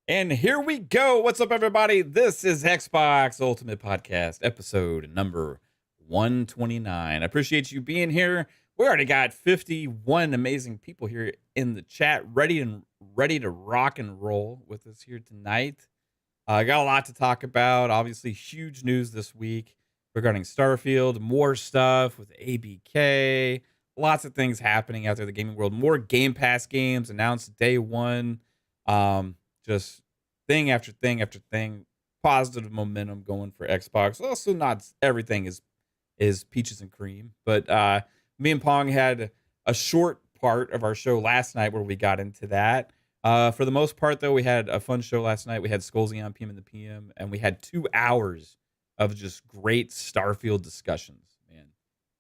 And here we go. What's up, everybody? This is Xbox Ultimate Podcast, episode number 129. I appreciate you being here. We already got 51 amazing people here in the chat, ready to rock and roll with us here tonight. I got a lot to talk about. Obviously, huge news this week regarding Starfield, more stuff with ABK, lots of things happening out there in the gaming world, more Game Pass games announced day one. Just thing after thing after thing, positive momentum going for Xbox. Also, not everything is peaches and cream, but me and Pong had a short part of our show last night where we got into that. For the most part, though, we had a fun show last night. We had Skolzy on PM in the PM, and we had 2 hours of just great Starfield discussions, man.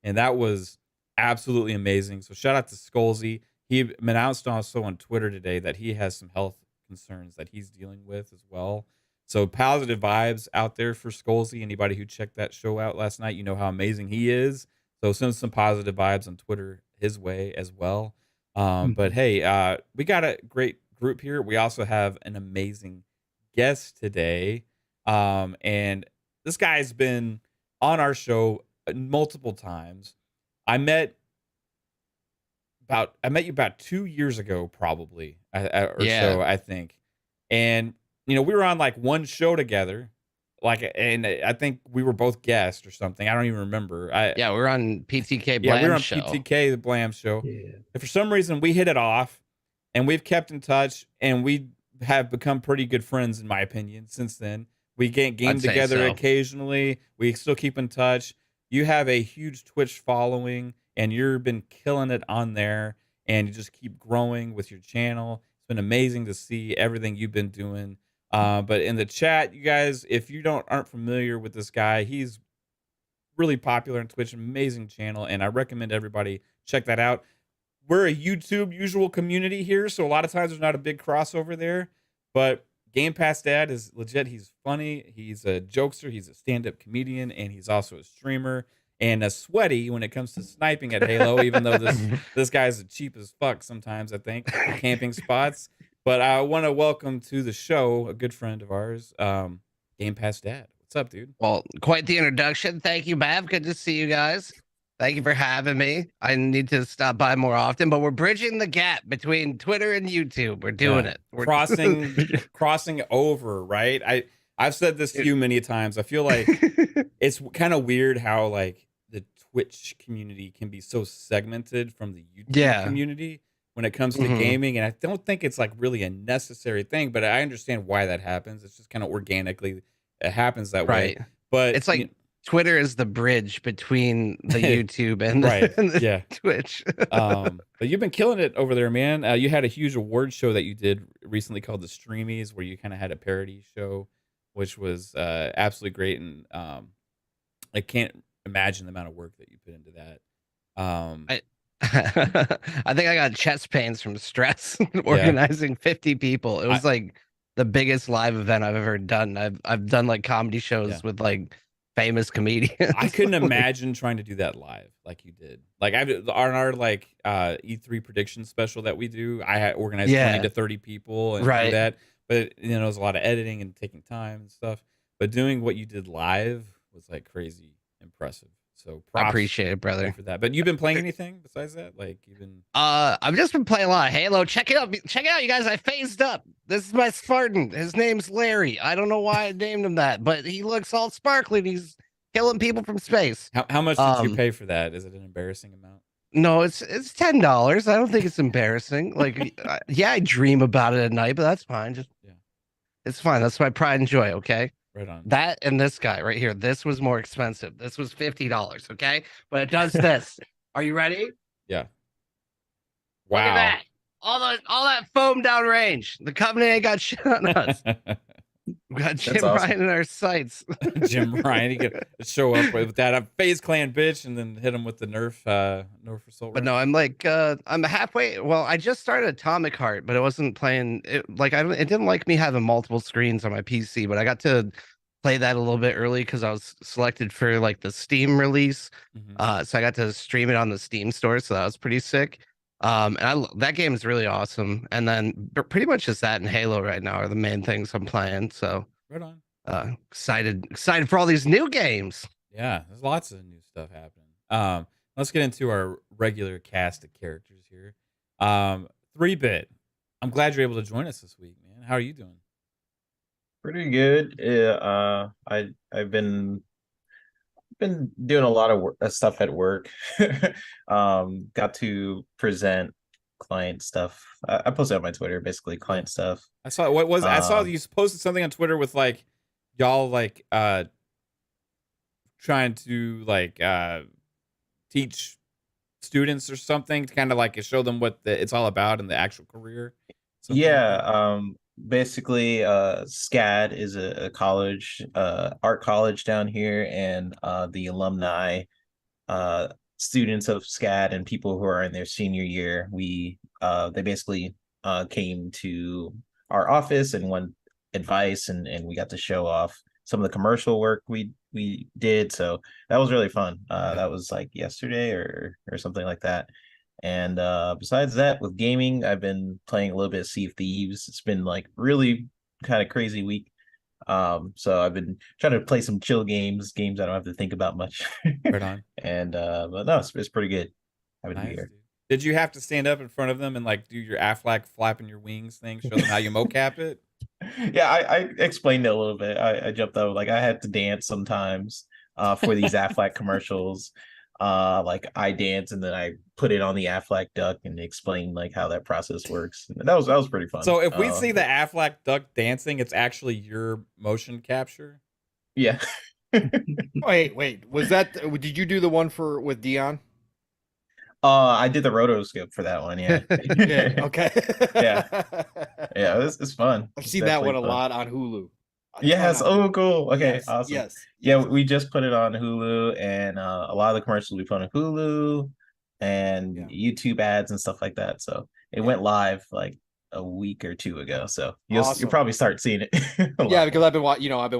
And that was absolutely amazing. So shout out to Skolzy. He announced also on Twitter today that he has some health concerns that he's dealing with as well. So positive vibes out there for Skolzy. Anybody who checked that show out last night, you know how amazing he is. So send some positive vibes on Twitter his way as well. But hey, we got a great group here. We also have an amazing guest today. And this guy's been on our show multiple times. I met you about 2 years ago, probably, so, I think. And, we were on like one show together, and I think we were both guests or something. I don't even remember. We were on PTK Blam Yeah, we were on show. PTK, the Blam show. Yeah. And for some reason, we hit it off, and we've kept in touch, and we have become pretty good friends, in my opinion, since then. We get game together occasionally. We still keep in touch. You have a huge Twitch following, and you've been killing it on there, and you just keep growing with your channel. It's been amazing to see everything you've been doing. But in the chat, you guys, if you aren't familiar with this guy, he's really popular on Twitch, amazing channel, and I recommend everybody check that out. We're a YouTube usual community here, so a lot of times there's not a big crossover there, but Game Pass Dad is legit. He's funny. He's a jokester. He's a stand-up comedian, and he's also a streamer and a sweaty when it comes to sniping at Halo, even though this guy's cheap as fuck sometimes, I think, camping spots. But I want to welcome to the show a good friend of ours, Game Pass Dad. What's up, dude? Well, quite the introduction. Thank you, Bav. Good to see you guys. Thank you for having me. I need to stop by more often, but we're bridging the gap between Twitter and YouTube. We're doing it. We're crossing over, right? I've said this to you many times. I feel like it's kind of weird how like the Twitch community can be so segmented from the YouTube community when it comes to gaming, and I don't think it's like really a necessary thing, but I understand why that happens. It's just kind of organically it happens that way. But it's like Twitter is the bridge between the YouTube and the Twitch. But you've been killing it over there, man. You had a huge award show that you did recently called the Streamies, where you kind of had a parody show, which was absolutely great. And I can't imagine the amount of work that you put into that. I think I got chest pains from stress organizing 50 people. It was like the biggest live event I've ever done. I've done like comedy shows with like famous comedians. I couldn't imagine trying to do that live like you did. Like on our like E3 prediction special that we do, I had organized 20 to 30 people and do that. But it was a lot of editing and taking time and stuff. But doing what you did live was like crazy impressive. So props I appreciate it, brother, for that. But you've been playing anything besides that? Like you've been I've just been playing a lot of Halo. Check it out, you guys. I phased up. This is my Spartan. His name's Larry. I don't know why I named him that, but he looks all sparkly. He's killing people from space. How much did you pay for that? Is it an embarrassing amount? No, it's $10. I don't think it's embarrassing. Like I dream about it at night, but that's fine. Just it's fine. That's my pride and joy. Okay. Right on. That and this guy right here. This was more expensive. This was $50. Okay, but it does this. Are you ready? Yeah. Wow. Look at that. All that foam down range. The Covenant ain't got shit on us. We got Jim Ryan in our sights. Jim Ryan, he could show up with that FaZe Clan bitch and then hit him with the Nerf assault. But no, I'm like I'm halfway. Well, I just started Atomic Heart, but it wasn't playing it like it didn't like me having multiple screens on my PC, but I got to play that a little bit early because I was selected for like the Steam release. So I got to stream it on the Steam store, so that was pretty sick. That game is really awesome. And then pretty much just that and Halo right now are the main things I'm playing. So Right on. excited for all these new games. Yeah, there's lots of new stuff happening. Let's get into our regular cast of characters here. 3-bit. I'm glad you're able to join us this week, man. How are you doing? Pretty good. Yeah, I've been doing a lot of stuff at work. Got to present client stuff. I posted on my Twitter basically client stuff. I saw I saw you posted something on Twitter with like y'all like trying to like teach students or something to kind of like show them what it's all about in the actual career. Yeah, basically SCAD is a college, art college down here, and the alumni, students of SCAD and people who are in their senior year, they basically came to our office and want advice, and we got to show off some of the commercial work we did. So that was really fun. That was like yesterday or something like that. And besides that, with gaming, I've been playing a little bit of Sea of Thieves. It's been like really kind of crazy week. So I've been trying to play some chill games I don't have to think about much. Right on. And but no, it's pretty good. Happy to be here. Dude. Did you have to stand up in front of them and like do your Affleck flapping your wings thing, show them how you mocap it? Yeah, I explained it a little bit. I jumped up, like I had to dance sometimes for these Affleck commercials. Like I dance and then I put it on the Affleck duck and explain like how that process works. And that was pretty fun. So if we see the Affleck duck dancing, it's actually your motion capture. Yeah. Wait. Was that? Did you do the one with Dion? I did the rotoscope for that one. Yeah. Yeah. Okay. Yeah. It's fun. I've seen that one a lot on Hulu. Yes. Oh, cool. Okay. Yes, awesome. Yes. Yeah, we just put it on Hulu, and a lot of the commercials we put on Hulu and YouTube ads and stuff like that. So it went live like a week or two ago. So you'll probably start seeing it. Yeah, because I've been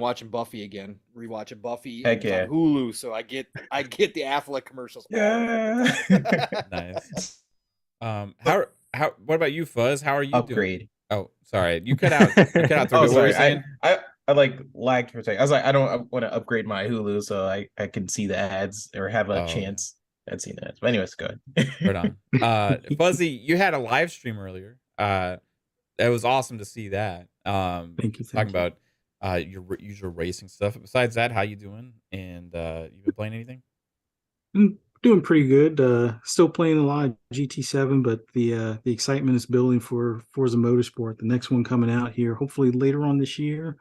watching Buffy again, rewatching Buffy. Heck yeah. On Hulu, so I get the Affleck commercials. Yeah. Nice. What about you, Fuzz? How are you Upgrade. doing? Oh, sorry. You cut out. Oh, sorry. I like lagged for a second. I was like, I don't want to upgrade my Hulu so I can see the ads or have a chance at seeing the ads. But anyways, go ahead. Right on. Fuzzy, you had a live stream earlier. It was awesome to see that. Thank you. Talking about your usual racing stuff. Besides that, how you doing? And you been playing anything? I'm doing pretty good. Still playing a lot of GT7, but the excitement is building for Forza Motorsport. The next one coming out here, hopefully later on this year.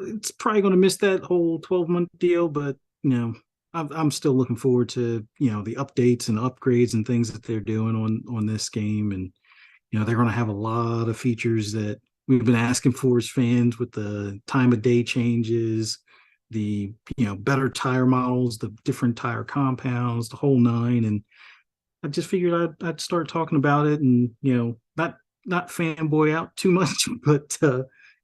It's probably going to miss that whole 12-month deal, but I'm still looking forward to the updates and upgrades and things that they're doing on this game, and they're going to have a lot of features that we've been asking for as fans, with the time of day changes, the better tire models, the different tire compounds, the whole nine. And I just figured I'd start talking about it, and not fanboy out too much, but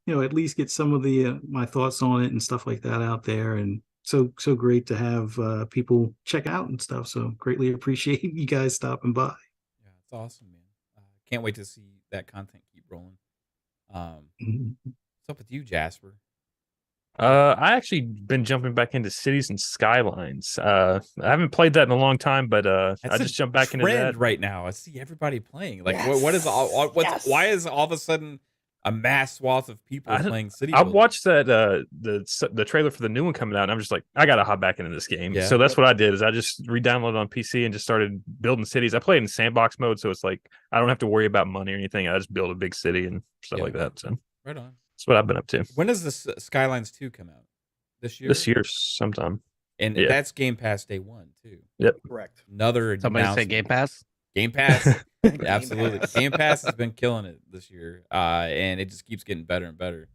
at least get some of the my thoughts on it and stuff like that out there. And so great to have people check out and stuff. So greatly appreciate you guys stopping by. Yeah, it's awesome, man. Can't wait to see that content keep rolling. What's up with you, Jasper? I actually been jumping back into Cities and Skylines. I haven't played that in a long time, but I just jumped back into that right now. I see everybody playing. Like, what is why is all of a sudden a mass swath of people playing City? I watched that the trailer for the new one coming out, and I'm just like, I gotta hop back into this game. Yeah. So that's what I did. Is I just re-downloaded on PC and just started building cities. I played in sandbox mode, so it's like I don't have to worry about money or anything. I just build a big city and stuff like that. So right on. That's what I've been up to. When does the Skylines 2 come out? This year? This year sometime. And that's Game Pass day one too. Yep. Correct. Another Somebody say Game Pass. Game Pass. Absolutely. Game Pass has been killing it this year. And it just keeps getting better and better.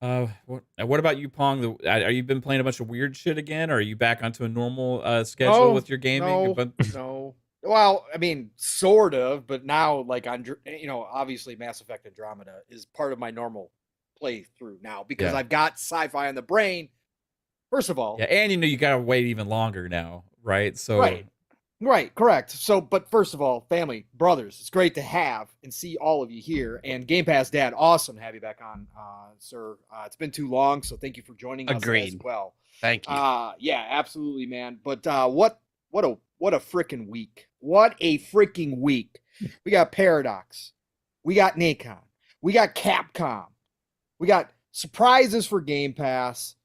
What about you, Pong? Are you been playing a bunch of weird shit again, or are you back onto a normal schedule with your gaming? No. Well, I mean, sort of, but now, like, obviously Mass Effect Andromeda is part of my normal playthrough now because I've got sci-fi on the brain. First of all, and you gotta wait even longer now, right? So right. Right, correct. So, but first of all, family, brothers, it's great to have and see all of you here. And Game Pass Dad, awesome to have you back on, sir. It's been too long, so thank you for joining us as Agreed. well. Thank you. Yeah, absolutely, man. But what a freaking week. What a freaking week. We got Paradox. We got Nikon. We got Capcom. We got surprises for Game Pass.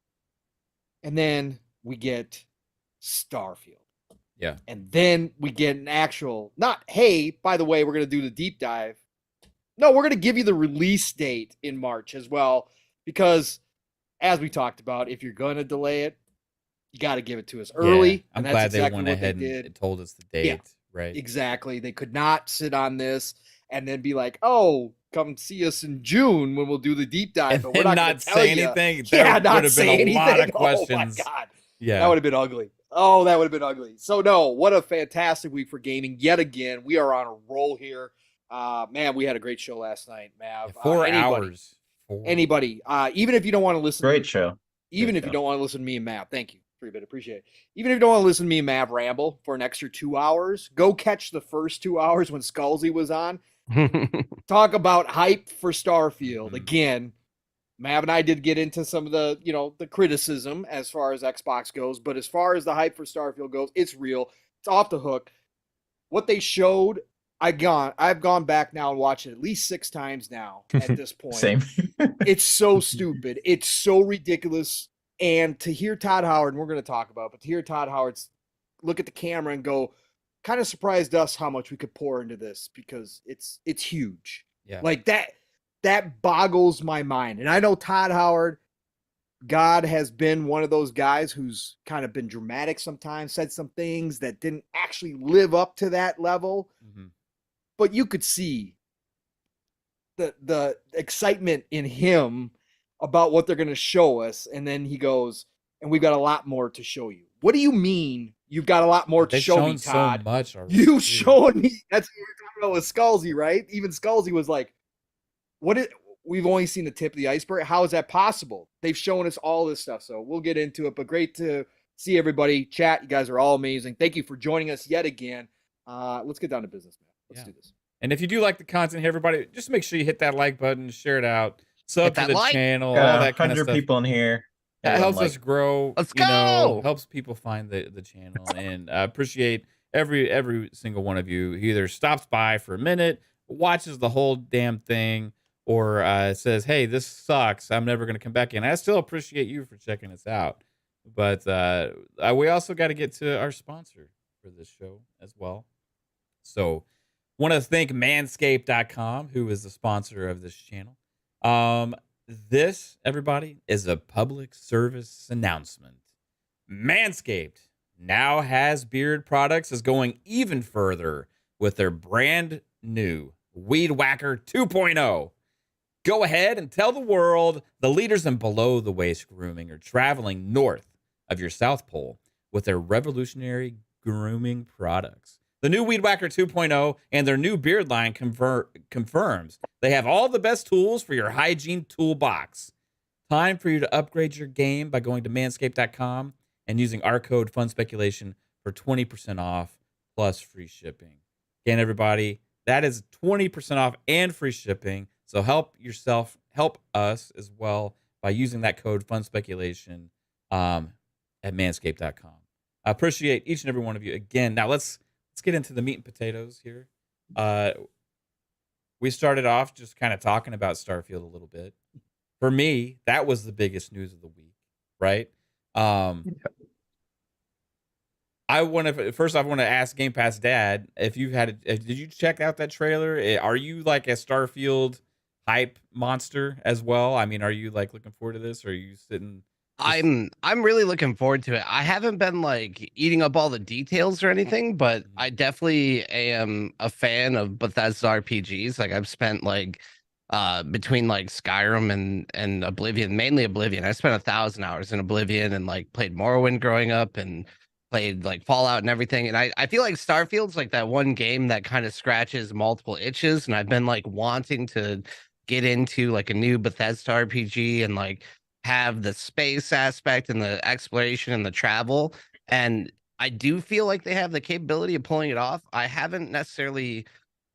And then we get Starfield. Yeah. And then we get an actual, not, hey, by the way, we're going to do the deep dive. No, we're going to give you the release date in March as well. Because as we talked about, if you're going to delay it, you got to give it to us early. Yeah, I'm and glad that's exactly they went ahead and told us the date. Yeah, right. Exactly. They could not sit on this and then be like, oh, come see us in June when we'll do the deep dive. And but we're not going to say tell anything. You. There Yeah, would not have say been a anything. lot of questions. Oh, my God. Yeah. That would have been ugly. Oh, that would have been ugly. So, no, what a fantastic week for gaming. Yet again, we are on a roll here. Man, we had a great show last night, Mav. 4 hours. Anybody, even if you don't want to listen. Great show. Even if you don't want to listen to me and Mav, thank you. Appreciate it. Even if you don't want to listen to me and Mav ramble for an extra 2 hours, go catch the first 2 hours when Scalzi was on. Talk about hype for Starfield. Mm-hmm. Again, Mav and I did get into some of the, the criticism as far as Xbox goes, but as far as the hype for Starfield goes, it's real. It's off the hook. What they showed, I've gone back now and watched it at least 6 times now at this point. Same. It's so stupid. It's so ridiculous. And to hear Todd Howard, and we're going to talk about, but to hear Todd Howard look at the camera and go, kind of surprised us how much we could pour into this because it's huge. Yeah. Like that boggles my mind. And I know Todd Howard, God has been one of those guys who's kind of been dramatic sometimes, said some things that didn't actually live up to that level. Mm-hmm. But you could see the excitement in him about what they're going to show us. And then he goes, and we've got a lot more to show you. What do you mean you've got a lot more to show me, Todd? So much already. You've shown me. That's what we're talking about with Scalzi, right? Even Scalzi was like, we've only seen the tip of the iceberg. How is that possible? They've shown us all this stuff. So we'll get into it, but great to see everybody. Chat, you guys are all amazing. Thank you for joining us yet again. Let's get down to business, man. Let's do this. And if you do like the content here, everybody, just make sure you hit that like button, share it out. Sub to the channel, all that kind of stuff. 100 people in here. That helps us grow. Let's go. Helps people find the channel, and I appreciate every single one of you who either stops by for a minute, watches the whole damn thing, or says, "Hey, this sucks. I'm never going to come back in." I still appreciate you for checking us out, but we also got to get to our sponsor for this show as well. So, want to thank Manscaped.com, who is the sponsor of this channel. This, everybody, is a public service announcement. Manscaped now has beard products, is going even further with their brand new Weed Whacker 2.0. Go ahead and tell the world the leaders in below the waist grooming are traveling north of your South Pole with their revolutionary grooming products. The new Weed Whacker 2.0 and their new beard line confirms they have all the best tools for your hygiene toolbox. Time for you to upgrade your game by going to manscaped.com and using our code FUNSPECULATION for 20% off plus free shipping. Again, everybody, that is 20% off and free shipping. So help yourself, help us as well by using that code FUNSPECULATION at manscaped.com. I appreciate each and every one of you. Again, now let's get into the meat and potatoes here. We started off just kind of talking about Starfield a little bit. For me, that was the biggest news of the week, right? I want to ask Game Pass Dad if you've did you check out that trailer? Are you like a Starfield hype monster as well? I mean, are you like looking forward to this, or are you sitting? I'm really looking forward to it. I haven't been like eating up all the details or anything, but I definitely am a fan of Bethesda RPGs. Like I've spent like between like Skyrim and Oblivion, mainly Oblivion. I spent 1,000 hours in Oblivion and like played Morrowind growing up and played like Fallout and everything. And I feel like Starfield's like that one game that kind of scratches multiple itches. And I've been like wanting to get into like a new Bethesda RPG and like have the space aspect and the exploration and the travel. And I do feel like they have the capability of pulling it off. I haven't necessarily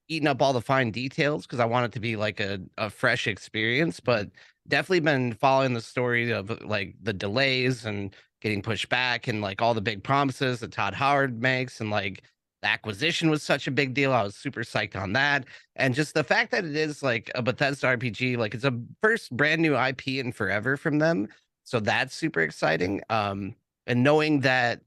eaten up all the fine details because I want it to be like a fresh experience, but definitely been following the story of like the delays and getting pushed back and like all the big promises that Todd Howard makes, and like the acquisition was such a big deal. I was super psyched on that. And just the fact that it is like a Bethesda RPG, like it's a first brand new IP in forever from them. So that's super exciting. And knowing that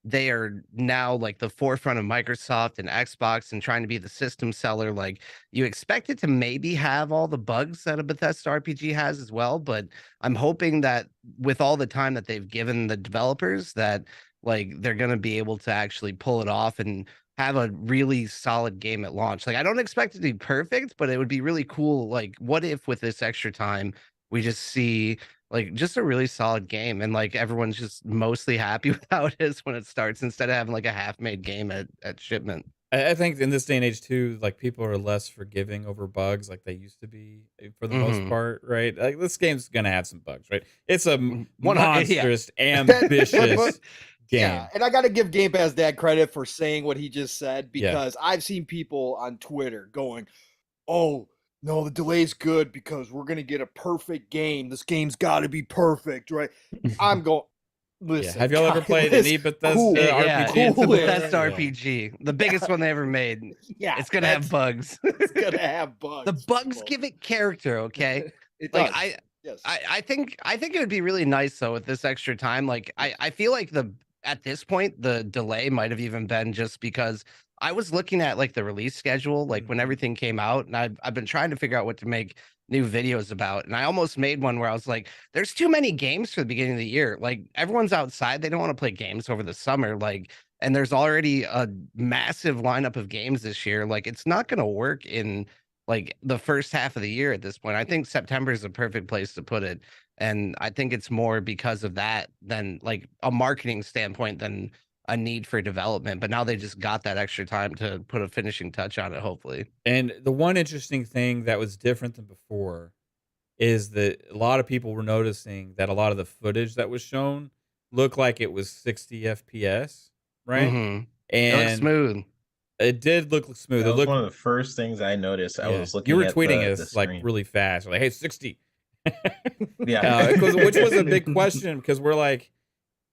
they are now like the forefront of Microsoft and Xbox and trying to be the system seller, like you expect it to maybe have all the bugs that a Bethesda RPG has as well. But I'm hoping that with all the time that they've given the developers, that like they're going to be able to actually pull it off and have a really solid game at launch. Like I don't expect it to be perfect, but it would be really cool. Like what if with this extra time we just see like just a really solid game, and like everyone's just mostly happy with how it is when it starts, instead of having like a half-made game at shipment. I think in this day and age too, like people are less forgiving over bugs like they used to be for the most part, right? Like this game's gonna have some bugs, right? It's a monstrous, ambitious game. Yeah, and I got to give Game Pass Dad credit for saying what he just said, because I've seen people on Twitter going, "Oh, no, the delay's good because we're going to get a perfect game. This game's got to be perfect, right?" I'm going, listen. Have y'all ever played any Bethesda RPG? It's a Bethesda RPG. The biggest one they ever made. Yeah. It's going to have bugs. It's going to have bugs. The bugs give it character, okay? It like does. I think it would be really nice though with this extra time. Like I feel like at this point the delay might have even been just because I was looking at like the release schedule, like when everything came out, and I've been trying to figure out what to make new videos about. And I almost made one where I was like, there's too many games for the beginning of the year. Like everyone's outside. They don't want to play games over the summer. Like, and there's already a massive lineup of games this year. Like it's not going to work in like the first half of the year at this point. I think September is a perfect place to put it. And I think it's more because of that than like a marketing standpoint than a need for development. But now they just got that extra time to put a finishing touch on it, hopefully. And the one interesting thing that was different than before is that a lot of people were noticing that a lot of the footage that was shown looked like it was 60 FPS, right? And And it looks smooth. it did look smooth. That It was looked, one of the first things I noticed. I was looking. you were at tweeting the us like screen. really fast. You're like, hey, 60. Yeah. Which was a big question, because we're like,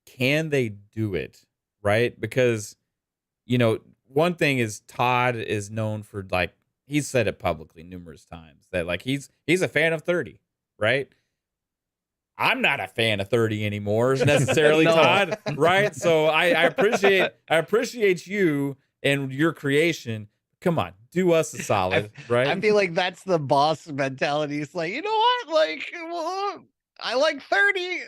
can they do it? Right? Because, you know, one thing is Todd is known for, like, he's said it publicly numerous times that like he's a fan of 30, right? I'm not a fan of 30 anymore necessarily, Todd, right? So I appreciate you and your creation. Come on, do us a solid, right? I feel like that's the boss mentality. It's like, you know what? Like, well, I like 30.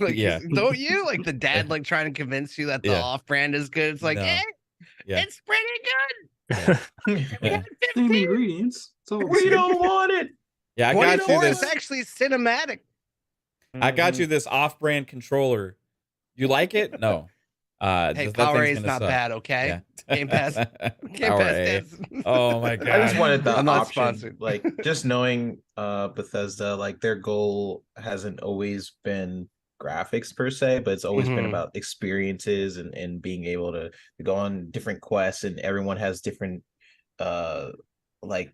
Like, Yeah. Don't you? Like the dad, like trying to convince you that the off-brand is good. It's like, No. Yeah. it's pretty good. Yeah. Same ingredients. It's all the We same. don't want it. Yeah, I got you 24 this. is actually cinematic. I got you this off-brand controller. You like it? No. Hey, that Power thing's is gonna not suck. bad, okay? Yeah. Game Pass. Game Power Pass A. dance. Oh my god. I just wanted the I'm not option. sponsored. Like just knowing Bethesda, like their goal hasn't always been graphics per se, but it's always been about experiences and being able to go on different quests, and everyone has different like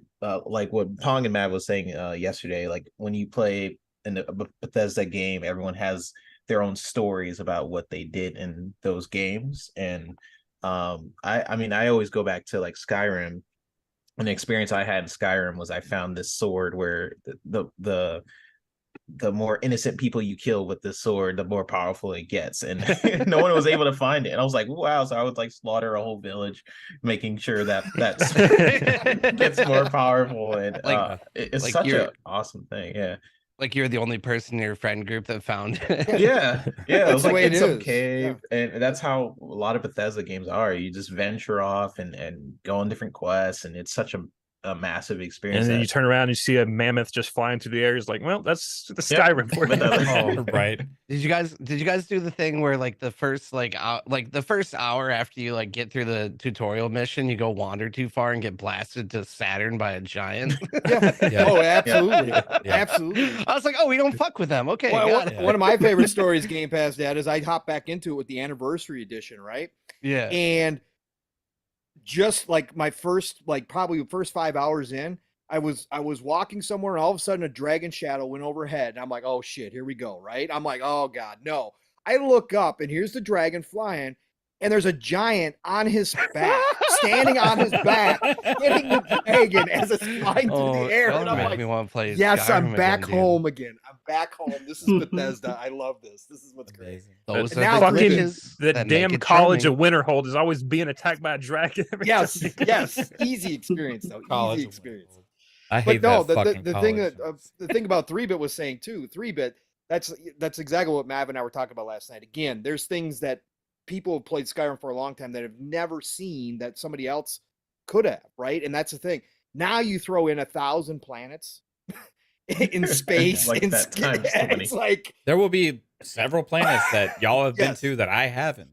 what Pong and Matt was saying yesterday. Like when you play in a Bethesda game, everyone has their own stories about what they did in those games. And I mean, I always go back to like Skyrim, and the experience I had in Skyrim was I found this sword where the more innocent people you kill with this sword, the more powerful it gets, and no one was able to find it. And I was like, wow. So I would like slaughter a whole village, making sure that sword gets more powerful. And Like- it's like such you're- an awesome thing. Yeah. Like you're the only person in your friend group that found it. Yeah, it was the like way in it some is. cave, and that's how a lot of Bethesda games are. You just venture off and go on different quests, and it's such a a massive experience. And then you turn around and you see a mammoth just flying through the air. It's like, well, that's the Skyrim for you. Oh, right. Did you guys do the thing where like the first the first hour after you like get through the tutorial mission, you go wander too far and get blasted to Saturn by a giant? Yeah. Oh, absolutely. Yeah. Absolutely. I was like, oh, we don't fuck with them. Okay. Well, got it. one of my favorite stories Game Pass had is I hopped back into it with the anniversary edition, right? Yeah. And just like my first, like probably the first 5 hours in, I was walking somewhere and all of a sudden a dragon shadow went overhead. And I'm like, oh shit, here we go. Right. I'm like, oh God, no. I look up and here's the dragon flying. And there's a giant on his back, standing on his back, hitting the dragon as it's flying through the air. That And I'm makes like, me want to play. yes, Skyrim I'm back again, dude. home again. I'm back home. This is Bethesda. I love this. This is what's great. Amazing. Those And are now the fucking- glitches The that damn make it college charming. of Winterhold is always being attacked by a dragon. every Yes, time. yes, easy experience though. College Easy of experience. Winterhold. I But hate no, that fucking the thing that college. the thing about 3-bit was saying too. 3-bit. That's exactly what Mav and I were talking about last night. Again, there's things that people have played Skyrim for a long time that have never seen that somebody else could have, right? And that's the thing. Now you throw in 1,000 planets in space. Like that times 20. It's like There will be several planets that y'all have been Yes. to that I haven't,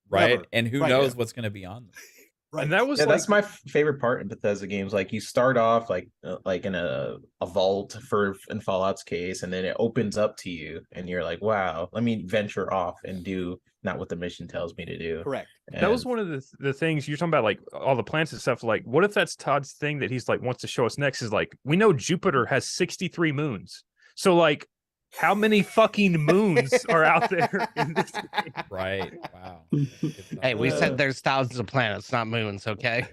right? Never. And who Right. knows what's going to be on them. And that was Yeah, like, that's my favorite part in Bethesda games. Like you start off like in a vault in Fallout's case, and then it opens up to you, and you're like, "Wow, let me venture off and do not what the mission tells me to do." correct. that was And- one of the things you're talking about, like all the planets and stuff. Like, what if that's Todd's thing that he's like wants to show us next? Is like, we know Jupiter has 63 moons, so like, how many fucking moons are out there in this game? Right. Wow. Hey, we Uh, said there's thousands of planets, not moons. Okay.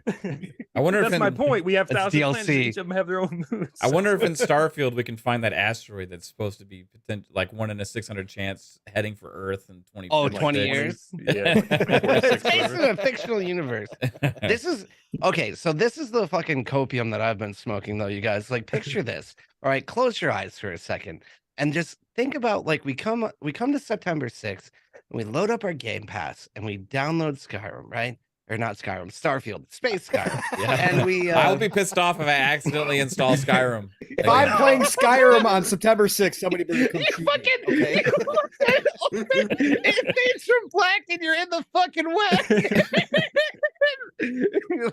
I wonder if That's my in, point. We have It's thousands of planets. DLC. Each of them have their own moons. I wonder if in Starfield we can find that asteroid that's supposed to be like 1 in a 600 chance heading for Earth in 20. Oh, like 20 this. years? Yeah. It's based in a fictional universe. This is okay. So this is the fucking copium that I've been smoking, though. You guys, like, picture this. All right, close your eyes for a second and just think about like we come to September 6th and we load up our Game Pass and we download Skyrim, right? Or not Skyrim, Starfield, Space Skyrim. Yeah. And we I'll be pissed off if I accidentally install Skyrim. If I'm playing Skyrim on September 6th, somebody better come you shoot me, fucking okay? it fades from black and you're in the fucking wet.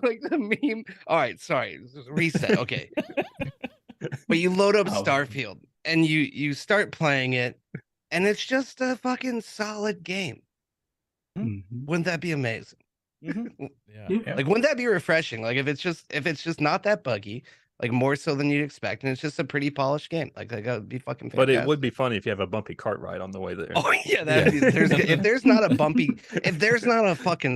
Like the meme. All right, sorry. Reset. Okay. But you load up Oh. Starfield and you start playing it, and it's just a fucking solid game. Mhm. Wouldn't that be amazing? Yeah. Yeah. Like, wouldn't that be refreshing? Like, if it's just not that buggy, like more so than you'd expect, and it's just a pretty polished game. Like that would be fucking But fantastic. it would be funny if you have a bumpy cart ride on the way there. Oh yeah, that'd be, if there's not a fucking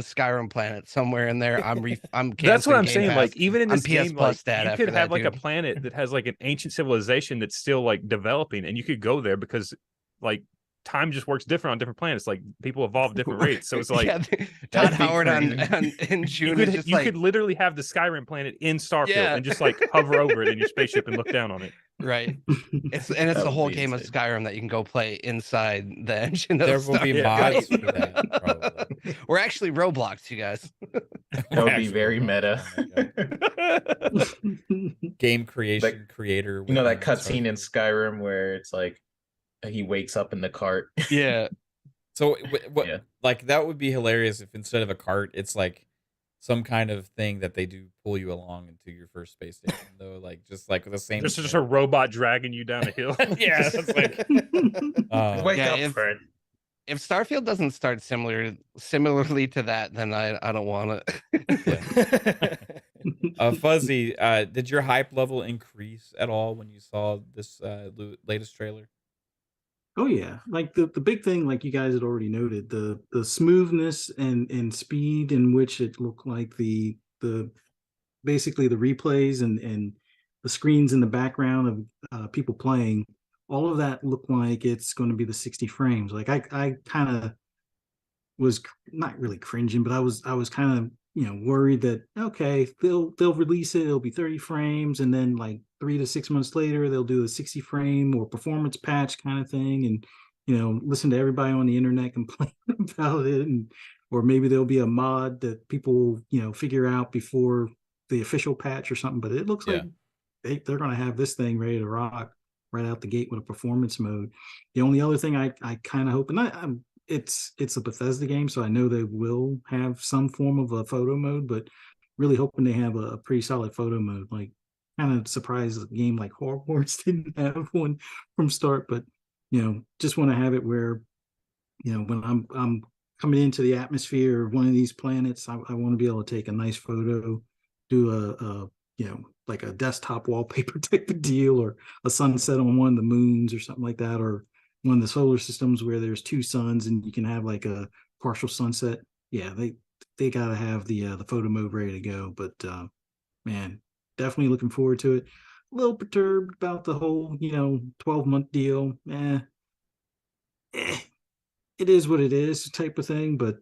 Skyrim planet somewhere in there, I'm That's what canceling I'm Game saying. Pass. Like, even in I'm this PS game, Plus like, stat you after could have that, like a dude. planet that has like an ancient civilization that's still like developing, and you could go there because like time just works different on different planets. Like people evolve at different rates, so it's like yeah, Todd That'd be Howard crazy. in you June could is just you like could literally have the Skyrim planet in Starfield Yeah. and just like hover over it in your spaceship and look down on it. right. It's the That would whole be game of insane. Skyrim that you can go play inside the engine. Of There will be Starfield. mods for that, probably. We're actually Roblox, you guys. That would be Actually, very oh meta. my God. Game creation creator. You know that within cutscene in Starfield. Skyrim where it's like he wakes up in the cart. Yeah. So what? Yeah. Like that would be hilarious if instead of a cart, it's like some kind of thing that they do pull you along into your first space station, though. Like just like the same. Just a robot dragging you down a hill. Yeah, that's like. Wake Yeah, up, if- Fred. If Starfield doesn't start similarly to that, then I don't want it. Fuzzy, did your hype level increase at all when you saw this latest trailer? Oh yeah, like the big thing, like you guys had already noted, the smoothness and speed in which it looked like the basically the replays and the screens in the background of people playing, all of that looked like it's going to be the 60 frames. Like I kind of was not really cringing, but I was kind of worried that okay, they'll release it, it'll be 30 frames, and then like 3 to 6 months later they'll do a 60 frame or performance patch kind of thing, and listen to everybody on the internet complain about it, or maybe there'll be a mod that people figure out before the official patch or something, but it looks like they're going to have this thing ready to rock right out the gate with a performance mode. The only other thing I kind of hope, and it's a Bethesda game, so I know they will have some form of a photo mode, but really hoping they have a pretty solid photo mode. Like, kind of surprised a game like Hogwarts didn't have one from start, but just want to have it where, when I'm coming into the atmosphere of one of these planets, I want to be able to take a nice photo, do a like a desktop wallpaper type of deal, or a sunset on one of the moons or something like that, or one of the solar systems where there's two suns and you can have like a partial sunset. Yeah, they got to have the photo mode ready to go. But man, definitely looking forward to it. A little perturbed about the whole 12-month deal. It is what it is type of thing. But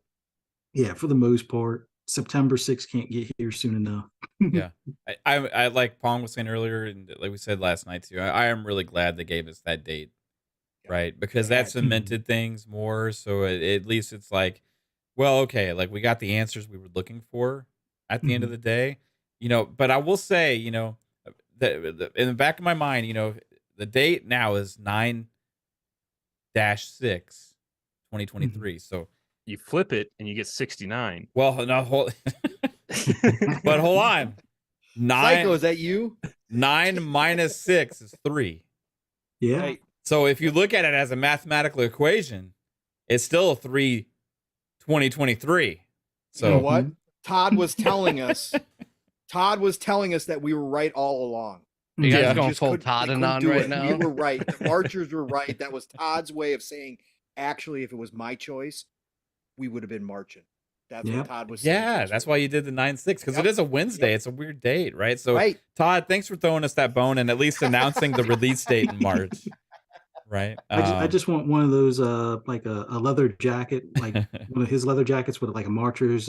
yeah, for the most part, September 6th can't get here soon enough. Yeah, I like Pong was saying earlier, and like we said last night too, I am really glad they gave us that date, right? Because that cemented things more. So at least it's like, well, okay, like we got the answers we were looking for at the end of the day, But I will say, in the back of my mind, the date now is 9-6, 2023. So you flip it and you get 69. Well, no, but hold on. Psycho, is that you? 9 minus 6 is 3. Yeah. Right. So if you look at it as a mathematical equation, it's still 3/2023. So You know what? Todd was telling us. Todd was telling us that we were right all along. You guys Yeah. going Just full couldn't- Todd we and couldn't on do right it. now? We were right. The Marchers were right. That was Todd's way of saying, actually, if it was my choice, we would have been marching. That's what Todd was saying. yeah, that's why you did the 9-6, because it is a Wednesday. It's a weird date, right? So Right. Todd, thanks for throwing us that bone and at least announcing the release date in March. Right. I just want one of those like a leather jacket, like one of his leather jackets with like a marcher's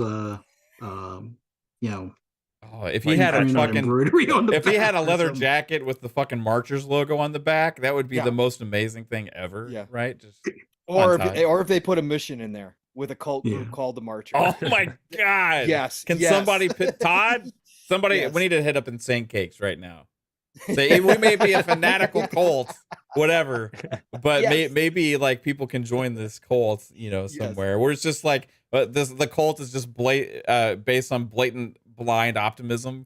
if he had a print or fucking embroidery on the if he had a back or leather something. jacket with the fucking Marchers logo on the back, that would be Yeah. the most amazing thing ever. Yeah. Right. Just Or Todd. if they put a mission in there with a cult group Yeah. called the Marchers. Oh my God. Yes. Can yes. somebody pit Todd? Somebody, Yes. we need to hit up Insane Cakes right now. Say we may be a fanatical cult, whatever, but Yes. maybe like people can join this cult, somewhere where it's just like the cult is just based on blatant blind optimism.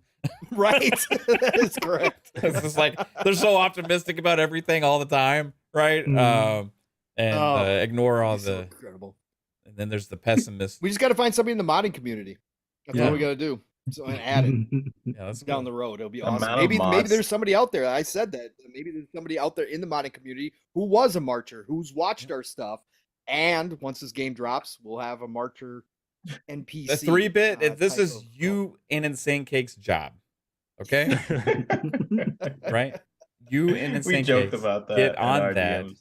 Right. That is correct. It's just like they're so optimistic about everything all the time, right? Mhm. Ignore all So the. incredible. And then there's the pessimist. We just got to find somebody in the modding community. That's all we got to do. So and add it Yeah, that's down cool. the road. It'll be The awesome. amount of Maybe mods. there's somebody out there. I said that. Maybe there's somebody out there in the modding community who was a marcher, who's watched our stuff, and once this game drops, we'll have a marcher NPC. The 3-bit. This type is of- you and Insane Cake's job. Okay, right? You and Insane We joked Cakes about that. get in on our that. DMs.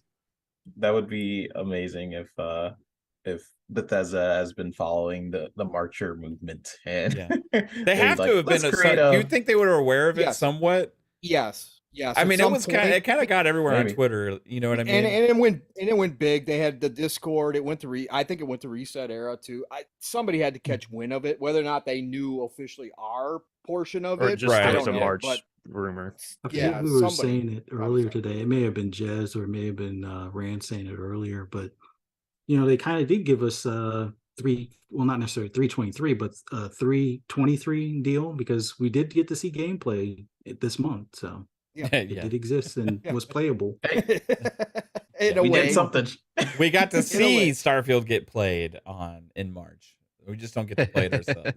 That would be amazing if Bethesda has been following the Marcher movement. And Yeah. They have like, to have "Let's been. create Do a-" you think they were aware of it Yes. somewhat? Yes. Yes. I At mean, some it point- kind of got everywhere Maybe. on Twitter. You know what I mean? And it went big. They had the Discord. It went to I think it went to Reset Era too. Somebody had to catch wind of it. Whether or not they knew officially our portion of Or it, just Right. it I was a don't know, March but rumor. I Yeah, forget who was somebody saying it probably earlier said it. today. It may have been Jez or it may have been Rand saying it earlier, but they kind of did give us not necessarily 323, but 323 deal, because we did get to see gameplay this month. So Yeah. it Yeah. did exist and Yeah. was playable. in a we way, did something. We got to In a see way. Starfield get played in March. We just don't get to play it ourselves.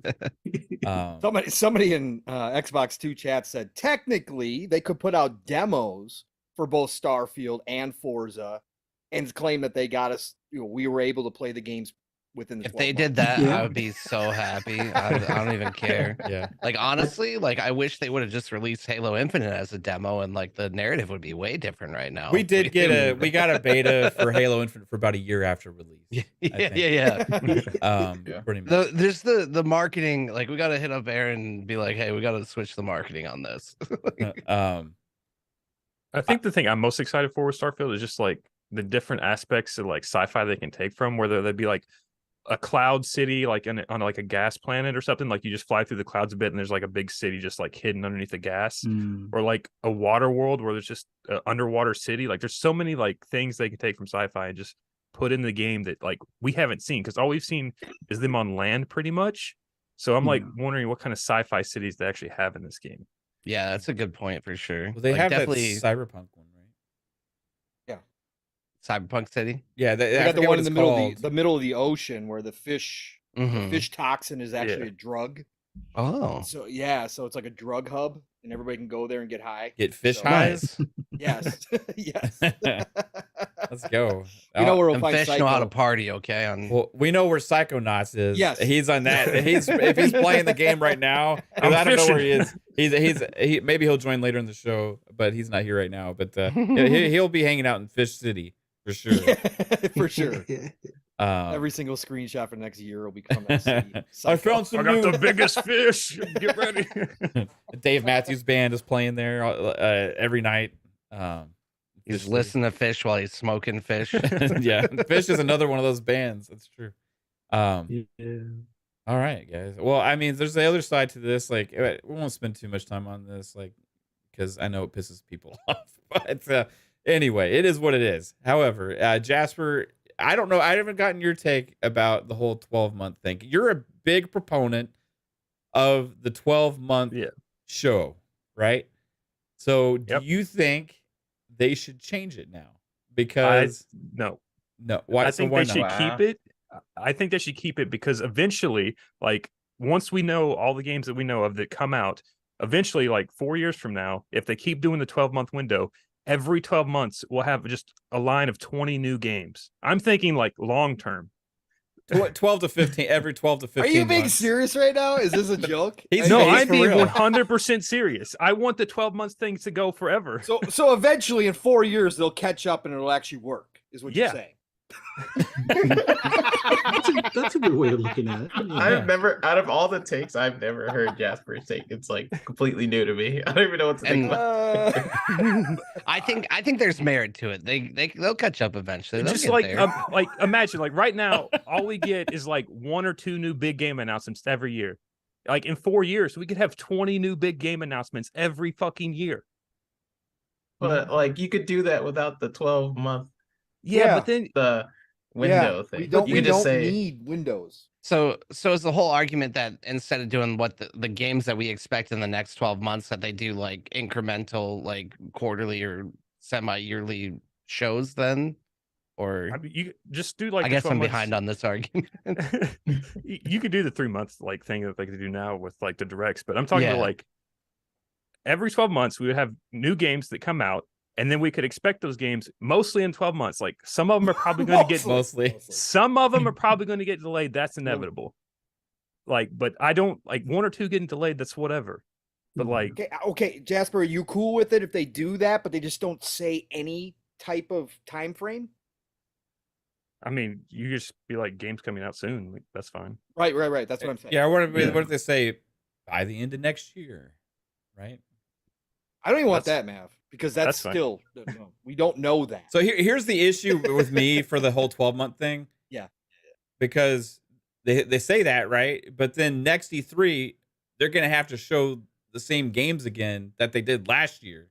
Somebody in Xbox 2 chat said technically they could put out demos for both Starfield and Forza and claim that they got us. We were able to play the games within the. If 12 they did months. that, Yeah. I would be so happy. I don't even care. Yeah. Like, honestly, like I wish they would have just released Halo Infinite as a demo, and like the narrative would be way different right now. We did Way we got a beta for Halo Infinite for about a year after release. yeah, think. yeah. Yeah. Pretty much. There's the marketing. Like, we got to hit up Aaron and be like, hey, we got to switch the marketing on this. I think the thing I'm most excited for with Starfield is just like the different aspects of like sci-fi they can take from, whether they'd be like a cloud city, like on like a gas planet or something. Like you just fly through the clouds a bit, and there's like a big city just like hidden underneath the gas, or like a water world where there's just an underwater city. Like there's so many like things they can take from sci-fi and just put in the game that like we haven't seen, because all we've seen is them on land pretty much. So I'm like wondering what kind of sci-fi cities they actually have in this game. Yeah, that's a good point for sure. Well, they Like, have definitely that cyberpunk one, right? Cyberpunk City. Yeah, They I got the forget one what in the it's middle called. of the middle of the ocean where the fish Mhm. fish toxin is actually a drug. Oh, So so it's like a drug hub, and everybody can go there and get high. Get fish So- highs. Yes, yes. Let's go. You know where we'll them find fish Psycho. know how to party. Okay, on Well, we know where Psychonauts is. Yes. He's on that. If he's playing the game right now, 'cause I'm I don't know where he fishing. is. He maybe he'll join later in the show, but he's not here right now. But he'll be hanging out in Fish City for sure. For sure. Um, Every single screenshot for next year will become that city. I Psycho. found I some got new. the biggest fish. Get ready. Dave Matthews Band is playing there every night. he's Fish City. listening to fish while he's smoking fish. Yeah, Fish is another one of those bands. That's true. Yeah. All right, guys. Well, I mean, there's the other side to this. Like, we won't spend too much time on this, like, because I know it pisses people off. But anyway, it is what it is. However, Jasper, I don't know. I haven't gotten your take about the whole 12-month thing. You're a big proponent of the 12-month show, right? So, do you think they should change it now? Because No. why? I think why they not? should keep it. I think they should keep it because eventually, like once we know all the games that we know of that come out, eventually, like 4 years from now, if they keep doing the 12-month window, every 12 months we'll have just a line of 20 new games. I'm thinking like long term. 12 to 15 every 12 to 15 Are you being months. serious right now? Is this a joke? He's- No, he's I'm for being real. 100% serious. I want the 12 months thing to go forever. So eventually in 4 years they'll catch up and it'll actually work, is what you're Yeah. saying. That's a good way of looking at it. Yeah. I've never, out of all the takes, I've never heard Jasper's take. It's like completely new to me. I don't even know what to think And- about. I think there's merit to it. They'll catch up eventually. They'll Just get like there. imagine like right now all we get is like 1 or 2 new big game announcements every year. Like in 4 years we could have 20 new big game announcements every fucking year. But like you could do that without the 12-month Yeah, but then the window thing. We don't, you we could just don't say need windows. So is the whole argument that instead of doing what the games that we expect in the next 12 months, that they do like incremental, like quarterly or semi-yearly shows then? Or I mean, you just do like I the guess 12 I'm months. behind on this argument. You could do the 3 months like thing that they could do now with like the directs, but I'm talking Yeah. about like every 12 months we would have new games that come out, and then we could expect those games mostly in 12 months. Like some of them are probably going to get Mostly. some of them are probably going to get delayed. That's inevitable. Like, but I don't like 1 or 2 getting delayed. That's whatever. But like, Okay, Jasper, are you cool with it if they do that, but they just don't say any type of time frame? I mean, you just be like, games coming out soon. Like, that's fine. Right. That's what I'm saying. Yeah, what if Yeah. they say by the end of next year, right? I don't even want That's- that, Mav, because that's that's fine. still no, we don't know that. So here's the issue with me for the whole 12-month thing. Yeah. Because they say that, right? But then next E3, they're going to have to show the same games again that they did last year.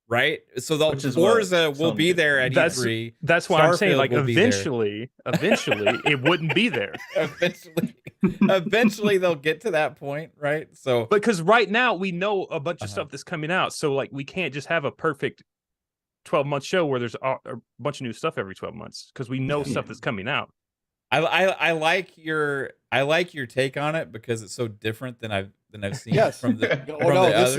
Right? So the Which is what Forza will some be do. there at That's- E3. That's why I'm saying Starfield like will be there. eventually it wouldn't be there. Eventually they'll get to that point, right? So Because right now we know a bunch of Uh-huh. stuff that's coming out. So like we can't just have a perfect 12-month show where there's a bunch of new stuff every 12 months because we know stuff that's coming out. I like your take on it because it's so different than I've seen Yes. from the Oh from no, the this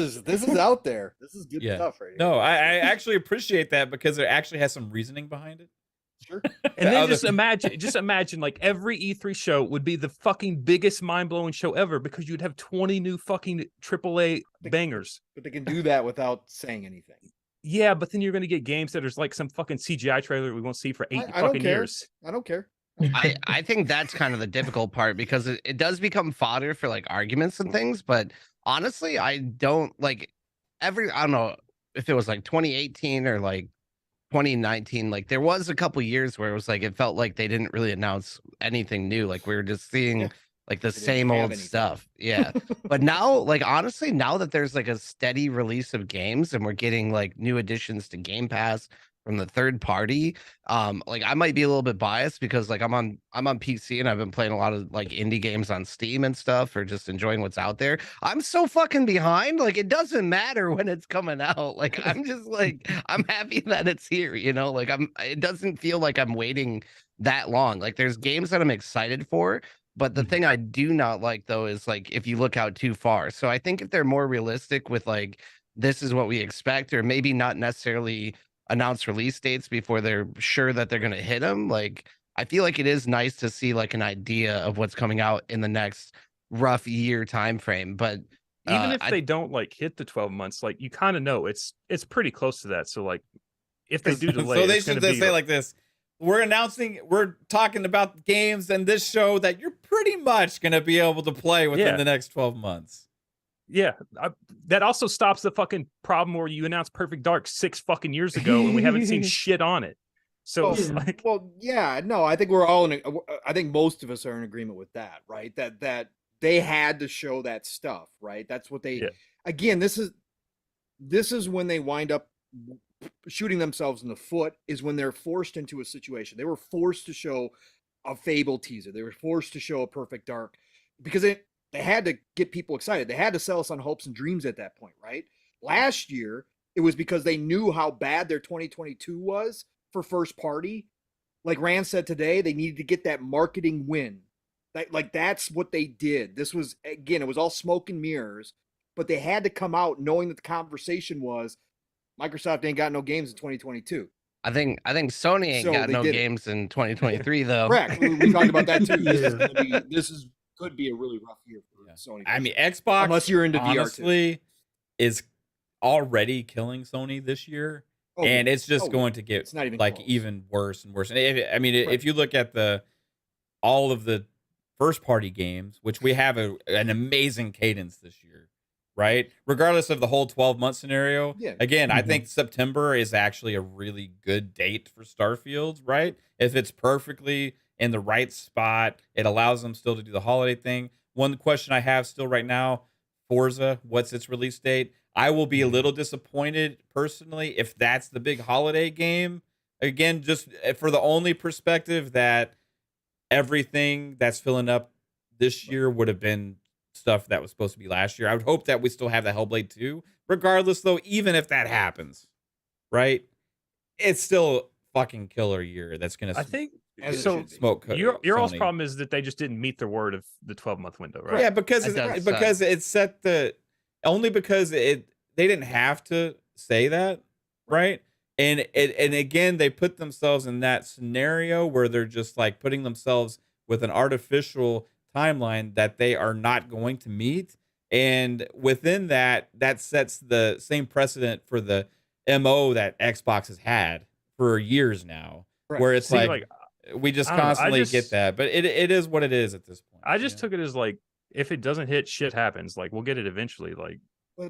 others. is out there. This is good Yeah. stuff right here. No, I actually appreciate that because it actually has some reasoning behind it. Sure. And then other- just imagine like every E3 show would be the fucking biggest mind-blowing show ever because you'd have 20 new fucking AAA bangers. But they can do that without saying anything. Yeah, but then you're gonna get games that are like some fucking CGI trailer we won't see for 8 I don't fucking care. years. I don't care. I think that's kind of the difficult part because it does become fodder for like arguments and things. But honestly, I don't like I don't know if it was like 2018 or like 2019, like there was a couple years where it was like it felt like they didn't really announce anything new. Like we were just seeing Yeah. like the They didn't same have old anything. stuff. Yeah. But now, like honestly, now that there's like a steady release of games and we're getting like new additions to Game Pass from the third party, like I might be a little bit biased because like I'm on PC and I've been playing a lot of like indie games on Steam and stuff, or just enjoying what's out there. I'm so fucking behind. Like it doesn't matter when it's coming out. Like I'm just like I'm happy that it's here, you know? Like it doesn't feel like I'm waiting that long. Like there's games that I'm excited for, but the thing I do not like though is like if you look out too far. So I think if they're more realistic with like this is what we expect, or maybe not necessarily announce release dates before they're sure that they're going to hit them, like I feel like it is nice to see like an idea of what's coming out in the next rough year time frame. But Even if I- they don't like hit the 12 months, like you kind of know it's pretty close to that. So like if they do delay, So they it's gonna should be say like this: we're talking about games and this show that you're pretty much gonna be able to play within Yeah. the next 12 months. yeah. That also stops the fucking problem where you announced Perfect Dark 6 fucking years ago and we haven't seen shit on it. So Well, it's Yeah. like, Well, yeah, no, I think we're all in. I think most of us are in agreement with that, right? That they had to show that stuff, right? That's what they. Yeah. Again, this is when they wind up shooting themselves in the foot. Is when they're forced into a situation. They were forced to show a Fable teaser. They were forced to show a Perfect Dark because they had to get people excited. They had to sell us on hopes and dreams at that point, right? Last year, it was because they knew how bad their 2022 was for first party. Like Rand said today, they needed to get that marketing win. That's what they did. This was, again, it was all smoke and mirrors, but they had to come out knowing that the conversation was Microsoft ain't got no games in 2022. I think Sony ain't So got they no did it. games in 2023 though. Correct. We talked about that too. Yeah. This could be a really rough year for Sony. I mean, Xbox, Unless you're into VR too. honestly, is already killing Sony this year, Oh, and yeah. it's just Oh, going to get it's not even like close. even worse and worse. And I mean, Right. if you look at all of the first party games, which we have an amazing cadence this year, right? Regardless of the whole 12-month scenario. Yeah. Again, I Mhm. think September is actually a really good date for Starfield, right? If it's perfectly in the right spot, it allows them still to do the holiday thing. One question I have still right now, Forza, what's its release date? I will be a little disappointed personally if that's the big holiday game. Again, just for the only perspective that everything that's filling up this year would have been stuff that was supposed to be last year. I would hope that we still have the Hellblade 2. Regardless, though, even if that happens, right? It's still a fucking killer year. That's gonna I think As it so. should be. smoke. Your all's Sony. problem is that they just didn't meet their word of the 12-month window, right? Yeah, because That it's, does because it set the only because they didn't have to say that, right? And again, they put themselves in that scenario where they're just like putting themselves with an artificial timeline that they are not going to meet. And within that sets the same precedent for the MO that Xbox has had for years now, Correct. where it's See, like we just I don't know, I constantly just- get that. But it is what it is at this point. I just you know? took it as like, if it doesn't hit, shit happens. Like we'll get it eventually. Like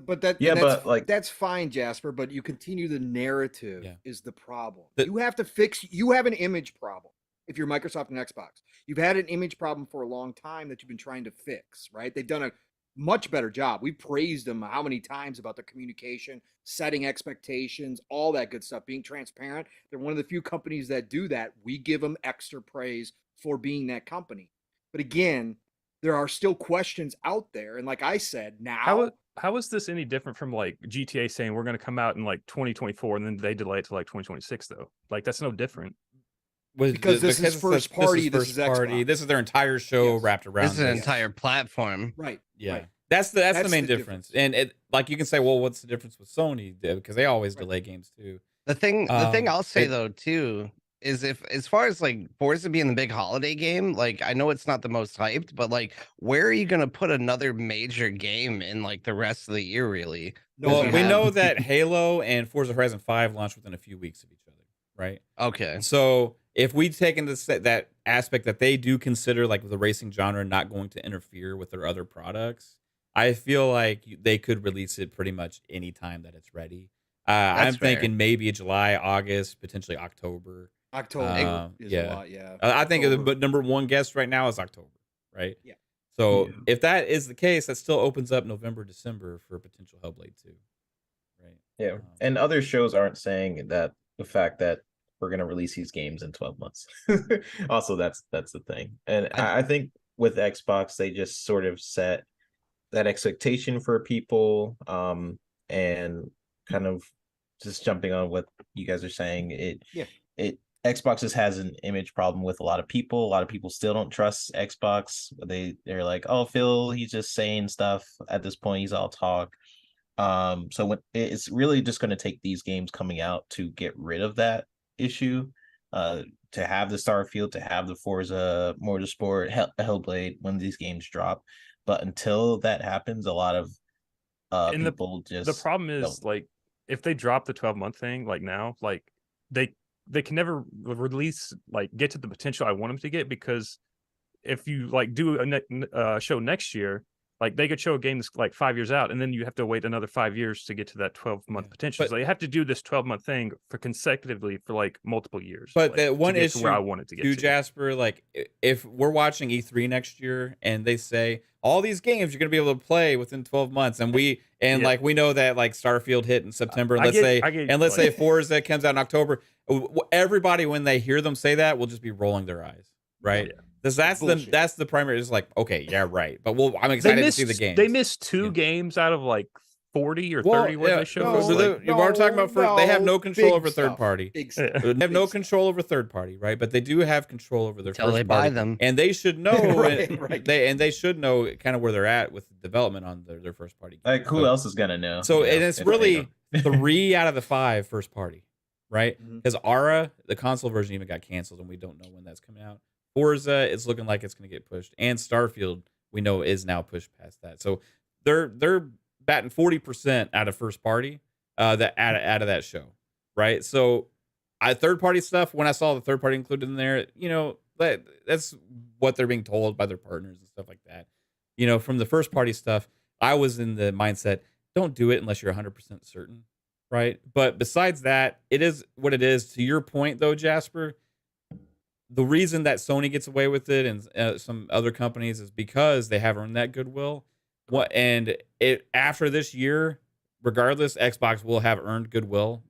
But that Yeah, and that's, but, like- that's fine, Jasper. But you continue the narrative Yeah. is the problem. The- You have to fix. You have an image problem. If you're Microsoft and Xbox, you've had an image problem for a long time that you've been trying to fix. Right? They've done a much better job. We praised them how many times about their communication, setting expectations, all that good stuff, being transparent. They're one of the few companies that do that. We give them extra praise for being that company. But again, there are still questions out there. And like I said, now how is this any different from like GTA saying we're going to come out in like 2024 and then they delay it to like 2026 though? Like that's no different. Because this is first party, this is Xbox. This is their entire show Yes. wrapped around This is an this. entire platform. right. Yeah, Right. that's the That's main the difference. And it like you can say, well, what's the difference with Sony? Because they always Right. delay games too. The thing I'll say it- though too is if as far as like Forza being the big holiday game, like I know it's not the most hyped, but like where are you gonna put another major game in like the rest of the year really? Well, we we have- know that Halo and Forza Horizon 5 launched within a few weeks of each other, right? Okay. So if we take into that aspect that they do consider like the racing genre not going to interfere with their other products, I feel like they could release it pretty much any time that it's ready. I'm fair. thinking maybe July, August, potentially October. October is yeah. a lot, yeah. I think the October. number one guess right now is October, right? Yeah. So Yeah. if that is the case, that still opens up November, December for potential Hellblade 2. Right. Yeah, and other shows aren't saying that the fact that we're gonna release these games in 12 months. Also, that's the thing, and I think with Xbox they just sort of set that expectation for people, and kind of just jumping on what you guys are saying. It Xbox has an image problem with a lot of people. A lot of people still don't trust Xbox. They're like, oh, Phil, he's just saying stuff at this point. He's all talk. So when it's really just going to take these games coming out to get rid of that issue, to have the Starfield, to have the Forza Motorsport, Hellblade when these games drop. But until that happens, a lot of And people just the problem is don't. like if they drop the 12-month thing like now, like they can never release like get to the potential I want them to get, because if you like do a show next year, like they could show a game that's like 5 years out, and then you have to wait another 5 years to get to that 12-month potential. But- So you have to do this 12-month thing for consecutively for like multiple years. But like, the one to get issue to where I wanted to get to. Jasper, like if we're watching E3 next year and they say all these games you're gonna be able to play within 12 months, and we like we know that like Starfield hit in September, and let's say Forza comes out in October, everybody when they hear them say that will just be rolling their eyes, right? Yeah. That's the primary. It's like, okay, yeah, right. But I'm excited to see the game. They missed two games out of like 40 or 30 where they showed us. We're talking about first. They have no control over third party. Big stuff. They have no control over third party, right? But they do have control over their Until first they party. buy them. And they should know, Right. They should know kind of where they're at with the development on their first party. Like, who else is gonna know? So, you know, and it's if they really don't? 3 out of the 5 first party, right? Mhm. Because Ara, the console version, even got canceled, and we don't know when that's coming out. Forza, it's looking like it's going to get pushed, and Starfield, we know, is now pushed past that. So they're batting 40% out of first party, that out of that show, right? So third party stuff. When I saw the third party included in there, you know, that's what they're being told by their partners and stuff like that. You know, from the first party stuff, I was in the mindset, don't do it unless you're 100% certain, right? But besides that, it is what it is. To your point, though, Jasper, the reason that Sony gets away with it and some other companies is because they have earned that goodwill. After this year, regardless, Xbox will have earned goodwill,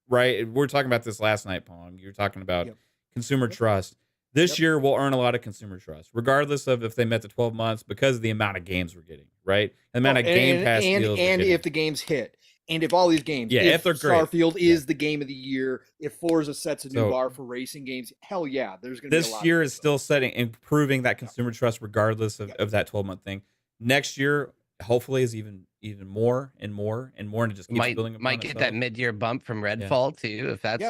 right? We were talking about this last night, Pong. You were talking about consumer trust. This year, we'll earn a lot of consumer trust, regardless of if they met the 12 months, because of the amount of games we're getting, right? The amount of Game Pass deals. And if the games hit. And if all these games, if they're great. Starfield is the game of the year, if Forza sets a new bar for racing games, hell yeah, there's going to be a lot. This year is still improving that consumer trust, regardless of that 12-month thing. Next year, hopefully, is even more and more and more, and it just keeps building. Might get that mid-year bump from Redfall too, if that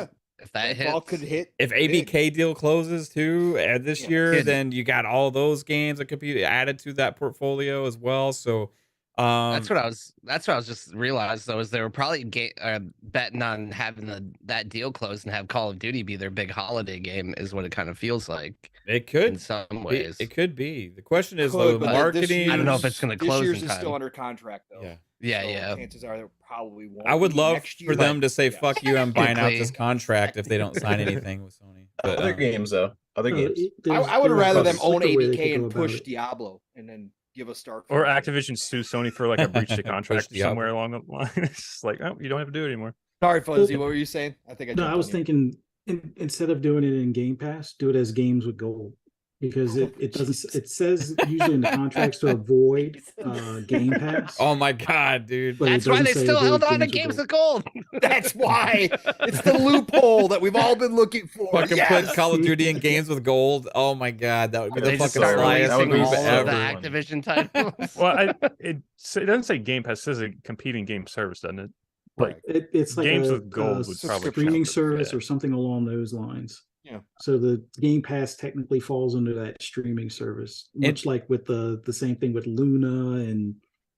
Redfall could hit. If ABK deal closes too this year, then you got all those games that could be added to that portfolio as well. So. That's what I was just realized though, is they were probably betting on having that deal closed and have Call of Duty be their big holiday game, is what it kind of feels like. It could in some ways. It could be. The question is though, marketing. I don't know if it's going to close. This year's in is time. still under contract though. Yeah. Chances are there probably won't. I would love for them to say, yeah. "Fuck you, I'm buying out this contract" if they don't sign anything with Sony. But, Other games though. Other games. I would rather them own slicker way they ABK could and go push about it. Diablo and then give a Starfield. Or Activision sue Sony for like a breach of contract Diablo. somewhere along the line. It's just like, oh, you don't have to do it anymore. Sorry, Fuzzy, what were you saying? I think I was thinking instead of doing it in Game Pass, do it as games with gold. Because it doesn't. It says usually in the contracts to avoid Game Pass. Oh my god, dude! But that's why they still held on to games of gold. That's why it's the loophole that we've all been looking for. Fucking put Call of Duty in games with gold. Oh my god, that would be the They just fucking start slyest releasing move all of ever. the Activision titles. Well, it doesn't say Game Pass. It says a competing game service, doesn't it? Like It's like games a, with gold would probably streaming count, service yeah. or something along those lines. Yeah. So the Game Pass technically falls under that streaming service, much like with the same thing with Luna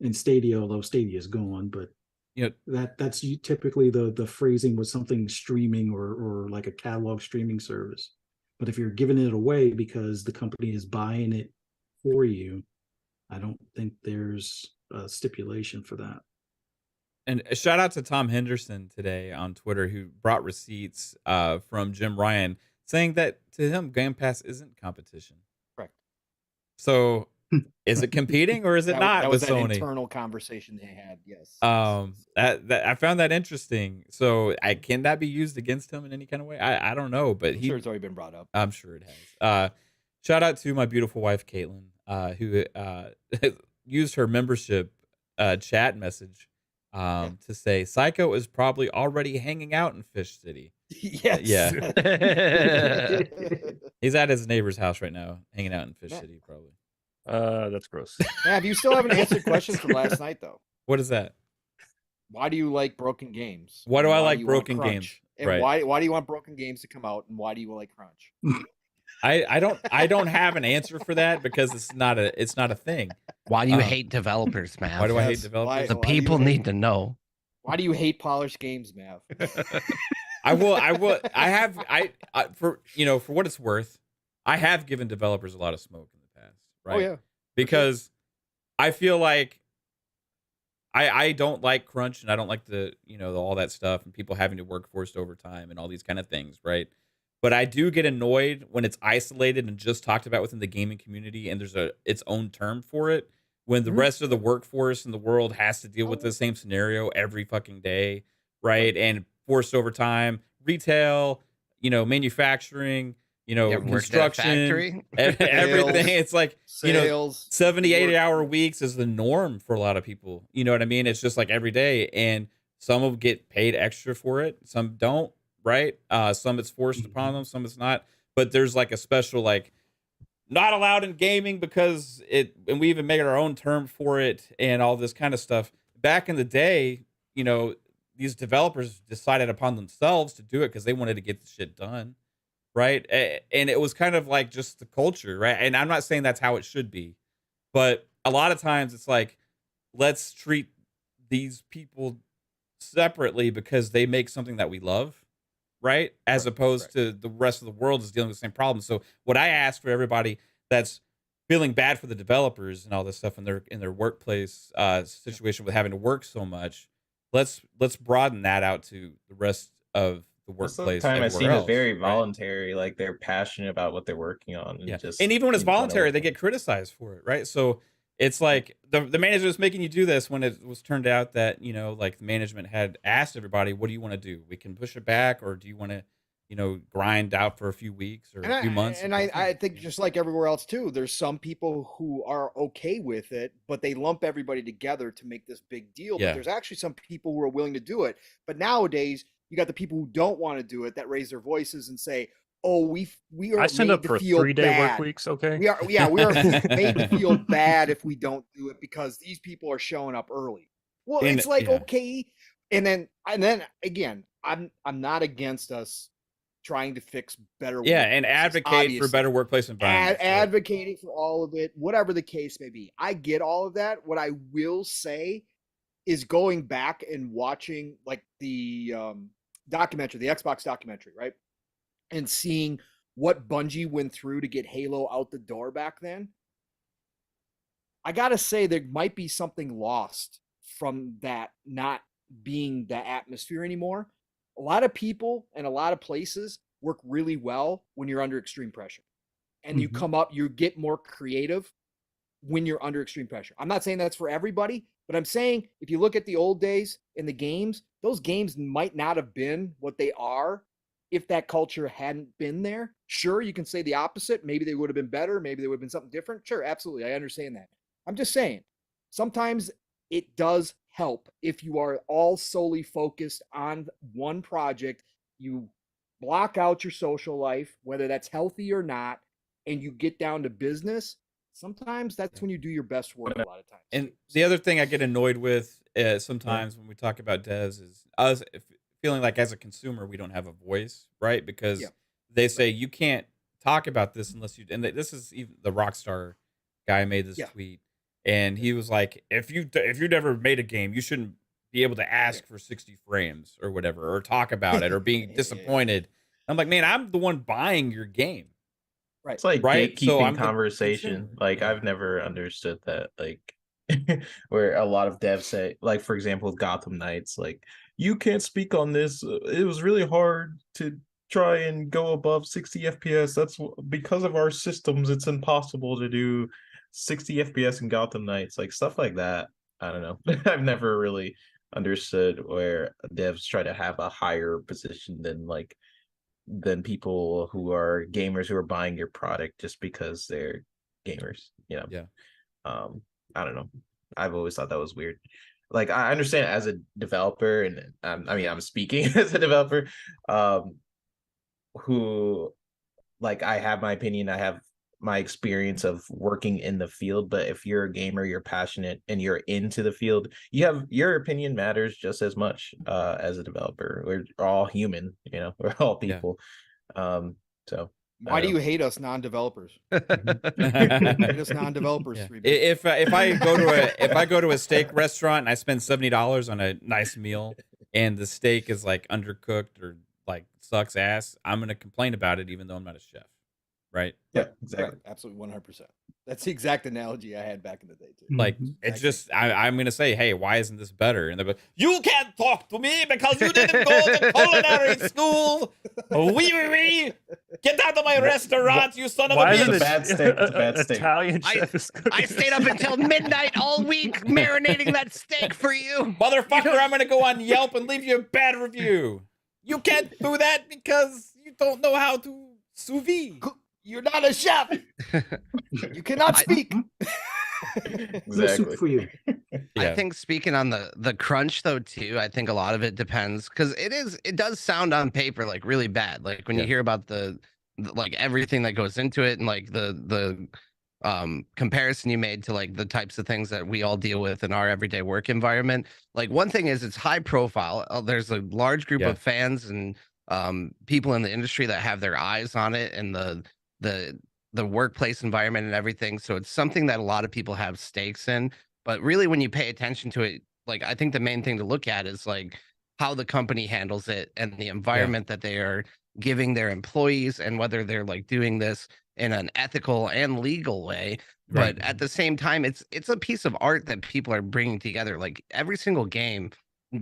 and Stadia, although Stadia is gone, but that's typically the phrasing with something streaming or like a catalog streaming service. But if you're giving it away because the company is buying it for you, I don't think there's a stipulation for that. And a shout out to Tom Henderson today on Twitter, who brought receipts from Jim Ryan saying that to him, Game Pass isn't competition. Correct. So is it competing or is it not that with was an Sony? internal conversation they had. Yes. That I found that interesting. So can that be used against him in any kind of way? I don't know, but I'm sure it's already been brought up. I'm sure it has. Shout out to my beautiful wife Caitlin, who used her membership chat message to say Psycho is probably already hanging out in Fish City. Yes. Yeah. He's at his neighbor's house right now, hanging out in Fish City, probably. That's gross. Mav, you still haven't answered questions from last night, though. What is that? Why do you like broken games? Why do I like you want broken crunch? games? And Right. why do you want broken games to come out? And why do you like crunch? I don't have an answer for that because it's not a thing. Why do you hate developers, man? Why do I hate Yes. developers? The Why do you people hate- need to know. Why do you hate polished games, Mav? For what it's worth, I have given developers a lot of smoke in the past, right? Oh yeah. Because I feel like I don't like crunch and I don't like all that stuff and people having to work forced overtime and all these kind of things, right? But I do get annoyed when it's isolated and just talked about within the gaming community and there's its own term for it. When the rest of the workforce in the world has to deal with the same scenario every fucking day, right? And forced overtime, retail, manufacturing, construction, everything. It's like, Sales, 78-hour weeks is the norm for a lot of people. You know what I mean? It's just like every day. And some will get paid extra for it. Some don't, right? Some it's forced upon them. Some it's not. But there's like a special, like, not allowed in gaming because and we even made our own term for it and all this kind of stuff. Back in the day, these developers decided upon themselves to do it because they wanted to get the shit done, right? And it was kind of like just the culture, right? And I'm not saying that's how it should be, but a lot of times it's like, let's treat these people separately because they make something that we love, right? As opposed to the rest of the world is dealing with the same problem. So what I ask for everybody that's feeling bad for the developers and all this stuff in their workplace situation with having to work so much, let's broaden that out to the rest of the workplace. Time I seen else, is very right? voluntary, like they're passionate about what they're working on. And and even when it's wanna voluntary, work they on get criticized for it, right? So it's like the manager is making you do this when it was turned out that like the management had asked everybody, what do you want to do? We can push it back, or do you want to grind out for a few weeks or a few months? And I think just like everywhere else too, there's some people who are okay with it, but they lump everybody together to make this big deal. Yeah. But there's actually some people who are willing to do it. But nowadays, you got the people who don't want to do it that raise their voices and say, "Oh, we are." I signed made up to for feel 3-day work bad. weeks. Okay. We are made to feel bad if we don't do it because these people are showing up early. Well, And- it's like yeah. okay, and then again, I'm not against us trying to fix better. and workplaces, advocate for obviously. better workplace environments. right? Advocating for all of it, whatever the case may be. I get all of that. What I will say is going back and watching like the documentary, the Xbox documentary, right? And seeing what Bungie went through to get Halo out the door back then. I got to say there might be something lost from that not being the atmosphere anymore. A lot of people and a lot of places work really well when you're under extreme pressure. And you come up, you get more creative when you're under extreme pressure. I'm not saying that's for everybody, but I'm saying if you look at the old days in the games, those games might not have been what they are if that culture hadn't been there. Sure, you can say the opposite. Maybe they would have been better. Maybe they would have been something different. Sure, absolutely. I understand that. I'm just saying, sometimes it does help if you are all solely focused on one project. You block out your social life, whether that's healthy or not, and you get down to business. Sometimes that's when you do your best work a lot of times. And the other thing I get annoyed with sometimes when we talk about devs is us feeling like as a consumer we don't have a voice, right? Because they say you can't talk about this unless you. And this is even the Rockstar guy made this tweet, and he was like, if you never made a game, you shouldn't be able to ask for 60 frames or whatever, or talk about it, or being disappointed. I'm like, man, I'm the one buying your game. It's like Right? So gatekeeping I'm the conversation. consumer. Like I've never understood that. Like where a lot of devs say, like for example with Gotham Knights, like you can't speak on this. It was really hard to try and go above 60 FPS. That's because of our systems. It's impossible to do 60 FPS in Gotham Knights, like stuff like that. I don't know. I've never really understood where devs try to have a higher position than people who are gamers who are buying your product just because they're gamers. Yeah. I don't know. I've always thought that was weird. Like I understand as a developer, and I mean I'm speaking as a developer, who like I have my opinion, I have my experience of working in the field, but if you're a gamer, you're passionate and you're into the field, you have your opinion matters just as much as a developer. We're all human, we're all people. So why do you hate us non-developers? Hate us non-developers. Yeah. If I go to a steak restaurant and I spend $70 on a nice meal and the steak is like undercooked or like sucks ass, I'm gonna complain about it even though I'm not a chef. Right? Yeah, exactly. Right. Absolutely 100%. That's the exact analogy I had back in the day too. Like it's just I'm gonna say, hey, why isn't this better? And they're like, you can't talk to me because you didn't go to culinary school. We get out of my restaurant, you son of a bitch. It's a bad steak. It's a bad steak. Italian chef is I stayed up until midnight all week marinating that steak for you. Motherfucker, I'm gonna go on Yelp and leave you a bad review. You can't do that because you don't know how to sous vide. You're not a chef. You cannot speak. Exactly. For you. I think speaking on the crunch though too, I think a lot of it depends because it does sound on paper like really bad. Like when you hear about the like everything that goes into it and like the comparison you made to like the types of things that we all deal with in our everyday work environment. Like one thing is it's high profile. There's a large group of fans and people in the industry that have their eyes on it and the workplace environment and everything. So it's something that a lot of people have stakes in. But really, when you pay attention to it, like I think the main thing to look at is like how the company handles it and the environment that they are giving their employees and whether they're like doing this in an ethical and legal way. Right. But at the same time, it's a piece of art that people are bringing together. Like every single game,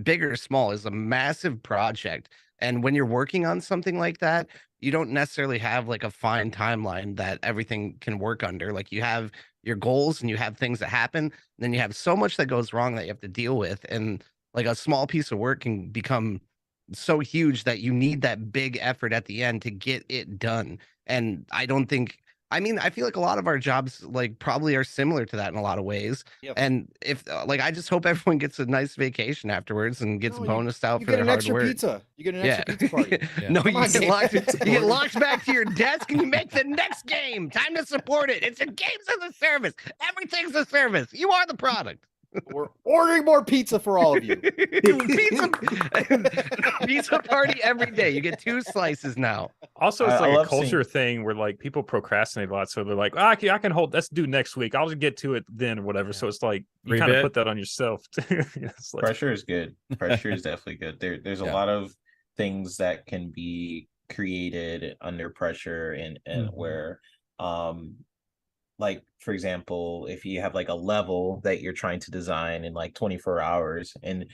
big or small, is a massive project. And when you're working on something like that, you don't necessarily have like a fine timeline that everything can work under. Like you have your goals and you have things that happen. And then you have so much that goes wrong that you have to deal with. And like a small piece of work can become so huge that you need that big effort at the end to get it done. And I feel like a lot of our jobs like probably are similar to that in a lot of ways. Yep. And if like I just hope everyone gets a nice vacation afterwards and gets bonused out for their hard work. You get an extra pizza party. No, Come on, you get locked back to your desk and you make the next game. Time to support it. It's a games as a service. Everything's a service. You are the product. We're ordering more pizza for all of you. Pizza party every day. You get 2 slices now. Also, it's I like a love culture seeing- thing where like people procrastinate a lot. So they're like, oh, I can hold. Let's do next week. I'll just get to it then or whatever. So it's like you kind of put that on yourself. It's like, Pressure is good. Pressure is definitely good. There's a lot of things that can be created under pressure and where like for example, if you have like a level that you're trying to design in like 24 hours and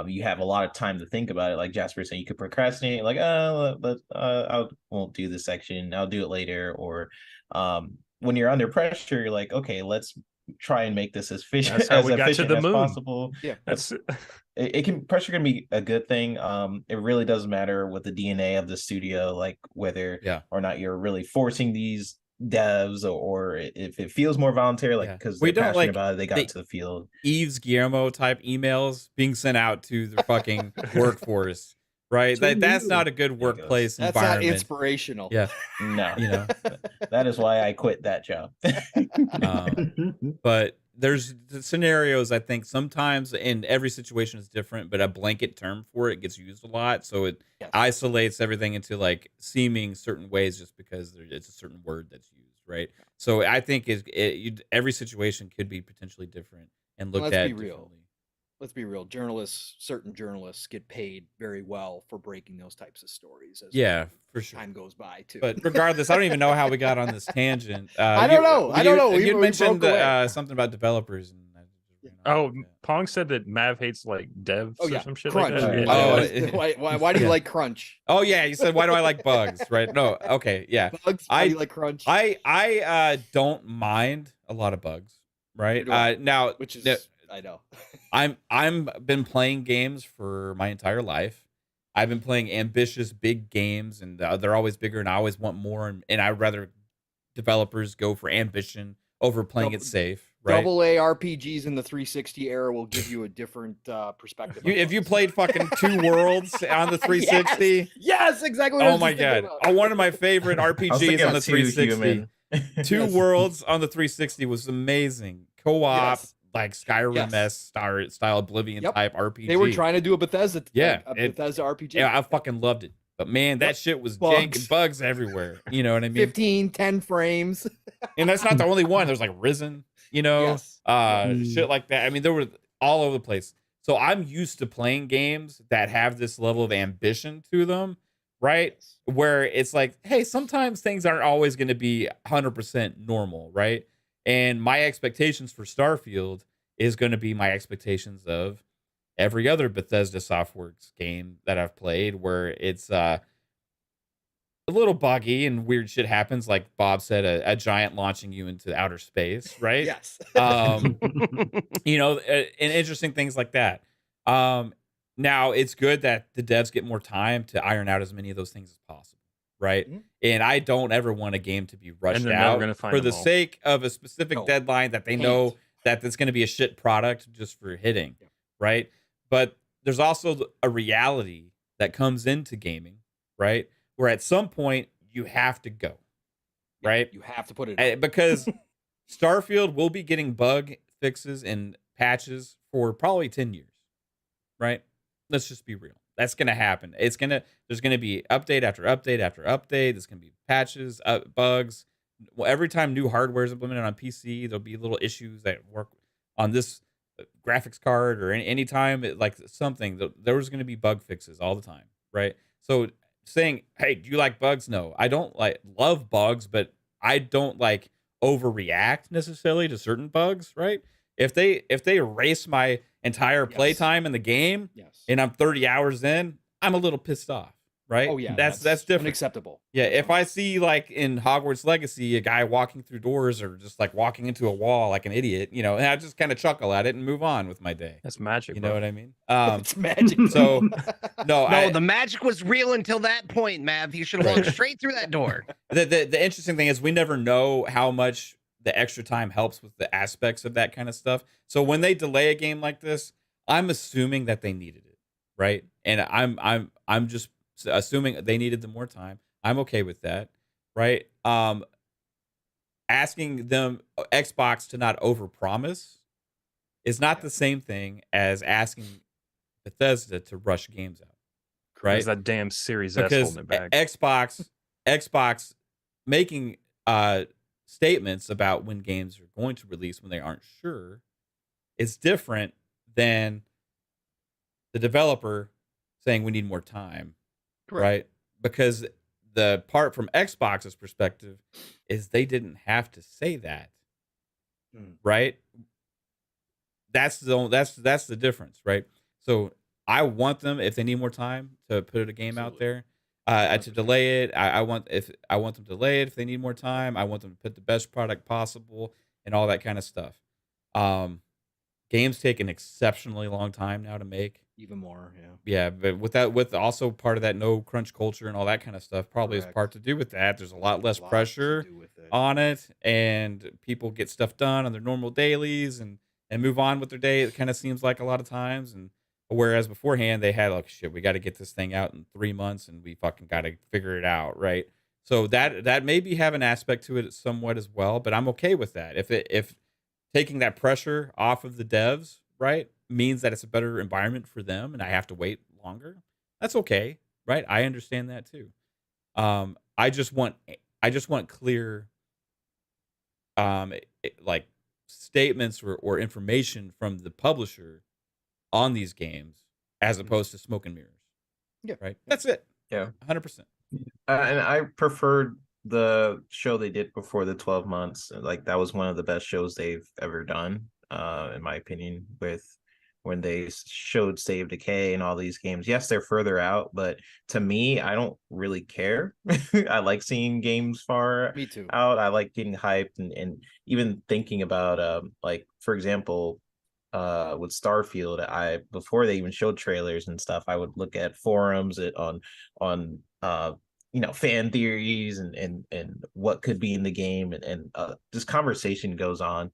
you have a lot of time to think about it, like Jasper said, you could procrastinate like I won't do this section, I'll do it later. Or when you're under pressure, you're like, okay, let's try and make this as efficient as possible. Yeah, pressure can be a good thing. It really doesn't matter what the DNA of the studio, like whether or not you're really forcing these devs or if it feels more voluntary, like because they're passionate about it, they got to the field. Yves Guillermo type emails being sent out to the fucking workforce, right? That's not a good workplace environment. That's not inspirational. Yeah, no, that is why I quit that job. But there's the scenarios, I think sometimes, and every situation is different, but a blanket term for it gets used a lot, so it isolates everything into like seeming certain ways just because it's a certain word that's used, right? So I think every situation could be potentially different and looked at differently. let's be real. Certain journalists get paid very well for breaking those types of stories as Yeah, for sure. time goes by too. But regardless, I don't even know how we got on this tangent. I don't know. I don't know. You We mentioned broke away. something about developers. And I just ran off Oh, with that. Pong said that Mav hates like devs Oh or yeah, some shit crunch. like that. Oh, Yeah. Why do you Yeah. like crunch? Oh yeah, you said why do I like bugs? Right? No, okay, yeah. Bugs. Why do you like crunch? I don't mind a lot of bugs. Right? Neither do I. Now, Which is now, I know. I'm been playing games for my entire life. I've been playing ambitious big games, and they're always bigger, and I always want more. And I'd rather developers go for ambition over playing it safe. Right? Double A RPGs in the 360 era will give you a different perspective. on If you bugs. played fucking Two Worlds on the 360, yes, exactly. What I oh was my just thinking god, about. one of my favorite I was thinking RPGs on the of Two 360. Human. Two Yes. Worlds on the 360 was amazing. Co-op, Yes. like Skyrim Yes. style Oblivion Yep. type RPG. They were trying to do a Bethesda, Yeah, a it- Bethesda RPG. Yeah, I fucking loved it. But man, that Yep. shit was Bugs. jank and bugs everywhere. You know what I mean? 15, 10 frames. And that's not the only one. There's like Risen, you know, Yes. shit like that. I mean, there were all over the place. So I'm used to playing games that have this level of ambition to them, right? Where it's like, hey, sometimes things aren't always going to be 100% normal, right? And my expectations for Starfield is going to be my expectations of every other Bethesda Softworks game that I've played, where it's a little buggy and weird shit happens, like Bob said, a giant launching you into outer space, right? Yes. You know, and interesting things like that. Now it's good that the devs get more time to iron out as many of those things as possible, right? Mhm. And I don't ever want a game to be rushed they're never out gonna find for them the all. sake of a specific No. deadline that they Can't. know that it's going to be a shit product just for hitting, Yeah. right? But there's also a reality that comes into gaming, right? Where at some point you have to go, right? You have to put it. Because Starfield will be getting bug fixes and patches for probably 10 years, right? Let's just be real. That's going to happen. There's going to be update after update after update. There's going to be patches, bugs. Well, every time new hardware is implemented on PC, there'll be little issues that work on this graphics card or any time like something. There was going to be bug fixes all the time, right? So saying, hey, do you like bugs? No, I don't love bugs, but I don't like overreact necessarily to certain bugs, right? If they erase my entire Yes. playtime in the game Yes. and I'm 30 hours in, I'm a little pissed off, right? Oh yeah, that's different. Unacceptable. Yeah, if I see like in Hogwarts Legacy a guy walking through doors or just like walking into a wall like an idiot, you know, and I just kind of chuckle at it and move on with my day. That's magic. You bro. know what I mean? It's magic. So no, No, the magic was real until that point, Mav. You should have walked straight through that door. the interesting thing is we never know how much the extra time helps with the aspects of that kind of stuff. So when they delay a game like this, I'm assuming that they needed it, right? And I'm just assuming they needed the more time. I'm okay with that, right? Asking them Xbox to not overpromise is not the same thing as asking Bethesda to rush games out, right? There's that damn Series S Because holding it back. Xbox making statements about when games are going to release when they aren't sure is different than the developer saying we need more time, right? Because the part from Xbox's perspective is they didn't have to say that, right? That's the difference, right? So I want them, if they need more time, to put a game out there, to delay it. I want them to delay it if they need more time. I want them to put the best product possible and all that kind of stuff. Games take an exceptionally long time now to make. Even more, yeah. Yeah, but with also part of that no crunch culture and all that kind of stuff, probably has Correct. part to do with that. There's a lot less Lots to pressure do with it. on it, and people get stuff done on their normal dailies and move on with their day. It kind of seems like a lot of times, and whereas beforehand they had like, shit, we got to get this thing out in 3 months, and we fucking got to figure it out, right? So that maybe have an aspect to it somewhat as well, but I'm okay with that. If taking that pressure off of the devs, right, means that it's a better environment for them, and I have to wait longer, that's okay, right? I understand that too. I just want clear, like statements or information from the publisher on these games as opposed to smoke and mirrors. Yeah. Right. That's it. Yeah. 100%. And I preferred the show they did before the 12 months. Like that was one of the best shows they've ever done, in my opinion, with when they showed Save Decay and all these games. Yes, they're further out, but to me, I don't really care. I like seeing games far Me too. out. I like getting hyped and even thinking about like, for example, with Starfield, I before they even showed trailers and stuff, I would look at forums on fan theories and what could be in the game, and this conversation goes on.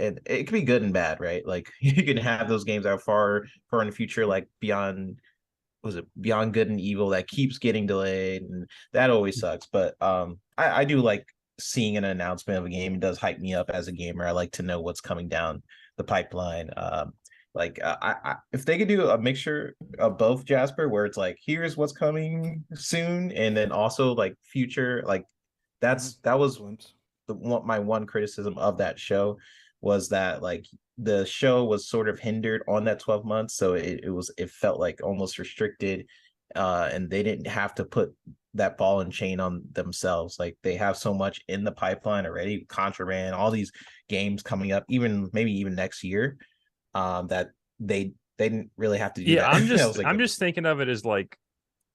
And it can be good and bad, right? Like you can have those games out far in the future, like Beyond Good and Evil, that keeps getting delayed, and that always sucks. But I do like seeing an announcement of a game. It does hype me up as a gamer. I like to know what's coming down the pipeline. If they could do a mixture of both, Jasper, where it's like, here's what's coming soon, and then also like future, like that was my one criticism of that show, was that like the show was sort of hindered on that 12 months, so it felt like almost restricted, and they didn't have to put that ball and chain on themselves. Like they have so much in the pipeline already, Contraband, all these games coming up, maybe even next year, that they didn't really have to do that. I'm just thinking of it as like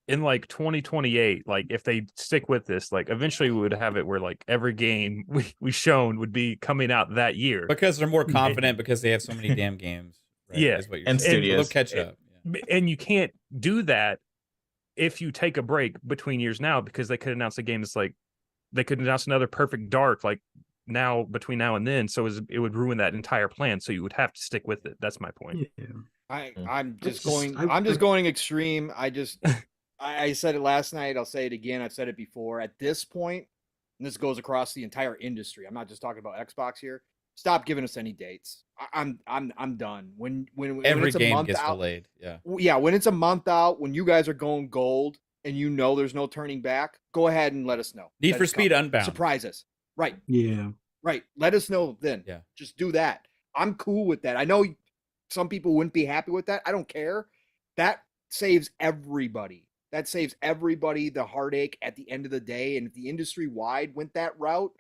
in like 2028, like if they stick with this, like eventually we would have it where like every game we shown would be coming out that year, because they're more confident because they have so many damn games. Right? Yeah, is what you're and saying. studios. They'll catch up. And you can't do that if you take a break between years now, because they could announce a game that's like, they could announce another Perfect Dark like now, between now and then, so it would ruin that entire plan, so you would have to stick with it. That's my point. Yeah. I'm just going extreme. I said it last night, I'll say it again, I've said it before. At this point, and this goes across the entire industry, I'm not just talking about Xbox here, stop giving us any dates. I'm done. When Every it's a game month gets out, delayed. Yeah. Yeah, when it's a month out, when you guys are going gold and you know there's no turning back, go ahead and let us know. Need for Speed Unbound. Surprise us. Right. Yeah. Right. Let us know then. Yeah. Just do that. I'm cool with that. I know some people wouldn't be happy with that. I don't care. That saves everybody. That saves everybody the heartache at the end of the day. And if the industry wide went that route,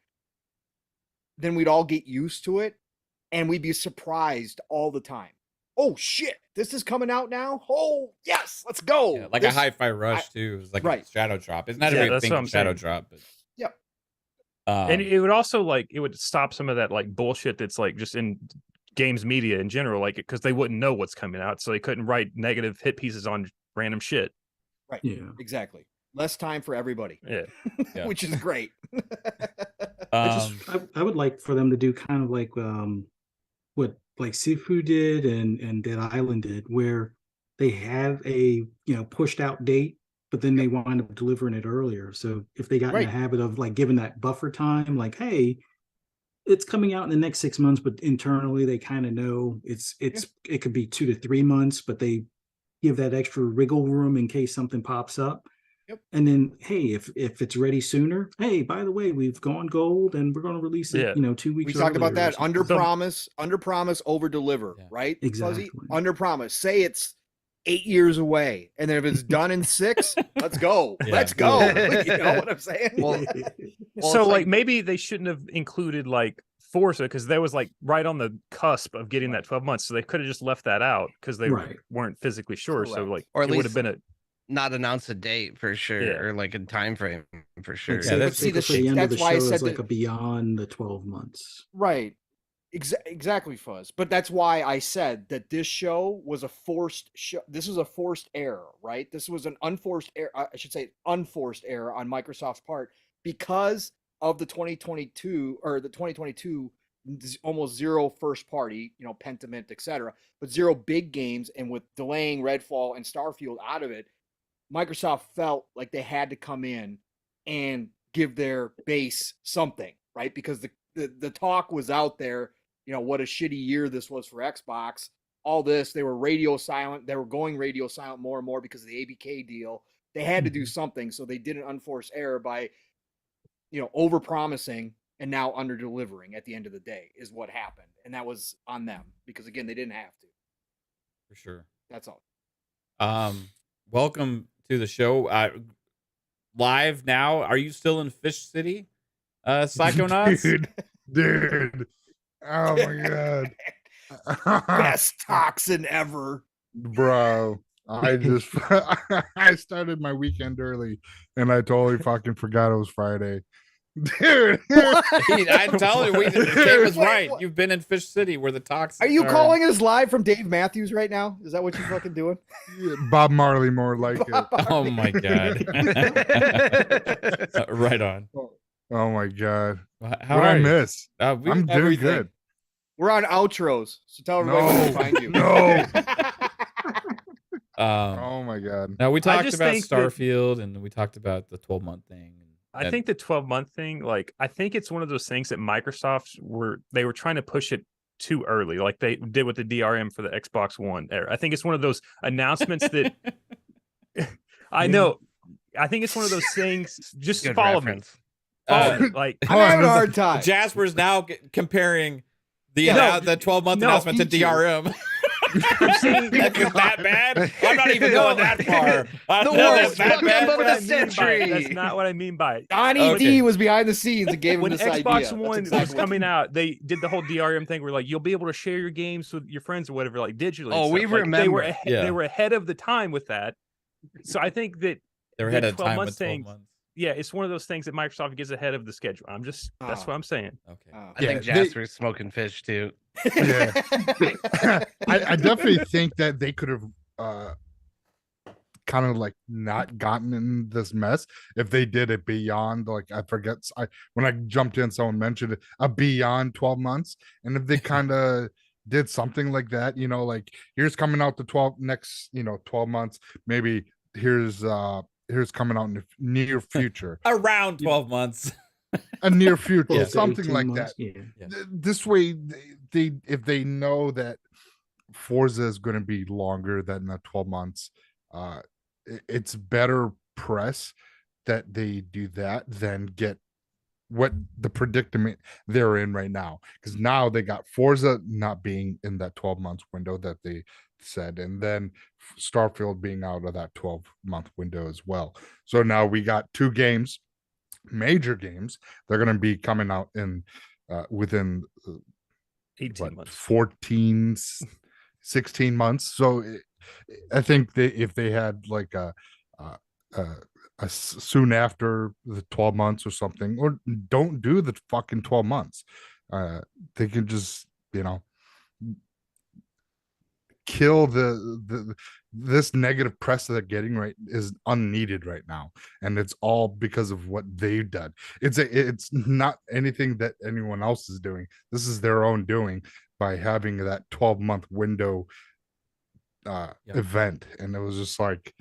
then we'd all get used to it and we'd be surprised all the time. Oh shit, this is coming out now. Oh yes, let's go. Yeah, like a Hi-Fi Rush too. It's like a Shadow Drop. It's not a big thing of Shadow Drop, but yep. And it would also like, it would stop some of that like bullshit that's like just in games media in general, like, because they wouldn't know what's coming out, so they couldn't write negative hit pieces on random shit. Right. Yeah. Exactly. Less time for everybody. Yeah. Which is great. I would like for them to do kind of like what like Sifu did and Dead Island did, where they have a pushed out date, but then they wind up delivering it earlier. So if they got in the habit of like giving that buffer time, like, hey, it's coming out in the next 6 months, but internally they kind of know it could be 2 to 3 months, but they give that extra wriggle room in case something pops up. Yep. And then, hey, if it's ready sooner, hey, by the way, we've gone gold and we're going to release it, 2 weeks. We talked about that. Under promise, over deliver, right? Exactly. Fuzzy? Under promise. Say it's 8 years away, and then if it's done in 6, let's go. Yeah. Let's go. You know what I'm saying? Well, So like maybe they shouldn't have included like Forza, because that was like right on the cusp of getting that 12 months, so they could have just left that out because they weren't physically sure. Correct. So like, or at it would least have been not announce a date for sure, or like a time frame for sure. Yeah, that's the end of the why I show said is like that- a beyond the 12 months. Right. Exactly, Fuzz. But that's why I said that this show was a forced show. This is a forced error, right? This was an unforced error. I should say unforced error on Microsoft's part because of the 2022 almost zero first party, Pentiment, etc., but zero big games, and with delaying Redfall and Starfield out of it, Microsoft felt like they had to come in and give their base something, right? Because the talk was out there, what a shitty year this was for Xbox. All this, they were radio silent. They were going radio silent more and more because of the ABK deal. They had to do something, so they did an unforced error by, over promising and now under delivering at the end of the day is what happened. And that was on them because again, they didn't have to. For sure. That's all. Welcome to the show. Live now. Are you still in Fish City? Psychonauts? Dude. Oh my god. Best toxin ever. Bro. I started my weekend early and I totally fucking forgot it was Friday. Dude. I'm telling you, Dave was Wait, right. what? You've been in Fish City where the toxins Are you calling us live from Dave Matthews right now? Is that what you're fucking doing? Bob Marley more like it. Oh my god. Right on. Oh my god. How What are I you? miss? We I'm have doing everything. good. We're on outros, so tell everybody where to find you. No. Um, Oh my god. now we talked just about think that- Starfield and we talked about the 12-month thing. I think the 12-month thing, like, I think it's one of those things that Microsoft were trying to push it too early, like they did with the DRM for the Xbox One era. I think it's one of those announcements that I know. I think it's one of those things. Just Good follow reference. me. Follow me. Like, I'm having a hard time. Jasper's now comparing the No, the 12-month no, announcement to feature. DRM. That's that bad? I'm not even No. going that far. The That's world's that fucking bad. up what the I mean by it. century. That's not what I mean by it. Don Okay. ED was behind the scenes and gave him When this Xbox idea. That's One exactly was what- coming out, they did the whole DRM thing where like you'll be able to share your games with your friends or whatever, like digitally. and Oh, stuff. we Like, they remember. were ahead, Yeah. they were ahead of the time with that. So I think that They were the ahead of 12 time months with 12 thing- months. yeah, it's one of those things that Microsoft gets ahead of the schedule. That's Oh. what I'm saying. Okay. Oh. I think Yeah, they- Jasper's smoking fish too. Yeah. I definitely think that they could have kind of like not gotten in this mess if they did it beyond, like, I forget, when I jumped in, someone mentioned it, a beyond 12 months. And if they kind of did something like that, you know, like here's coming out the 12 months, maybe here's coming out in the near future, Around 12 months. a near future, 12 to something 18 like months, that. Yeah. This way they if they know that Forza is going to be longer than the 12 months, it's better press that they do that than get what the predicament they're in right now, because now they got Forza not being in that 12 months window that they said, and then Starfield being out of that 12-month window as well. So now we got two games, major games. They're going to be coming out in within 18 months. 14 16 months. So I think if they had like a soon after the 12 months or something, or don't do the fucking 12 months, they can just, you know, kill this negative press that they're getting right is unneeded right now, and it's all because of what they've done. It's not anything that anyone else is doing. This is their own doing by having that 12-month window event. And it was just like,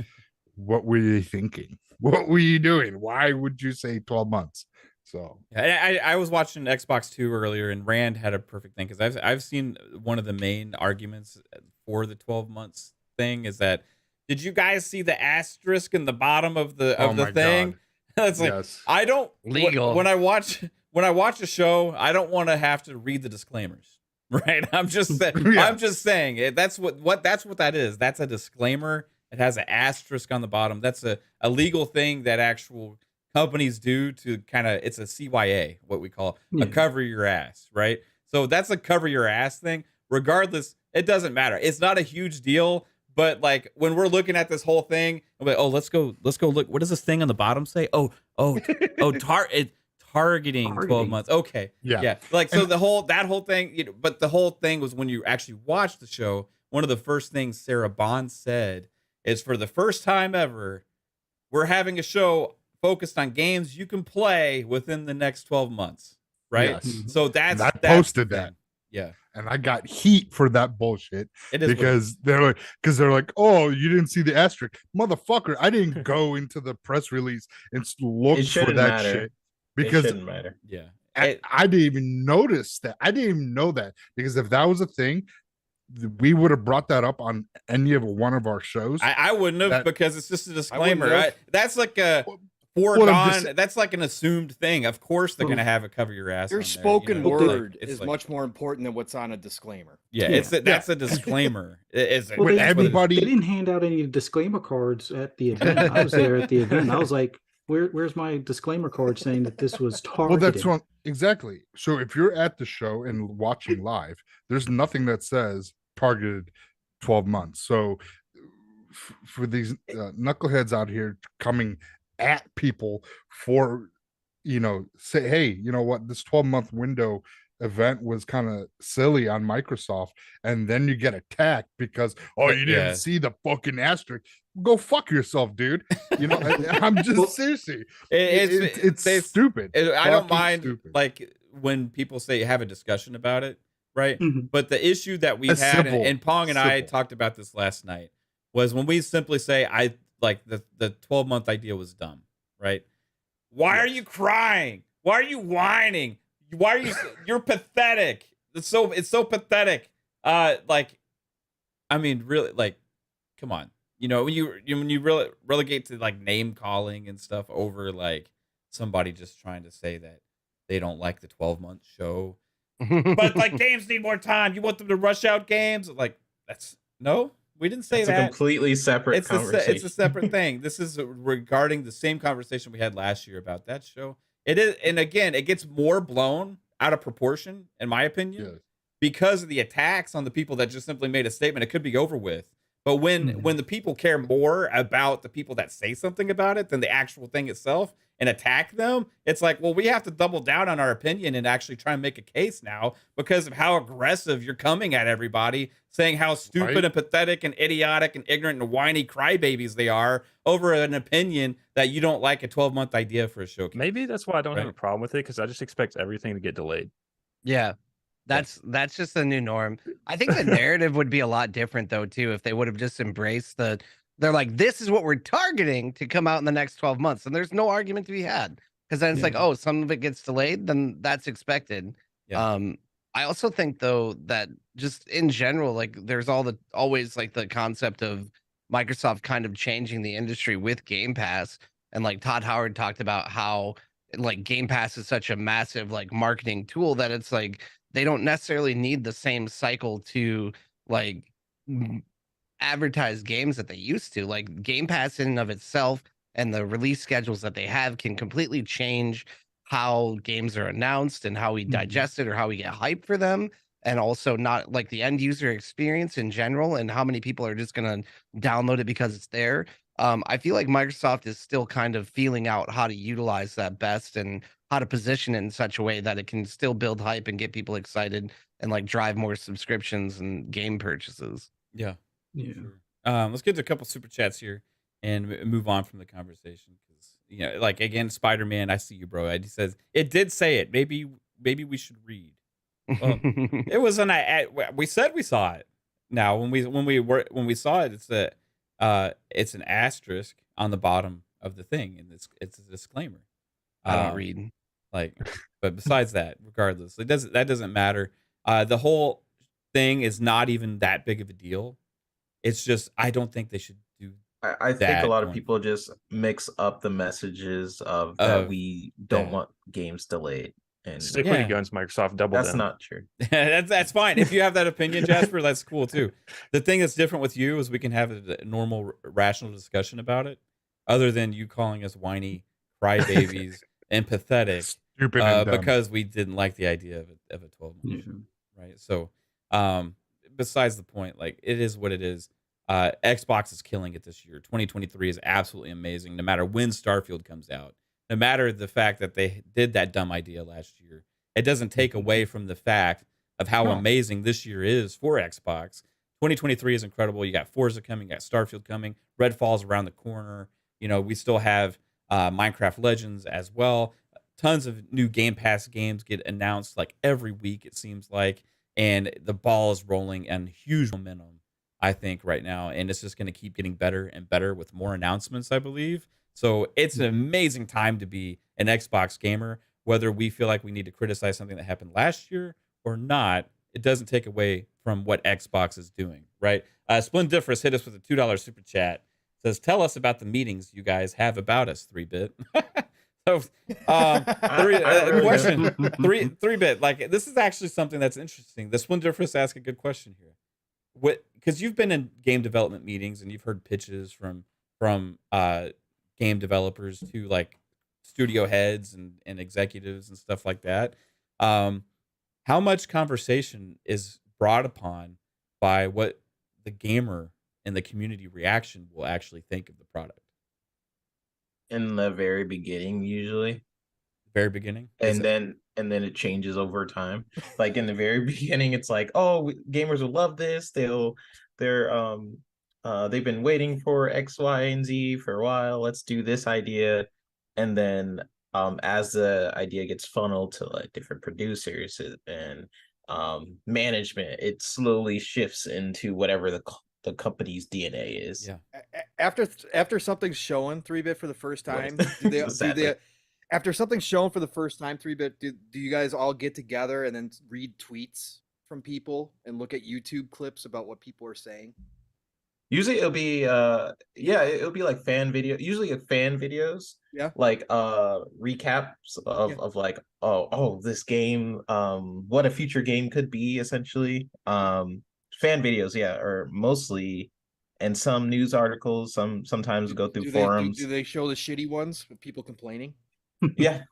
what were you thinking? What were you doing? Why would you say 12 months? So Yeah, I was watching Xbox 2 earlier, and Rand had a perfect thing, because I've seen one of the main arguments for the 12 months thing is that, did you guys see the asterisk in the bottom of the my thing? It's like, yes. I don't Legal. when I watch a show, I don't want to have to read the disclaimers, right? I'm just Yeah. I'm just saying that's what that is. That's a disclaimer. It has an asterisk on the bottom. That's a legal thing that actual companies do to kind of, it's a CYA, what we call a cover your ass, right? So that's a cover your ass thing. Regardless, it doesn't matter. It's not a huge deal, but like when we're looking at this whole thing, I'm like, oh, let's go look. What does this thing on the bottom say? Targeting 12 months. Okay. Yeah. Like, so that whole thing, you know, but the whole thing was, when you actually watch the show, one of the first things Sarah Bond said is, for the first time ever, we're having a show focused on games you can play within the next 12 months. Right. Yes. So that's, And I that's posted the that. thing. Yeah. And I got heat for that bullshit, It is because they're like, oh, you didn't see the asterisk, motherfucker. I didn't go into the press release and look It for shouldn't that matter. shit, It because shouldn't matter. yeah. I didn't even notice that. I didn't even know that, because if that was a thing, we would have brought that up on any of one of our shows. I wouldn't have, That- because it's just a disclaimer. have. That's like a foregone. That's like an assumed thing. Of course, they're Well, gonna have a cover your ass. Your on there, spoken you know? word It's is like, much more important than what's on a disclaimer. Yeah, Yeah. that's a disclaimer. Is it? Well, With they, That's what it is. everybody- they didn't hand out any disclaimer cards at the event. I was there at the event. I was like, where's my disclaimer card saying that this was targeted? Well, that's what exactly. So if you're at the show and watching live, there's nothing that says targeted 12 months. So for these knuckleheads out here coming at people for, say, hey, you know what, this 12-month window event was kind of silly on Microsoft, and then you get attacked because you didn't see the fucking asterisk. Go fuck yourself, dude. I'm just seriously, it's stupid. I don't Fucking mind stupid. like when people say have a discussion about it, right? Mhm. But the issue that we've That's had, simple. and Pong and I Simple. talked about this last night, was when we simply say I like the 12-month idea was dumb, right? Why are you crying? Why are you whining? Why are you? You're pathetic. It's so pathetic. Like, I mean, really, like, come on. When you really relegate to like name calling and stuff over like somebody just trying to say that they don't like the 12-month show, but like games need more time. You want them to rush out games? Like we didn't say It's a that. completely separate conversation. It's a separate thing. This is regarding the same conversation we had last year about that show. It is, and again, it gets more blown out of proportion, in my opinion, Yes. because of the attacks on the people that just simply made a statement. It could be over with. But when the people care more about the people that say something about it than the actual thing itself and attack them, it's like, well, we have to double down on our opinion and actually try and make a case now because of how aggressive you're coming at everybody, saying how stupid Right. and pathetic and idiotic and ignorant and whiny crybabies they are over an opinion that you don't like a 12-month idea for a showcase. Maybe that's why I don't have a Right. problem with it, because I just expect everything to get delayed. Yeah. That's just the new norm. I think the narrative would be a lot different though too if they would have just embraced they're like, this is what we're targeting to come out in the next 12 months, and there's no argument to be had, because then it's like, oh, some of it gets delayed, then that's expected. Yeah. I also think though that just in general, like there's always like the concept of Microsoft kind of changing the industry with Game Pass, and like Todd Howard talked about how like Game Pass is such a massive like marketing tool that it's like they don't necessarily need the same cycle to like advertise games that they used to. Like Game Pass in and of itself and the release schedules that they have can completely change how games are announced and how we digest it or how we get hyped for them, and also not like the end user experience in general and how many people are just going to download it because it's there. I feel like Microsoft is still kind of feeling out how to utilize that best and how to position it in such a way that it can still build hype and get people excited and like drive more subscriptions and game purchases. Yeah. Yeah. Sure. Let's get to a couple super chats here and move on from the conversation because like again, Spider-Man, I see you, bro. He says it did say it. Maybe we should read. Well, it was we said we saw it. Now when we saw it, it's an asterisk on the bottom of the thing, and it's a disclaimer. I don't read. But besides that, regardless, that doesn't matter. The whole thing is not even that big of a deal. It's just I don't think they should do. I think a lot of people just mix up the messages of that we don't want games delayed. And Stick with your guns, Microsoft. Double that's down. not true. that's fine. If you have that opinion, Jasper, that's cool too. The thing that's different with you is we can have a normal, rational discussion about it, other than you calling us whiny crybabies and pathetic, Stupid and dumb. because we didn't like the idea of a 12-month show, right? So, besides the point, like it is what it is. Xbox is killing it this year. 2023 is absolutely amazing. No matter when Starfield comes out, no matter the fact that they did that dumb idea last year, it doesn't take away from the fact of how amazing this year is for Xbox. 2023 is incredible. You got Forza coming, you got Starfield coming, Redfall's around the corner. We still have Minecraft Legends as well. Tons of new Game Pass games get announced like every week, it seems like, and the ball is rolling and huge momentum, I think, right now, and it's just going to keep getting better and better with more announcements, I believe. So it's an amazing time to be an Xbox gamer, whether we feel like we need to criticize something that happened last year or not. It doesn't take away from what Xbox is doing, right? Splendiferous hit us with a $2 super chat says, "Tell us about the meetings you guys have about us, 3-bit." So, question 3-bit. Like, this is actually something that's interesting. The Splendiferous asked a good question here. Because you've been in game development meetings and you've heard pitches from game developers to like studio heads and executives and stuff like that. How much conversation is brought upon by what the gamer and the community reaction will actually think of the product? In the very beginning, usually. Very beginning? And then it changes over time. Like in the very beginning, it's like, oh, gamers will love this. They've been waiting for X, Y, and Z for a while. Let's do this idea. And then as the idea gets funneled to like different producers and management, it slowly shifts into whatever the company's DNA is. Yeah. After something's shown 3-bit for the first time, after something's shown for the first time, 3-bit, do you guys all get together and then read tweets from people and look at YouTube clips about what people are saying? Usually it'll be it'll be like fan video, usually fan videos. Yeah. Like recaps of like, oh this game, what a future game could be, essentially. Fan videos, or mostly, and some news articles, sometimes go through forums. Do they show the shitty ones with people complaining? Yeah.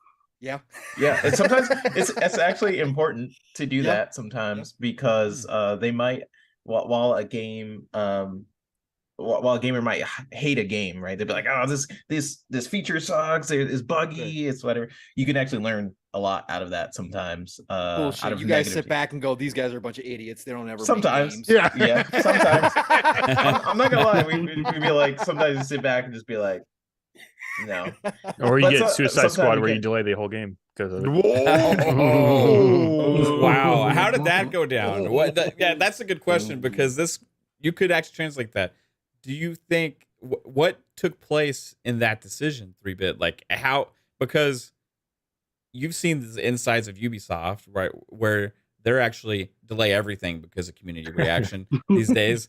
Yeah. And sometimes it's actually important to do that sometimes, because they might, while a gamer might hate a game, right? They'd be like, oh, this feature sucks, it's buggy, it's whatever. You can actually learn a lot out of that sometimes. Bullshit. Out of You guys sit back and go, these guys are a bunch of idiots. They don't ever sometimes make games. Sometimes. I'm not gonna lie, we'd be like, sometimes you sit back and just be like, no. Or you But get Suicide sometimes Squad you where you can- delay the whole game because of it. Wow. How did that go down? Yeah, that's a good question, because you could actually translate that. Do you think what took place in that decision, 3-bit? Like, how, because you've seen the insides of Ubisoft, right, where they're actually delay everything because of community reaction these days.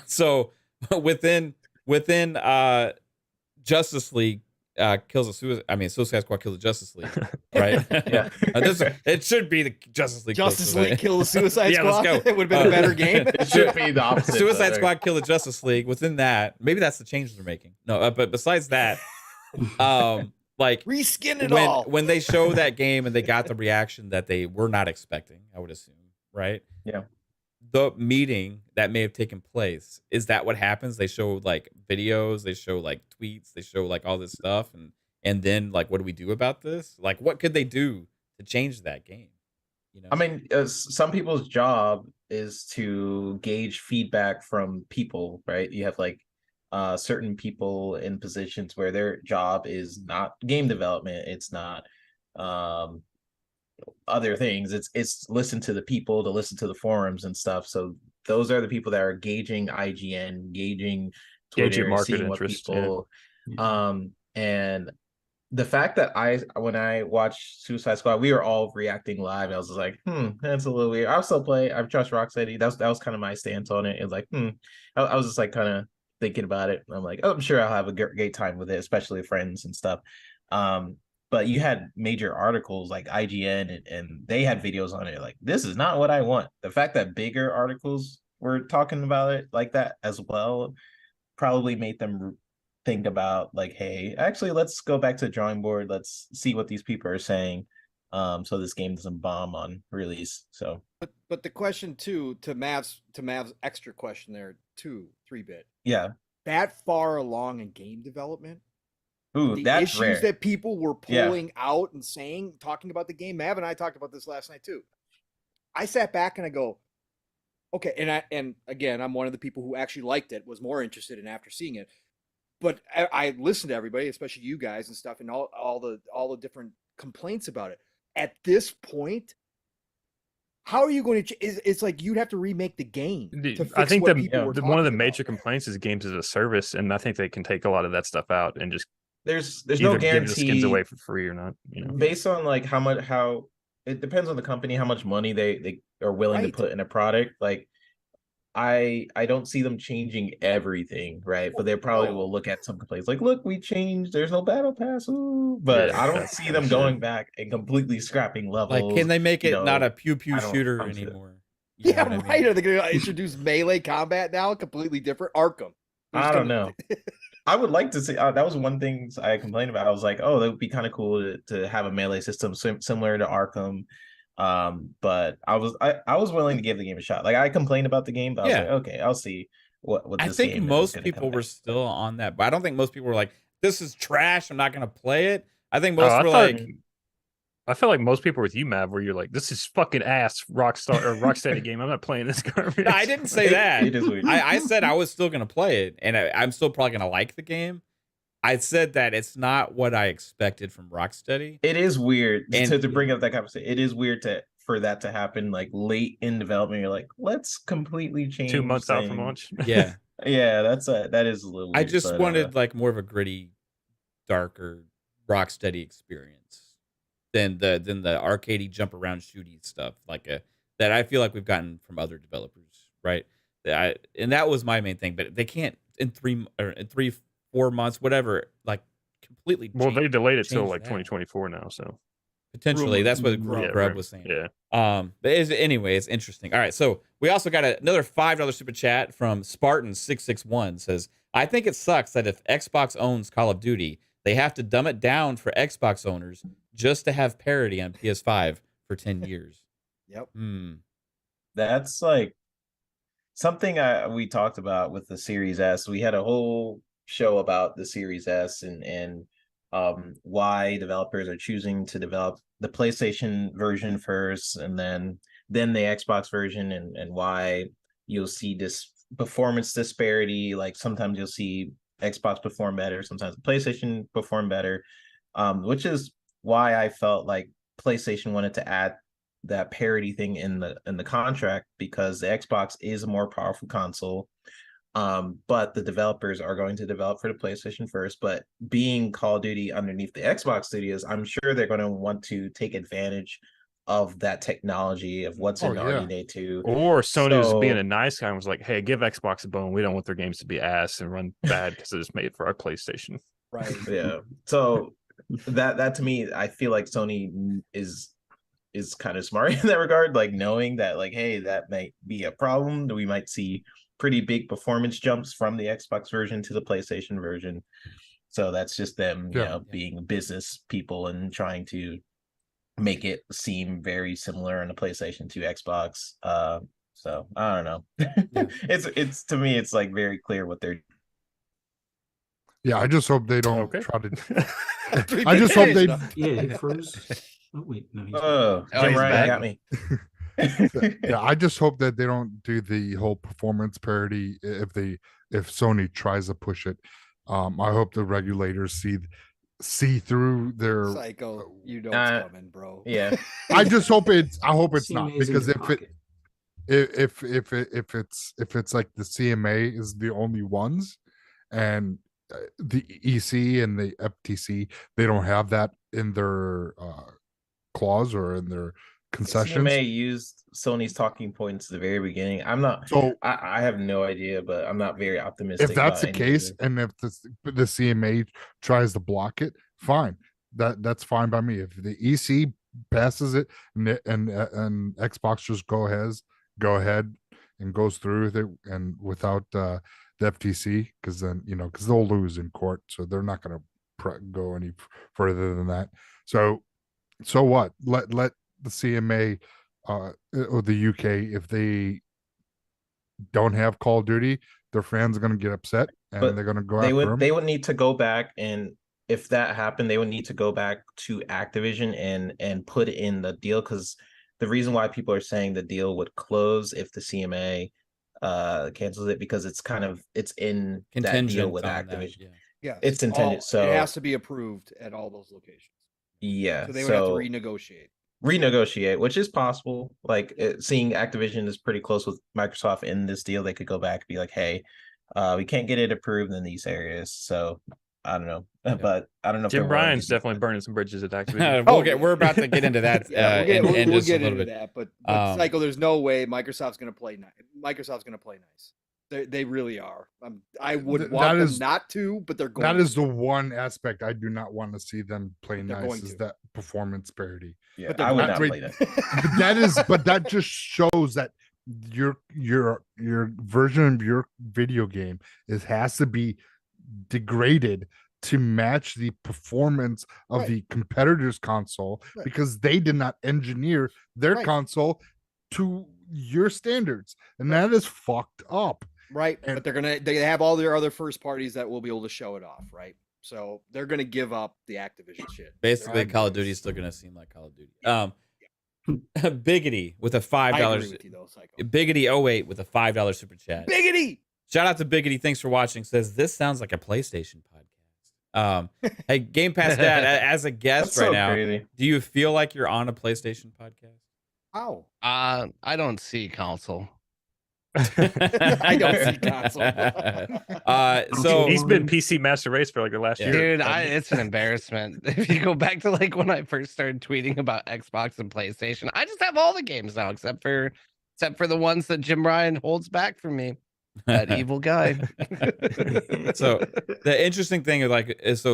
So within Justice League Suicide Squad kills the Justice League, right? Yeah. It should be the Justice League. Justice League kill the Suicide Yeah, let's Squad. go. It would have been a better game. It should be the opposite. Suicide Squad kill the Justice League. Within that, maybe that's the change they're making. No, but besides that, like, reskin it all. when they show that game and they got the reaction that they were not expecting, I would assume, right? Yeah. The meeting that may have taken place, is that what happens? They show like videos, they show like tweets, they show like all this stuff, and then like, what do we do about this? Like, what could they do to change that game? You know, I mean, some people's job is to gauge feedback from people, right? You have like certain people in positions where their job is not game development, it's not other things, it's listen to the people, to listen to the forums and stuff. So those are the people that are gauging IGN, gauging Twitter, market seeing interest, what people and the fact that when I watched Suicide Squad, we were all reacting live. I was just like, that's a little weird. I'll still play. I trust Rocksteady. That was kind of my stance on it. It was like, I was just like kind of thinking about it. I'm like, oh, I'm sure I'll have a great time with it, especially with friends and stuff. But you had major articles like IGN and they had videos on it. Like, this is not what I want. The fact that bigger articles were talking about it like that as well probably made them think about like, hey, actually, let's go back to the drawing board. Let's see what these people are saying, so this game doesn't bomb on release. So, but the question too, to Mav's extra question there too, 3-bit. Yeah, that far along in game development, ooh, that's issues rare. that people were pulling out and saying, talking about the game. Mav and I talked about this last night too. I sat back and I go, okay, and again, I'm one of the people who actually liked it, was more interested in after seeing it. But I listened to everybody, especially you guys and stuff, and all the different complaints about it. At this point, how are you going to? It's like you'd have to remake the game. To fix I think what people were one of the talking major about. complaints is games as a service, and I think they can take a lot of that stuff out and just There's either no give guarantee the skins away for free or not. You know, based on like how it depends on the company, how much money they are willing to Right. put in a product. Like I don't see them changing everything, right? But they probably will look at some complaints like, look, we changed, there's no battle pass. Ooh. But Yeah, I don't that's see kinda them shit. going back and completely scrapping levels. Like, can they make it not a pew pew I don't- shooter I'm sure- anymore? You know Yeah, what I right. mean? Are they going to introduce melee combat now? Completely different. Arkham. There's I don't gonna- know. I would like to see. That was one thing I complained about. I was like, oh, that would be kind of cool to have a melee system similar to Arkham. But I was willing to give the game a shot. Like I complained about the game, but I was Yeah. like, okay, I'll see what I this think game is most gonna people come were back. still on that, but I don't think most people were like, "This is trash. I'm not going to play it." I think Oh, most I were thought- like, I feel like most people with you, Mav, where you're like, this is fucking ass Rockstar or Rocksteady game. I'm not playing this garbage. No, I didn't say that. It is weird. I said I was still going to play it, and I'm still probably going to like the game. I said that it's not what I expected from Rocksteady. It is weird And- to bring up that conversation. It is weird for that to happen like late in development. You're like, let's completely change 2 months out from things. launch. Yeah, Yeah, that is a little weird. I just but, wanted like more of a gritty, darker Rocksteady experience than the arcadey jump around shooty stuff that I feel like we've gotten from other developers, right? And that was my main thing, but they can't in 3-4 months, whatever, like completely. Well, they delayed it till change like that. 2024 now, so Potentially, that's what Rumor. Grub was saying. yeah. But anyway, it's interesting. All right, so we also got another $5 super chat from Spartan661 says, I think it sucks that if Xbox owns Call of Duty, they have to dumb it down for Xbox owners just to have parity on PS5 for 10 years. Yep. that's like something we talked about with the Series S. We had a whole show about the Series S and why developers are choosing to develop the PlayStation version first and then the Xbox version and why you'll see this performance disparity. Like sometimes you'll see Xbox perform better, sometimes the PlayStation perform better, which is why I felt like PlayStation wanted to add that parity thing in the contract, because the Xbox is a more powerful console. But the developers are going to develop for the PlayStation first. But being Call of Duty underneath the Xbox studios, I'm sure they're going to want to take advantage of that technology of what's in RDNA 2. Or Sony was being a nice guy and was like, hey, give Xbox a bone. We don't want their games to be ass and run bad because it's made for our PlayStation. Right. Yeah. So that to me, I feel like Sony is kind of smart in that regard, like knowing that like, hey, that might be a problem. We might see pretty big performance jumps from the Xbox version to the PlayStation version. So that's just them, you know, being business people and trying to make it seem very similar on the PlayStation to Xbox. So I don't know. It's to me, it's like very clear what they're. Yeah, I just hope they don't try to. Three I big just hope days, they. no? Yeah, it froze. Oh wait, no. He's Oh, Oh, Jim he's Ryan back. got me. Yeah, I just hope that they don't do the whole performance parity if Sony tries to push it. I hope the regulators see through their. Psycho, you know what's coming, bro. Yeah. I just hope it's. I hope it's not, CMA's in because his if it's like the CMA is the only ones, and the EC and the FTC, they don't have that in their clause or in their concessions. CMA used Sony's talking points at the very beginning. I'm not. So I have no idea, but I'm not very optimistic. if that's the about case, anything. and if the CMA tries to block it, fine. That's fine by me. If the EC passes it and Xbox just go ahead and goes through with it and without the FTC, because then because they'll lose in court, so they're not going to go any further than that. So what? Let the CMA or the UK, if they don't have Call of Duty, their fans are going to get upset and But they're going to go after them. They would need to go back, and if that happened, they would need to go back to Activision and put in the deal, because the reason why people are saying the deal would close if the CMA cancels it, because it's in that deal with Activision. Yeah, It's contingent, so it has to be approved at all those locations. Yeah, So they would have to renegotiate. Which is possible. Like seeing Activision is pretty close with Microsoft in this deal, they could go back and be like, hey, we can't get it approved in these areas, so I don't know, but I don't know. If Jim they're willing to Bryan's do definitely that. burning some bridges at Activision. We're about to get into that. Yeah, we'll in get just a into little bit. that. But Psycho, there's no way Microsoft's going to play nice. Microsoft's going to play nice. They really are. I would want them not to, but they're going. That is the one aspect I do not want to see them play They're nice is that performance parity. Yeah, I would not play that. But that just shows that your version of your video game has to be degraded to match the performance of the competitor's console because they did not engineer their console to your standards, and that is fucked up. Right, but they have all their other first parties that will be able to show it off, right? So they're gonna give up the Activision shit. Basically, Call of Duty is still gonna seem like Call of Duty. Biggity with a $5. Biggity 08 with a $5 super chat. Biggity! Shout out to Biggity. Thanks for watching. Says this sounds like a PlayStation podcast. Hey, Game Pass Dad, as a guest right now, crazy. do you feel like you're on a PlayStation podcast? How? I don't see console. I don't see console. So he's been PC Master Race for like the last year. Dude, it's an embarrassment. If you go back to like when I first started tweeting about Xbox and PlayStation, I just have all the games now except for the ones that Jim Ryan holds back from me. That evil guy. So the interesting thing is to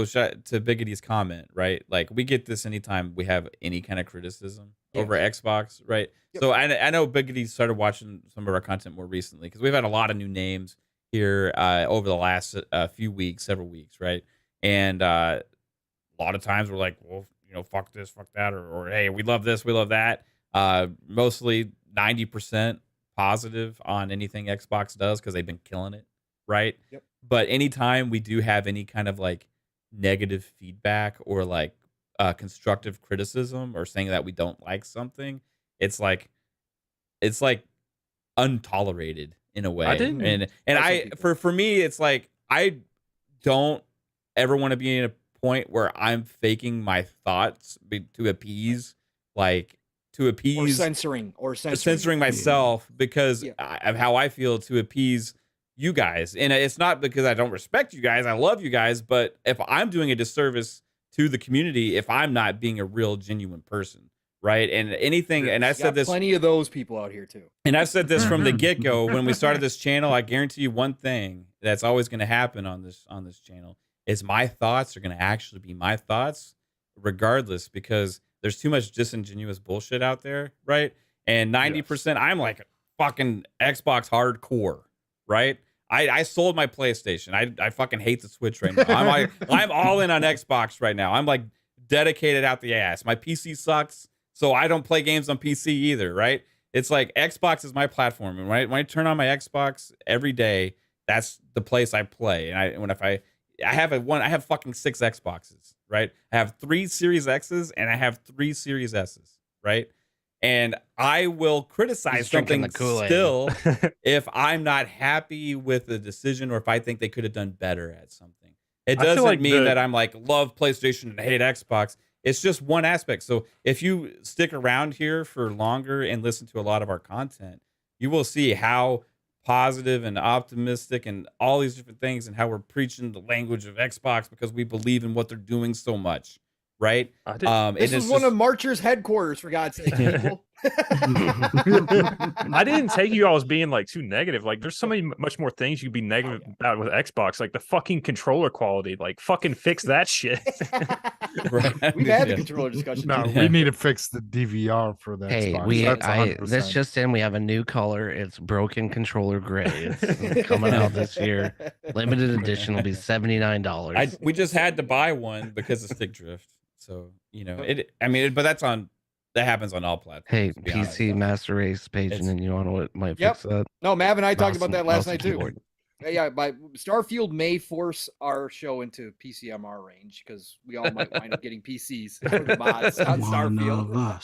Biggity's comment, right? Like we get this anytime we have any kind of criticism over Xbox, right? Yep. So I know Biggity started watching some of our content more recently because we've had a lot of new names here over the last several weeks, right? And a lot of times we're like, well, fuck this, fuck that, or hey, we love this, we love that. Mostly 90% positive on anything Xbox does because they've been killing it, right? Yep. But anytime we do have any kind of like negative feedback or like constructive criticism or saying that we don't like something, it's like untolerated in a way. For me, it's like I don't ever want to be in a point where I'm faking my thoughts to appease or censoring myself because of how I feel to appease you guys. And it's not because I don't respect you guys. I love you guys. But if I'm doing a disservice to the community, if I'm not being a real genuine person, right? And anything, and I said this, plenty of those people out here too. And I've said this from the get-go when we started this channel. I guarantee you one thing that's always going to happen on this channel is my thoughts are going to actually be my thoughts regardless, because there's too much disingenuous bullshit out there, right? And 90%, I'm like fucking Xbox hardcore, right? I sold my PlayStation. I fucking hate the Switch right now. I'm all in on Xbox right now. I'm like dedicated out the ass. My PC sucks, so I don't play games on PC either, right? It's like Xbox is my platform, and when I turn on my Xbox every day, that's the place I play. And I have fucking 6 Xboxes, right? I have 3 Series X's and I have 3 Series S's, right? And I will criticize something still if I'm not happy with the decision or if I think they could have done better at something. It doesn't mean that I'm like love PlayStation and hate Xbox. It's just one aspect. So if you stick around here for longer and listen to a lot of our content, you will see how positive and optimistic and all these different things and how we're preaching the language of Xbox because we believe in what they're doing so much, right? This is one of Marcher's headquarters, for God's sake, people. I didn't take you all as being like too negative. Like there's so many much more things you could be negative about with Xbox, like the fucking controller quality. Like fucking fix that shit. Right. We've had the controller discussion. No, we need to fix the DVR for that. Hey, Xbox. this just in, we have a new color. It's broken controller gray. It's coming out this year. Limited edition will be $79. We just had to buy one because of stick drift. So, but that happens on all platforms. Hey, PC Master Race page, and then you want what might fix that? No, Mav and I talked about that last night too. Yeah, by Starfield may force our show into PCMR range because we all might wind up getting PCs for the mods on Starfield.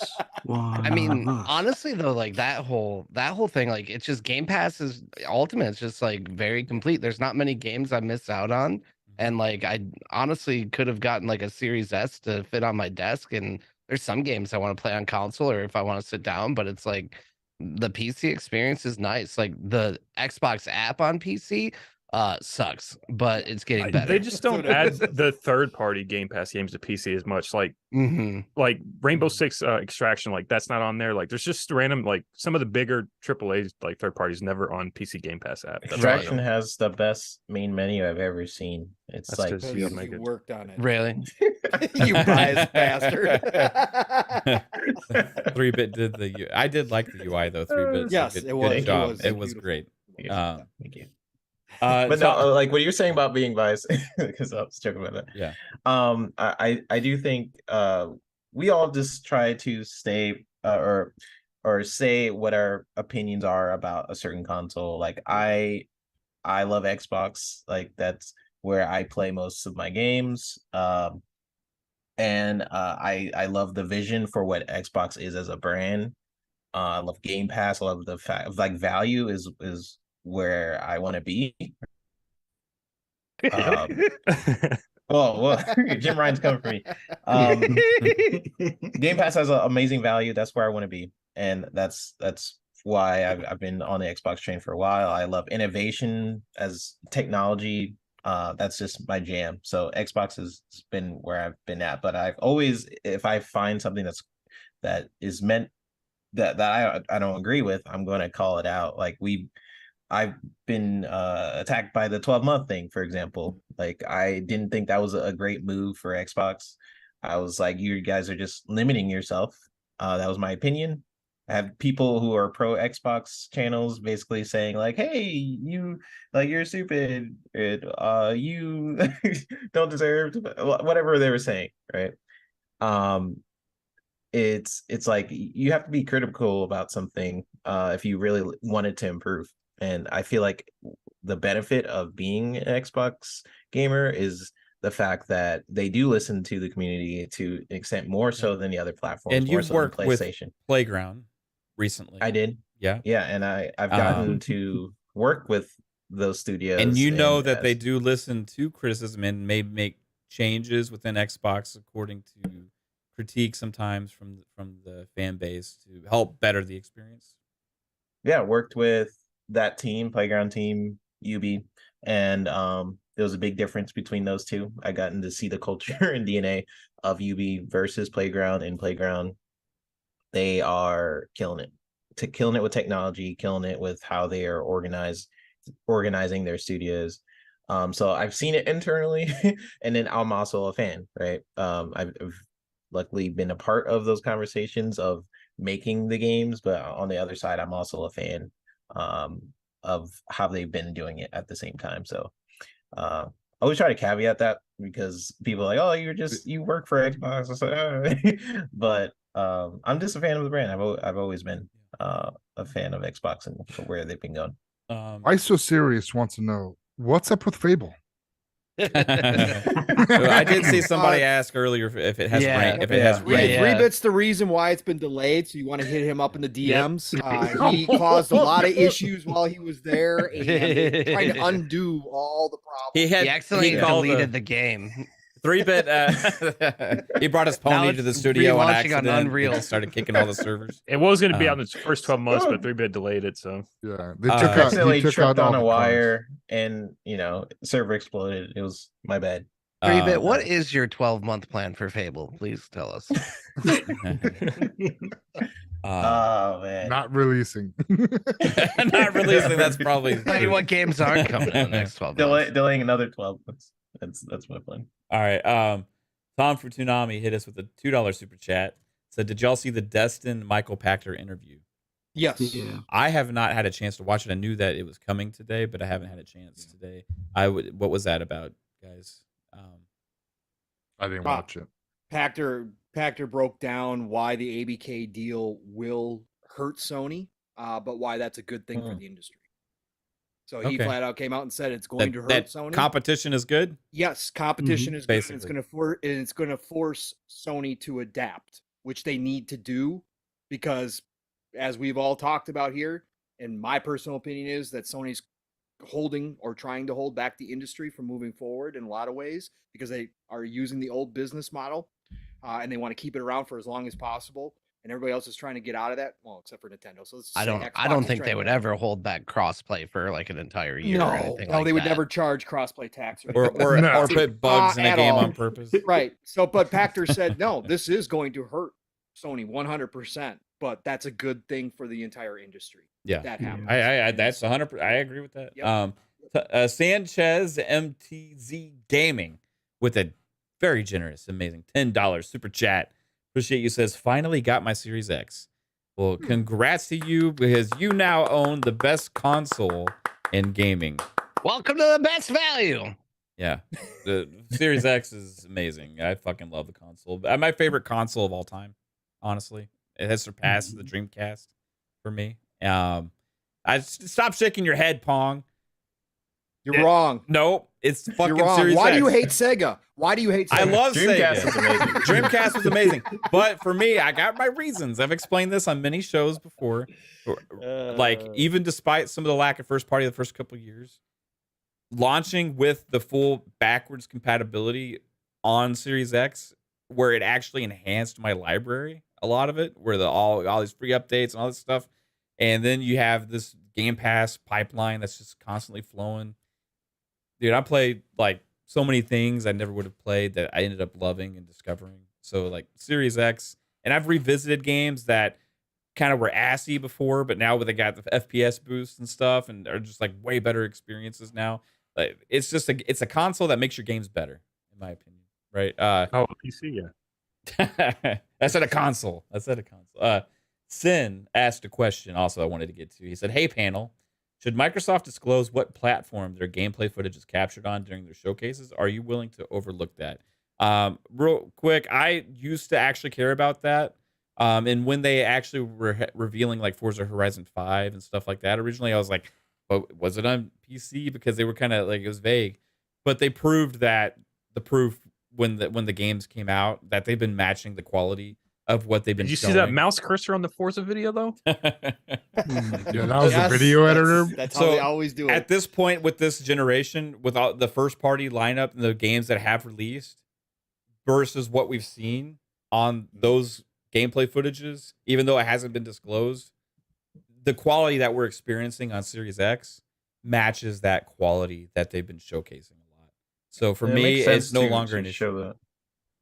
I mean, honestly though, like that whole thing, like it's just Game Pass is ultimate. It's just like very complete. There's not many games I missed out on, and like I honestly could have gotten like a Series S to fit on my desk, and there's some games I want to play on console or if I want to sit down, but it's like the PC experience is nice. Like the Xbox app on PC, sucks, but it's getting better. They just don't So add does- the third-party Game Pass games to PC as much. Like Rainbow Six Extraction, like that's not on there. Like there's just random, like some of the bigger AAA like third parties never on PC Game Pass app. That's Extraction has the best main menu I've ever seen. It's That's like 'cause Because you gotta make you it. worked on it. Really? You biased bastard. 3-bit did the. I did like the UI though. 3-bit. Yes, good, it was. Good It job. was It was beautiful. great. Yeah, thank you. So- But no, like what you're saying about being biased, because I was joking about that. Yeah. I do think we all just try to stay or say what our opinions are about a certain console. Like I love Xbox. Like that's where I play most of my games. And I love the vision for what Xbox is as a brand. I love Game Pass. I love the fact of like value is where I want to be. Well, Jim Ryan's coming for me. Game Pass has an amazing value. That's where I want to be, and that's why I've been on the Xbox train for a while. I love innovation as technology. That's just my jam. So Xbox has been where I've been at, but I've always, if I find something that is meant that I don't agree with, I'm going to call it out. Like I've been attacked by the 12-month thing, for example. Like I didn't think that was a great move for Xbox. I was like, you guys are just limiting yourself. That was my opinion. I have people who are pro Xbox channels basically saying like, hey, you're stupid. You don't deserve to, whatever they were saying, right? It's like you have to be critical about something if you really want it to improve. And I feel like the benefit of being an Xbox gamer is the fact that they do listen to the community to an extent more so than the other platforms. And more you've so than worked with PlayStation. Playground recently. I did. Yeah. Yeah, and I've gotten to work with those studios. And you know that they as- do listen to criticism and may make changes within Xbox according to critique sometimes from the fan base to help better the experience. Yeah, worked with that team, Playground team, UB, and there was a big difference between those two. I gotten to see the culture and DNA of UB versus Playground. And Playground, they are killing it with technology, killing it with how they are organizing their studios. So I've seen it internally, and then I'm also a fan, right? I've luckily been a part of those conversations of making the games, but on the other side, I'm also a fan of how they've been doing it at the same time. So I always try to caveat that because people are like, oh, you work for Xbox. I say, oh. But I'm just a fan of the brand. I've always been a fan of Xbox and where they've been going. ISO Serious wants to know what's up with Fable. I did see somebody ask earlier if it has Yeah. rank, if it has Yeah, rank. yeah. 3-bit's the reason why it's been delayed, so you want to hit him up in the DMs. He caused a lot of issues while he was there and trying to undo all the problems. He accidentally called deleted the game. 3-bit. He brought his Now pony it's to the studio on relaunching on accident. Unreal. And started kicking all the servers. It was going to be out in its first 12 months, but 3-bit delayed it. So Yeah, they Uh, took out. Accidentally He took tripped out all on a the wire and server exploded. It was my bad. 3-bit, what is your 12-month plan for Fable? Please tell us. Oh man. Not releasing. not releasing. That's probably Tell you what games aren't coming in the next 12 months. Delaying another 12 months. That's my plan. All right. Tom for Toonami hit us with a $2 super chat. Said, did y'all see the Destin Michael Pachter interview? Yes. Yeah. I have not had a chance to watch it. I knew that it was coming today, but I haven't had a chance today. What was that about, guys? I didn't watch it. Pachter broke down why the ABK deal will hurt Sony, but why that's a good thing for the industry. So he Okay. flat out came out and said it's going to hurt that Sony. competition is good. Yes, competition is good. And Basically. it's going to force Sony to adapt, which they need to do because, as we've all talked about here, and my personal opinion is that Sony's holding or trying to hold back the industry from moving forward in a lot of ways because they are using the old business model and they want to keep it around for as long as possible. and everybody else is trying to get out of that. Well, except for Nintendo. So let's I say don't Xbox is think trying they to would get out. ever hold back crossplay for like an entire year or anything No, like they would that. never charge crossplay tax or No. put bugs in a at game all. on purpose. Right. So, but Pachter said, no, this is going to hurt Sony 100%, but that's a good thing for the entire industry. Yeah, That happens. I that's 100%. I agree with that. Yep. SanchezMtz Gaming with a very generous, amazing $10 super chat. Appreciate you. Says finally got my Series X. Well, congrats to you because you now own the best console in gaming. Welcome to the best value. Yeah, the Series X is amazing. I fucking love the console. My favorite console of all time, honestly. It has surpassed the Dreamcast for me. Stop shaking your head, Pong. You're wrong. No, it's fucking You're wrong. Series Why X. do you hate Sega? Why do you hate Sega? I love Dreamcast Sega. was amazing. Dreamcast was amazing. But for me, I got my reasons. I've explained this on many shows before. Like, even despite some of the lack of first party the first couple of years, launching with the full backwards compatibility on Series X, where it actually enhanced my library, a lot of it, where all these free updates and all this stuff. And then you have this Game Pass pipeline that's just constantly flowing. Dude, I played like so many things I never would have played that I ended up loving and discovering. So like Series X, and I've revisited games that kind of were assy before, but now they got the FPS boost and stuff, and are just like way better experiences now. Like it's just it's a console that makes your games better, in my opinion. Right? PC, yeah. I said a console. Sin asked a question also I wanted to get to. He said, "Hey panel, should Microsoft disclose what platform their gameplay footage is captured on during their showcases? Are you willing to overlook that?" Real quick, I used to actually care about that. And when they actually were revealing like Forza Horizon 5 and stuff like that, originally I was like, "Oh, was it on PC?" Because they were kind of like, it was vague. But they proved that the proof when the games came out that they've been matching the quality of what they've been Did you showing. see that mouse cursor on the Forza video though? Yeah, that was Yes, the video editor. That's So, how they always do it. At this point with this generation, without the first party lineup and the games that have released versus what we've seen on those gameplay footages, even though it hasn't been disclosed, the quality that we're experiencing on Series X matches that quality that they've been showcasing a lot. So for And it me, makes sense it's no to longer an show issue.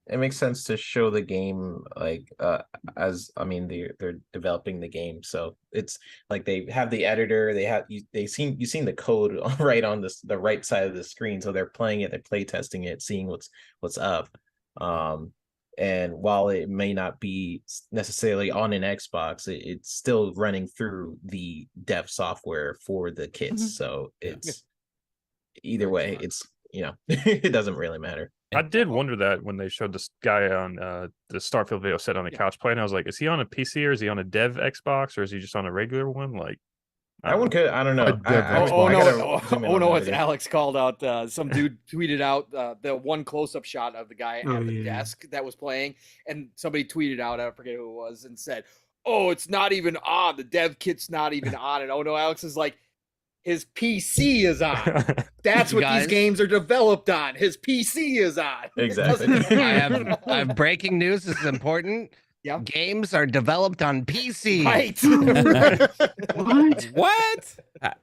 it makes sense to show the game like as I mean they're developing the game, so it's like they have the editor, you've seen the code right on the right side of the screen, so they're playing it, they're play testing it, seeing what's up. And while it may not be necessarily on an Xbox, it's still running through the dev software for the kits, so it's either way, it's it doesn't really matter. I did wonder that when they showed this guy on the Starfield video set on the couch playing. I was like, is he on a PC or is he on a dev Xbox or is he just on a regular one? Like, I don't know. It's Alex called out. Some dude tweeted out the one close-up shot of the guy at the desk that was playing, and somebody tweeted out, I forget who it was, and said, "Oh, it's not even on. The dev kit's not even on." And Alex is like, his PC is on. That's what these games are developed on. His PC is on. Exactly. I have breaking news. This is important. Yeah. Games are developed on PC. Right. What?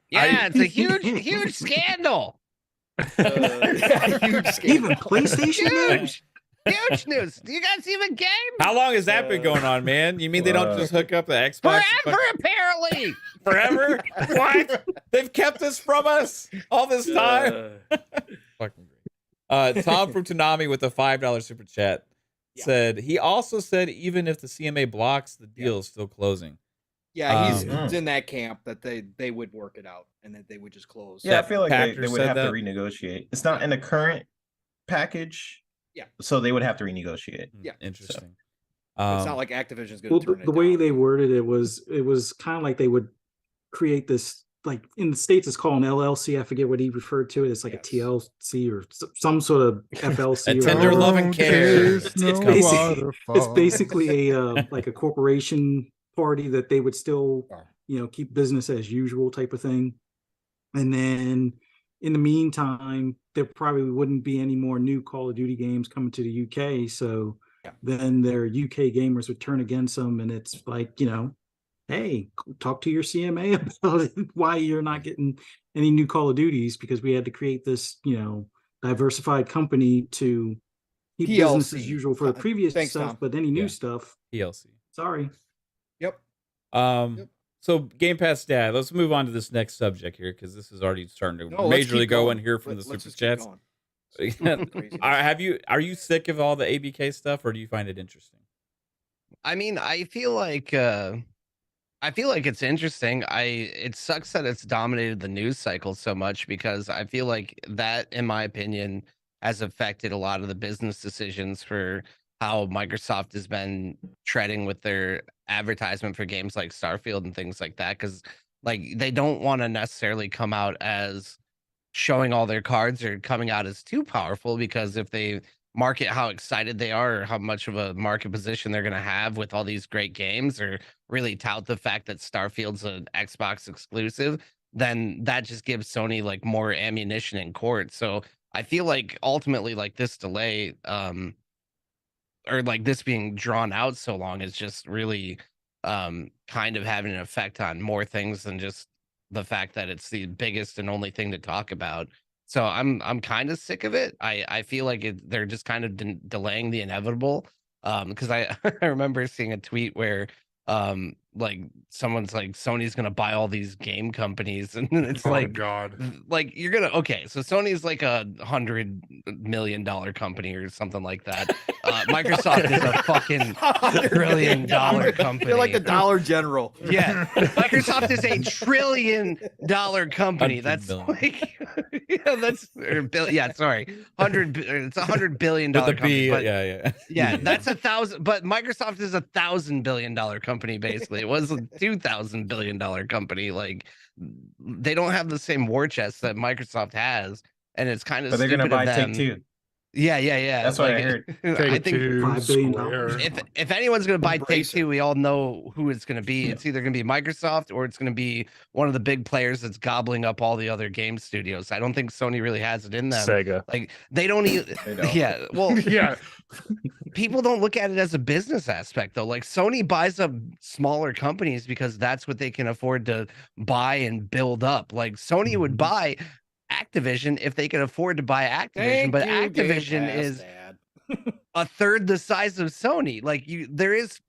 Yeah, it's a huge scandal. Huge scandal. Even PlayStation? Huge news. Do you guys even game? How long has that been going on, man? You mean they don't just hook up the Xbox? Forever, apparently. Forever? What? They've kept this from us all this time? Fucking great. Tom from Toonami with a $5 super chat said, he also said even if the CMA blocks, the deal is still closing. Yeah, he's in that camp that they would work it out and that they would just close. Yeah, I feel like they would have that. to renegotiate. It's not in the current package. Yeah. So they would have to renegotiate. Yeah. Interesting. It's not like Activision's going to turn it the way down. they worded it was kind of like they would create this, like in the States it's called an LLC. I forget what he referred to it. It's like a TLC or some sort of FLC. A tender loving care. It's basically a like a corporation party that they would still keep business as usual type of thing. And then in the meantime, there probably wouldn't be any more new Call of Duty games coming to the UK. So then their UK gamers would turn against them, and it's like, hey, talk to your CMA about it, why you're not getting any new Call of Duties, because we had to create this, diversified company to keep business as PLC. usual for the previous Thanks, stuff, Tom. but any new Yeah. stuff, DLC. sorry. Yep. So Game Pass dad. Let's move on to this next subject here, because this is already starting to No, let's majorly keep go going. in here from Let's the super just keep chats. going. Are you sick of all the ABK stuff, or do you find it interesting? I mean, I feel like it's interesting. It sucks that it's dominated the news cycle so much, because I feel like that, in my opinion, has affected a lot of the business decisions for how Microsoft has been treading with their advertisement for games like Starfield and things like that. Because like they don't want to necessarily come out as showing all their cards or coming out as too powerful, because if they market how excited they are or how much of a market position they're going to have with all these great games, or really tout the fact that Starfield's an Xbox exclusive, then that just gives Sony like more ammunition in court. So I feel like ultimately, like this delay, or like this being drawn out so long, is just really kind of having an effect on more things than just the fact that it's the biggest and only thing to talk about. So I'm kind of sick of it. I feel like they're just kind of delaying the inevitable. Because I I remember seeing a tweet where like someone's like, Sony's gonna buy all these game companies, and it's like, God. like you're gonna, okay, so Sony's like $100 million company or something like that. Microsoft is a fucking $1 trillion company. They're like the Dollar General. Yeah, Microsoft is $1 trillion company. 100 That's billion. like, yeah, that's yeah, sorry, it's $100 billion With the company. B, But yeah. that's 1,000. But Microsoft is $1,000 billion company. Basically, it was a $2,000 billion company. Like, they don't have the same war chest that Microsoft has, and it's kind of. But they're stupid gonna buy of them. Take-Two. Yeah. That's what I heard. I think Take-Two, $5 billion. Square. if anyone's going to buy Embrace Take-Two, we all know who it's going to be. It's either going to be Microsoft, or it's going to be one of the big players that's gobbling up all the other game studios. I don't think Sony really has it in them. Sega. Like, they don't even. They don't. Yeah, well, Yeah. people don't look at it as a business aspect, though. Like, Sony buys up smaller companies because that's what they can afford to buy and build up. Like, Sony would Mhm. buy Activision if they could afford to buy Activision, Thank but you, Game Activision Pass, is Dad. a third the size of Sony. Like, there is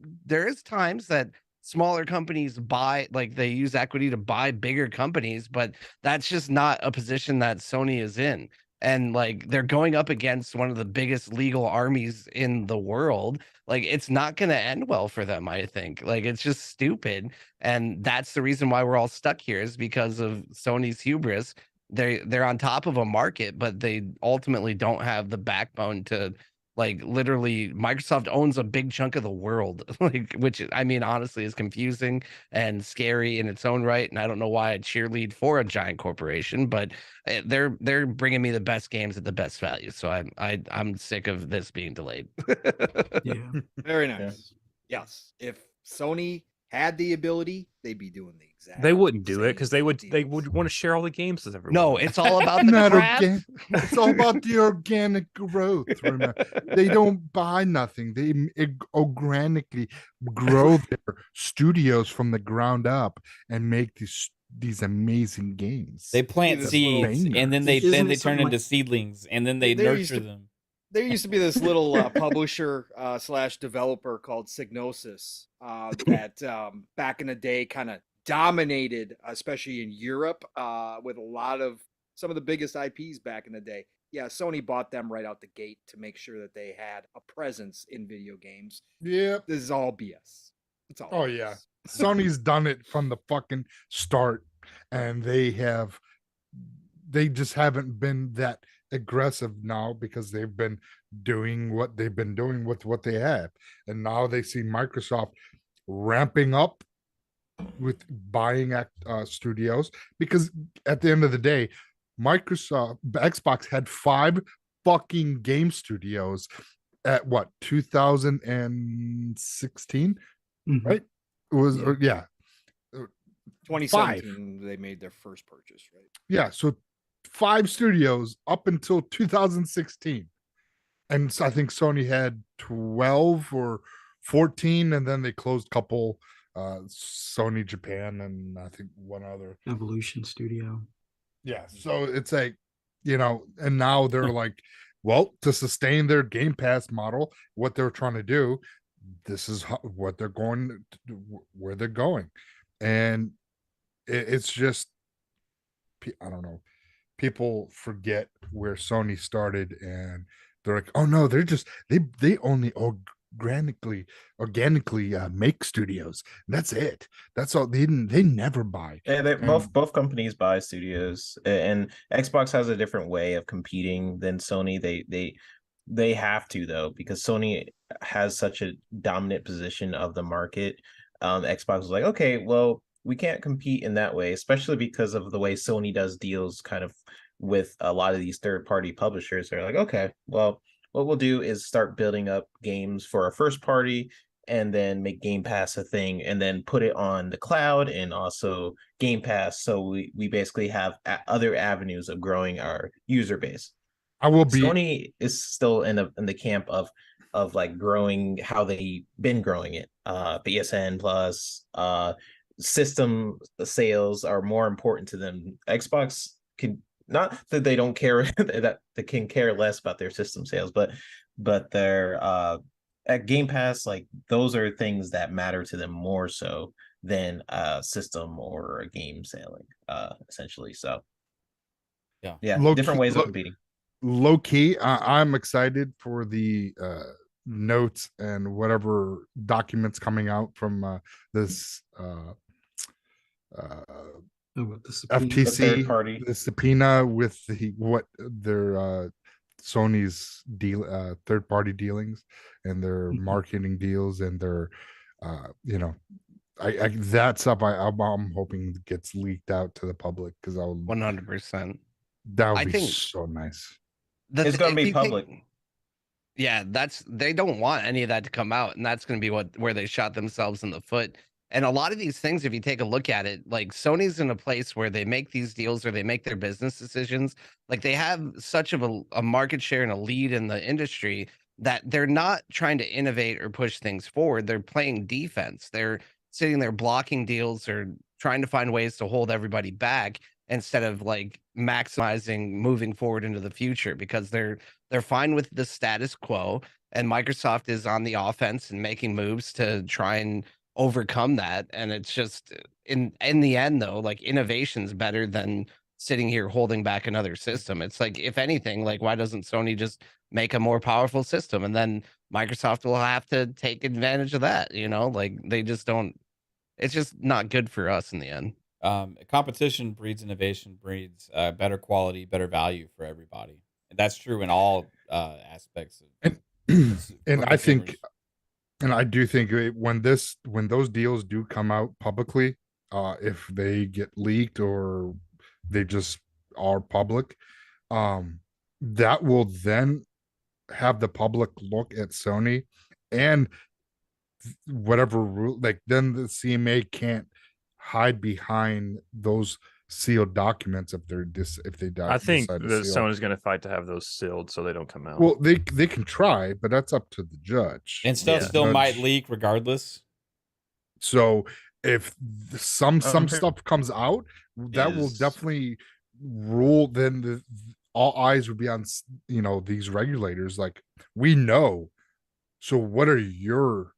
times that smaller companies buy, like, they use equity to buy bigger companies, but that's just not a position that Sony is in. And like, they're going up against one of the biggest legal armies in the world. Like, it's not going to end well for them, I think. Like, it's just stupid. And that's the reason why we're all stuck here, is because of Sony's hubris. They're on top of a market, but they ultimately don't have the backbone to, like, literally, Microsoft owns a big chunk of the world, like, which, I mean, honestly, is confusing and scary in its own right. And I don't know why I cheerlead for a giant corporation, but they're bringing me the best games at the best value. So I'm sick of this being delayed. Yeah. Very nice. Yes. If Sony had the ability, they'd be doing the exact. They wouldn't do it same because they would deals. want to share all the games with everyone. No, it's all about the Not craft. It's all about the organic growth. Remember, they don't buy nothing. They organically grow their studios from the ground up and make these amazing games. They plant this seeds, little- and then Isn't they it turn something into like- seedlings, and then they There used nurture to- them. There used to be this little publisher slash developer called Psygnosis that back in the day kind of dominated, especially in Europe, with a lot of some of the biggest IPs back in the day. Yeah, Sony bought them right out the gate to make sure that they had a presence in video games. Yep. This is all BS. It's all. Oh, BS. yeah. Sony's done it from the fucking start, and they just haven't been that aggressive now, because they've been doing what they've been doing with what they have, and now they see Microsoft ramping up with buying studios, because at the end of the day, Xbox had 5 fucking game studios at what, 2016, Mhm. right? It was Yeah. 2017, they made their first purchase, right? Yeah, so 5 studios up until 2016. and so I think Sony had 12 or 14, and then they closed a couple. Sony Japan and I think one other. Evolution Studio. Yeah, so it's like, and now they're like, well, to sustain their Game Pass model, what they're trying to do, this is what they're going to, where they're going, and it's just, I don't know, people forget where Sony started, and they're like, oh no, they're just they only organically make studios. That's it. That's all. They never buy. Yeah, And both companies buy studios, and Xbox has a different way of competing than Sony. They have to, though, because Sony has such a dominant position of the market. Xbox was like, okay, well, we can't compete in that way, especially because of the way Sony does deals kind of with a lot of these third-party publishers. They're like, okay, well, what we'll do is start building up games for our first party, and then make Game Pass a thing, and then put it on the cloud and also Game Pass. So we basically have other avenues of growing our user base. Sony is still in the camp of like growing how they've been growing it. PSN Plus, system sales are more important to them. Xbox could, not that they don't care, that they can care less about their system sales, but their at Game Pass, like, those are things that matter to them more so than a system or a game selling, essentially. So yeah, different ways of competing. Low key, I'm excited for the notes and whatever documents coming out from this FTC, the subpoena with their Sony's deal, third party dealings and their marketing deals and their that stuff I'm hoping gets leaked out to the public, because I'll 100%. That would be so nice. It's going to be public. Yeah, they don't want any of that to come out, and that's going to be where they shot themselves in the foot. And a lot of these things, if you take a look at it, like, Sony's in a place where they make these deals or they make their business decisions. Like, they have such of a market share and a lead in the industry that they're not trying to innovate or push things forward. They're playing defense. They're sitting there blocking deals or trying to find ways to hold everybody back, instead of like maximizing moving forward into the future, because they're fine with the status quo, and Microsoft is on the offense and making moves to try and overcome that. And it's just, in the end, though, like, innovation's better than sitting here holding back another system. It's like, if anything, like, why doesn't Sony just make a more powerful system, and then Microsoft will have to take advantage of that? Like, they just don't. It's just not good for us in the end. Competition breeds innovation, breeds better quality, better value for everybody. And that's true in all aspects of and I think, and I do think when those deals do come out publicly, if they get leaked or they just are public, that will then have the public look at Sony and whatever rule, like, then the CMA can't hide behind those sealed documents if they die. I think that Sony's going to fight to have those sealed so they don't come out. Well, they can try, but that's up to the judge. And stuff still might leak regardless. So if some stuff comes out, that will definitely rule. Then all eyes would be on these regulators. Like, we know. So what are your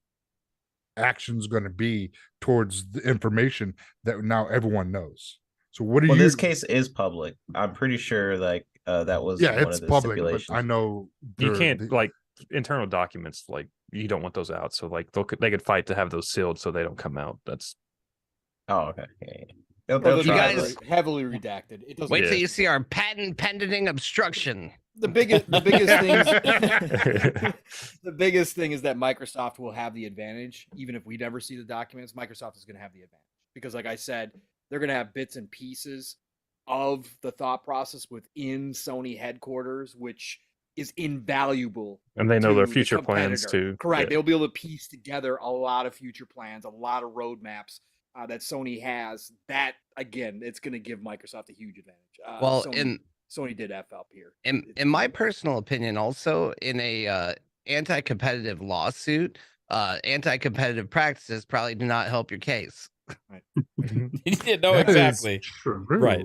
actions going to be towards the information that now everyone knows? So what are this case is public. I'm pretty sure, like, that was one it's of the public, but stipulations. I know you can't like internal documents, like, you don't want those out. So, like, they could fight to have those sealed so they don't come out. That's okay. You guys heavily redacted. It doesn't. Wait till you see our patent pending obstruction. The biggest things. The biggest thing is that Microsoft will have the advantage, even if we never see the documents. Microsoft is going to have the advantage because, like I said, they're going to have bits and pieces of the thought process within Sony headquarters, which is invaluable. And they know their future plans too. Correct. Yeah. They'll be able to piece together a lot of future plans, a lot of roadmaps that Sony has. That, again, it's going to give Microsoft a huge advantage. Sony did F up here. In my personal opinion, also in a anti-competitive lawsuit, anti-competitive practices probably do not help your case. Yeah, no, That is exactly. true. Right.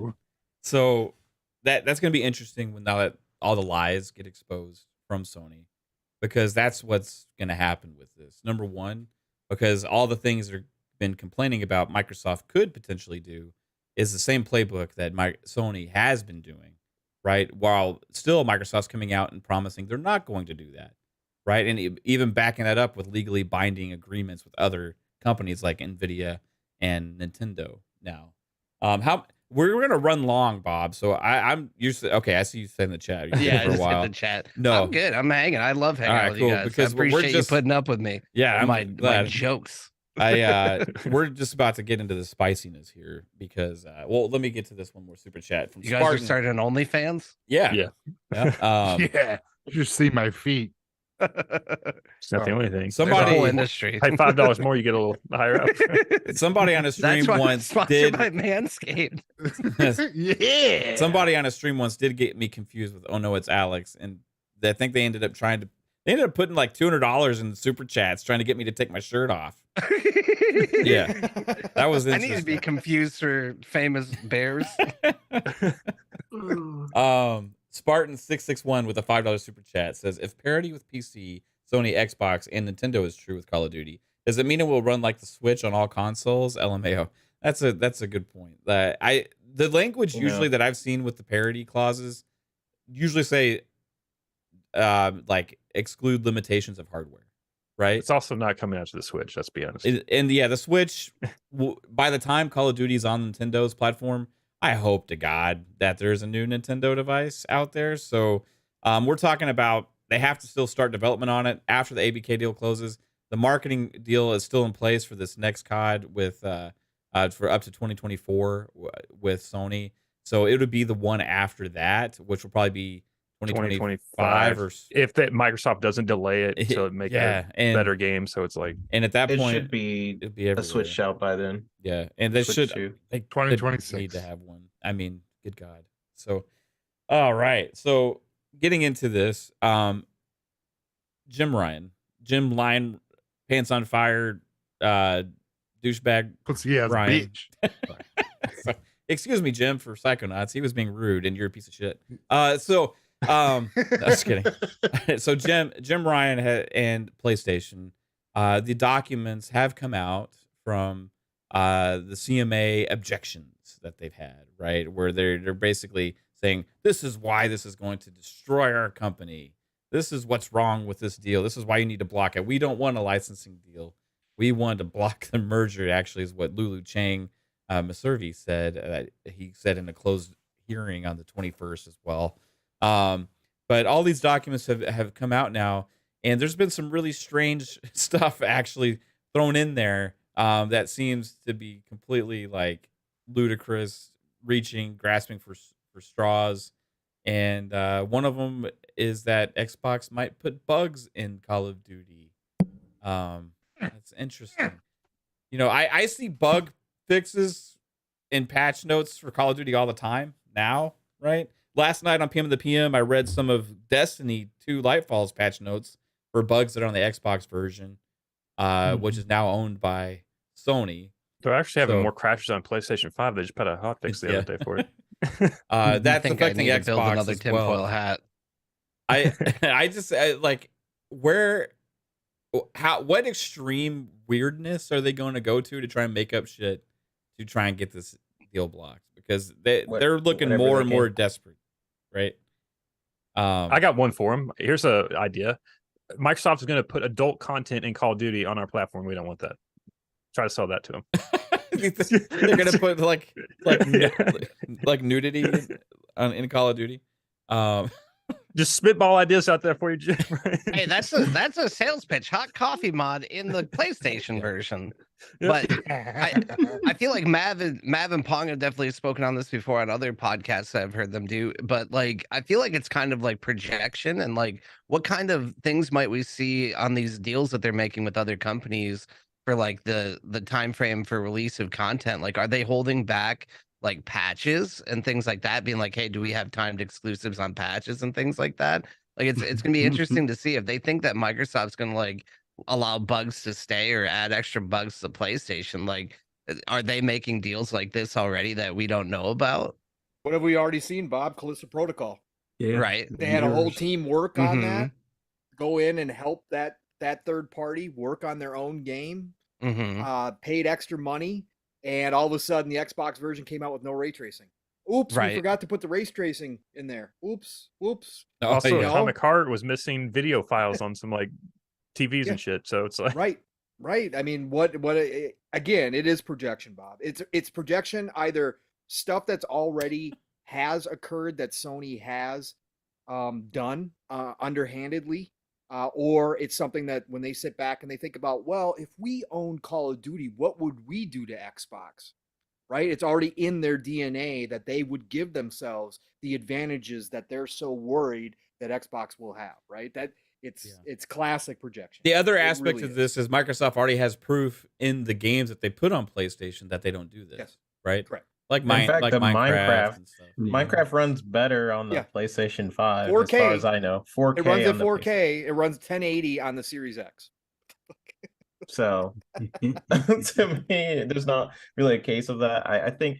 So that's going to be interesting when now that all the lies get exposed from Sony, because that's what's going to happen with this. Number one, because all the things they've been complaining about Microsoft could potentially do is the same playbook that Sony has been doing, right? While still Microsoft's coming out and promising they're not going to do that, right? And even backing that up with legally binding agreements with other companies like Nvidia and Nintendo now. How we're going to run long, Bob. So I'm used to, okay, I see you saying the chat. You're Yeah, for a just while. hit the chat. No. I'm good. I'm hanging. I love hanging All right, out with cool, you guys. because I we're appreciate just- you putting up with me. Yeah, and I'm my glad. jokes. We're just about to get into the spiciness here because well, let me get to this one more super chat from You guys are Spartan. starting OnlyFans? Yeah. Yeah. Yeah. Yeah, you should see my feet. It's not the only thing. Somebody- There's a whole industry. Pay $5 more, you get a little higher up. Somebody on a stream That's why once sponsored did by Manscaped. Yeah. somebody on a stream once did get me confused with oh no it's Alex, and I think they ended up putting like $200 in the super chats trying to get me to take my shirt off. Yeah, that was I need to be interesting. confused for famous bears. Spartan 661 with a $5 super chat says, if parity with PC, Sony, Xbox, and Nintendo is true with Call of Duty, does it mean it will run like the Switch on all consoles? LMAO. That's a good point. The language usually that I've seen with the parity clauses usually say like exclude limitations of hardware, right? It's also not coming out to the Switch, let's be honest. And yeah, the Switch, by the time Call of Duty is on Nintendo's platform, I hope to God that there's a new Nintendo device out there. So we're talking about they have to still start development on it after the ABK deal closes. The marketing deal is still in place for this next COD with for up to 2024 with Sony. So it would be the one after that, which will probably be 2025 or if that Microsoft doesn't delay it to make a better game. So it's like, and at that It point should be it'd be a everywhere. Switch out by then. Yeah, and they Switch should 2. they 2026 need to have one. I mean, good God. So, all right. So getting into this, Jim Lyin, pants on fire, douchebag. Yeah, Ryan. bitch. So, excuse me, Jim, for Psychonauts. He was being rude, and you're a piece of shit. No, just kidding. So Jim Ryan and PlayStation, the documents have come out from the CMA objections that they've had, right? Where they're basically saying this is why this is going to destroy our company. This is what's wrong with this deal. This is why you need to block it. We don't want a licensing deal. We want to block the merger. Actually, is what Lulu Chang Maservi said. He said in a closed hearing on the 21st as well. But all these documents have come out now, and there's been some really strange stuff actually thrown in there that seems to be completely like ludicrous, grasping for straws. And one of them is that Xbox might put bugs in Call of Duty. That's interesting. You know, I see bug fixes in patch notes for Call of Duty all the time now, right? Last night on PM of the PM, I read some of Destiny 2 Lightfall's patch notes for bugs that are on the Xbox version, which is now owned by Sony. they're actually having more crashes on PlayStation 5. They just put a hotfix the other day for it. That's I think I affecting need to build Xbox another as tinfoil well. hat. I just like what extreme weirdness are they going to go to try and make up shit to try and get this deal blocked? Because they're looking whatever more they and can. more desperate, right? I got one for them. Here's an idea. Microsoft is going to put adult content in Call of Duty on our platform. We don't want that. Try to sell that to them. They're gonna put like nudity in Call of Duty. Just spitball ideas out there for you, Jim. Hey, that's a sales pitch. Hot coffee mod in the PlayStation version. But I feel like Mav and Pong have definitely spoken on this before on other podcasts that I've heard them do. But like, I feel like it's kind of like projection, and like, what kind of things might we see on these deals that they're making with other companies for like the time frame for release of content? Like, are they holding back like patches and things like that, being like, hey, do we have timed exclusives on patches and things like that? Like it's gonna be interesting to see if they think that Microsoft's gonna like allow bugs to stay or add extra bugs to PlayStation. Like, are they making deals like this already that we don't know about? What have we already seen, Bob? Callisto Protocol. Yeah, Right. They had a whole years. team work on Mhm. that, go in and help that third party work on their own game, paid extra money, and all of a sudden the Xbox version came out with no ray tracing. Oops, we Right. forgot to put the ray tracing in there. Oops, whoops. Oh, Also, yeah. Atomic Heart was missing video files on some like TVs Yeah. and shit. So it's like, Right. I mean, what again, it is projection, Bob. It's projection, either stuff that's already has occurred that Sony has done underhandedly, or it's something that when they sit back and they think about, well, if we own Call of Duty, what would we do to Xbox? Right? It's already in their DNA that they would give themselves the advantages that they're so worried that Xbox will have, right? That it's classic projection. The other It aspect really of this is Microsoft already has proof in the games that they put on PlayStation that they don't do this. Yes. Right? Correct. Like In fact, like the Minecraft and stuff. Yeah. Minecraft runs better on the Yeah. PlayStation 5, 4K. as far as I know. 4K. It runs at on the 4K. It runs 1080 on the Series X. So to me, there's not really a case of that. I think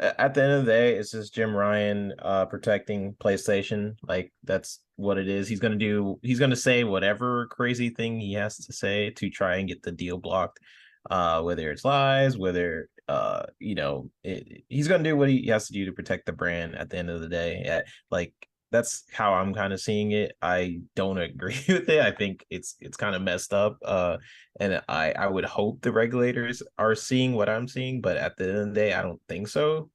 at the end of the day, it's just Jim Ryan protecting PlayStation. Like, that's what it is. He's gonna say whatever crazy thing he has to say to try and get the deal blocked. Whether it's lies, whether he's gonna do what he has to do to protect the brand at the end of the day. Like, that's how I'm kind of seeing it. I don't agree with it. I think it's kind of messed up. And I would hope the regulators are seeing what I'm seeing, but at the end of the day, I don't think so.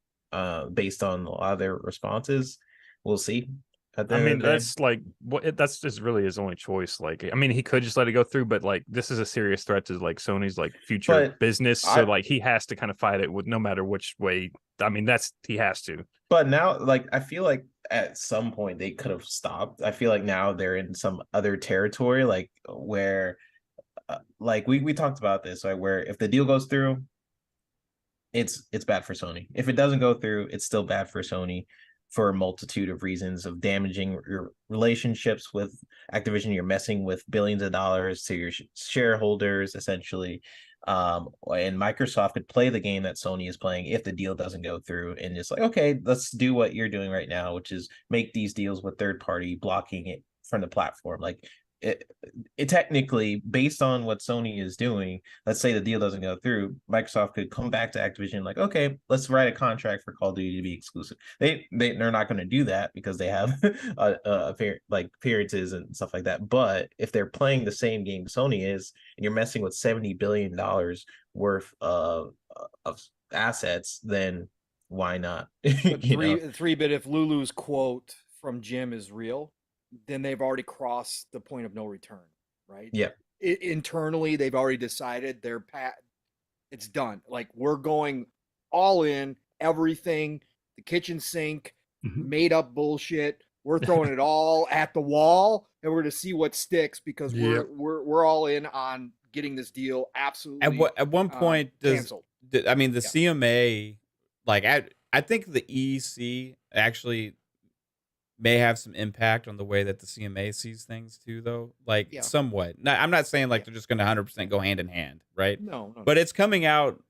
Based on a lot of their responses, we'll see. At the I end mean, of the day. that's like that's just really his only choice. Like, I mean, he could just let it go through, but like, this is a serious threat to like Sony's like future But business. I- So like, he has to kind of fight it with no matter which way. I mean, he has to. But now, like, I feel like at some point they could have stopped. I feel like now they're in some other territory, like where, like we talked about this, like where if the deal goes through, it's bad for Sony. If it doesn't go through, it's still bad for Sony for a multitude of reasons of damaging your relationships with Activision. You're messing with billions of dollars to your shareholders, essentially. And Microsoft could play the game that Sony is playing if the deal doesn't go through, and just like, okay, let's do what you're doing right now, which is make these deals with third party, blocking it from the platform. Like, it technically, based on what Sony is doing, let's say the deal doesn't go through, Microsoft could come back to Activision like, okay, let's write a contract for Call of Duty to be exclusive. They're not going to do that because they have like appearances and stuff like that. But if they're playing the same game Sony is, and you're messing with $70 billion worth of assets, then why not? But three bit, if Lulu's quote from Jim is real, then they've already crossed the point of no return, right? Yeah. Internally, they've already decided it's done. Like, we're going all in, everything, the kitchen sink, made up bullshit. We're throwing it all at the wall, and we're going to see what sticks, because we're all in on getting this deal absolutely At one point canceled. I mean, the CMA, like I think the EC actually may have some impact on the way that the CMA sees things too, though. Like, somewhat. I'm not saying like they're just going to 100% go hand in hand, right? No. But it's coming out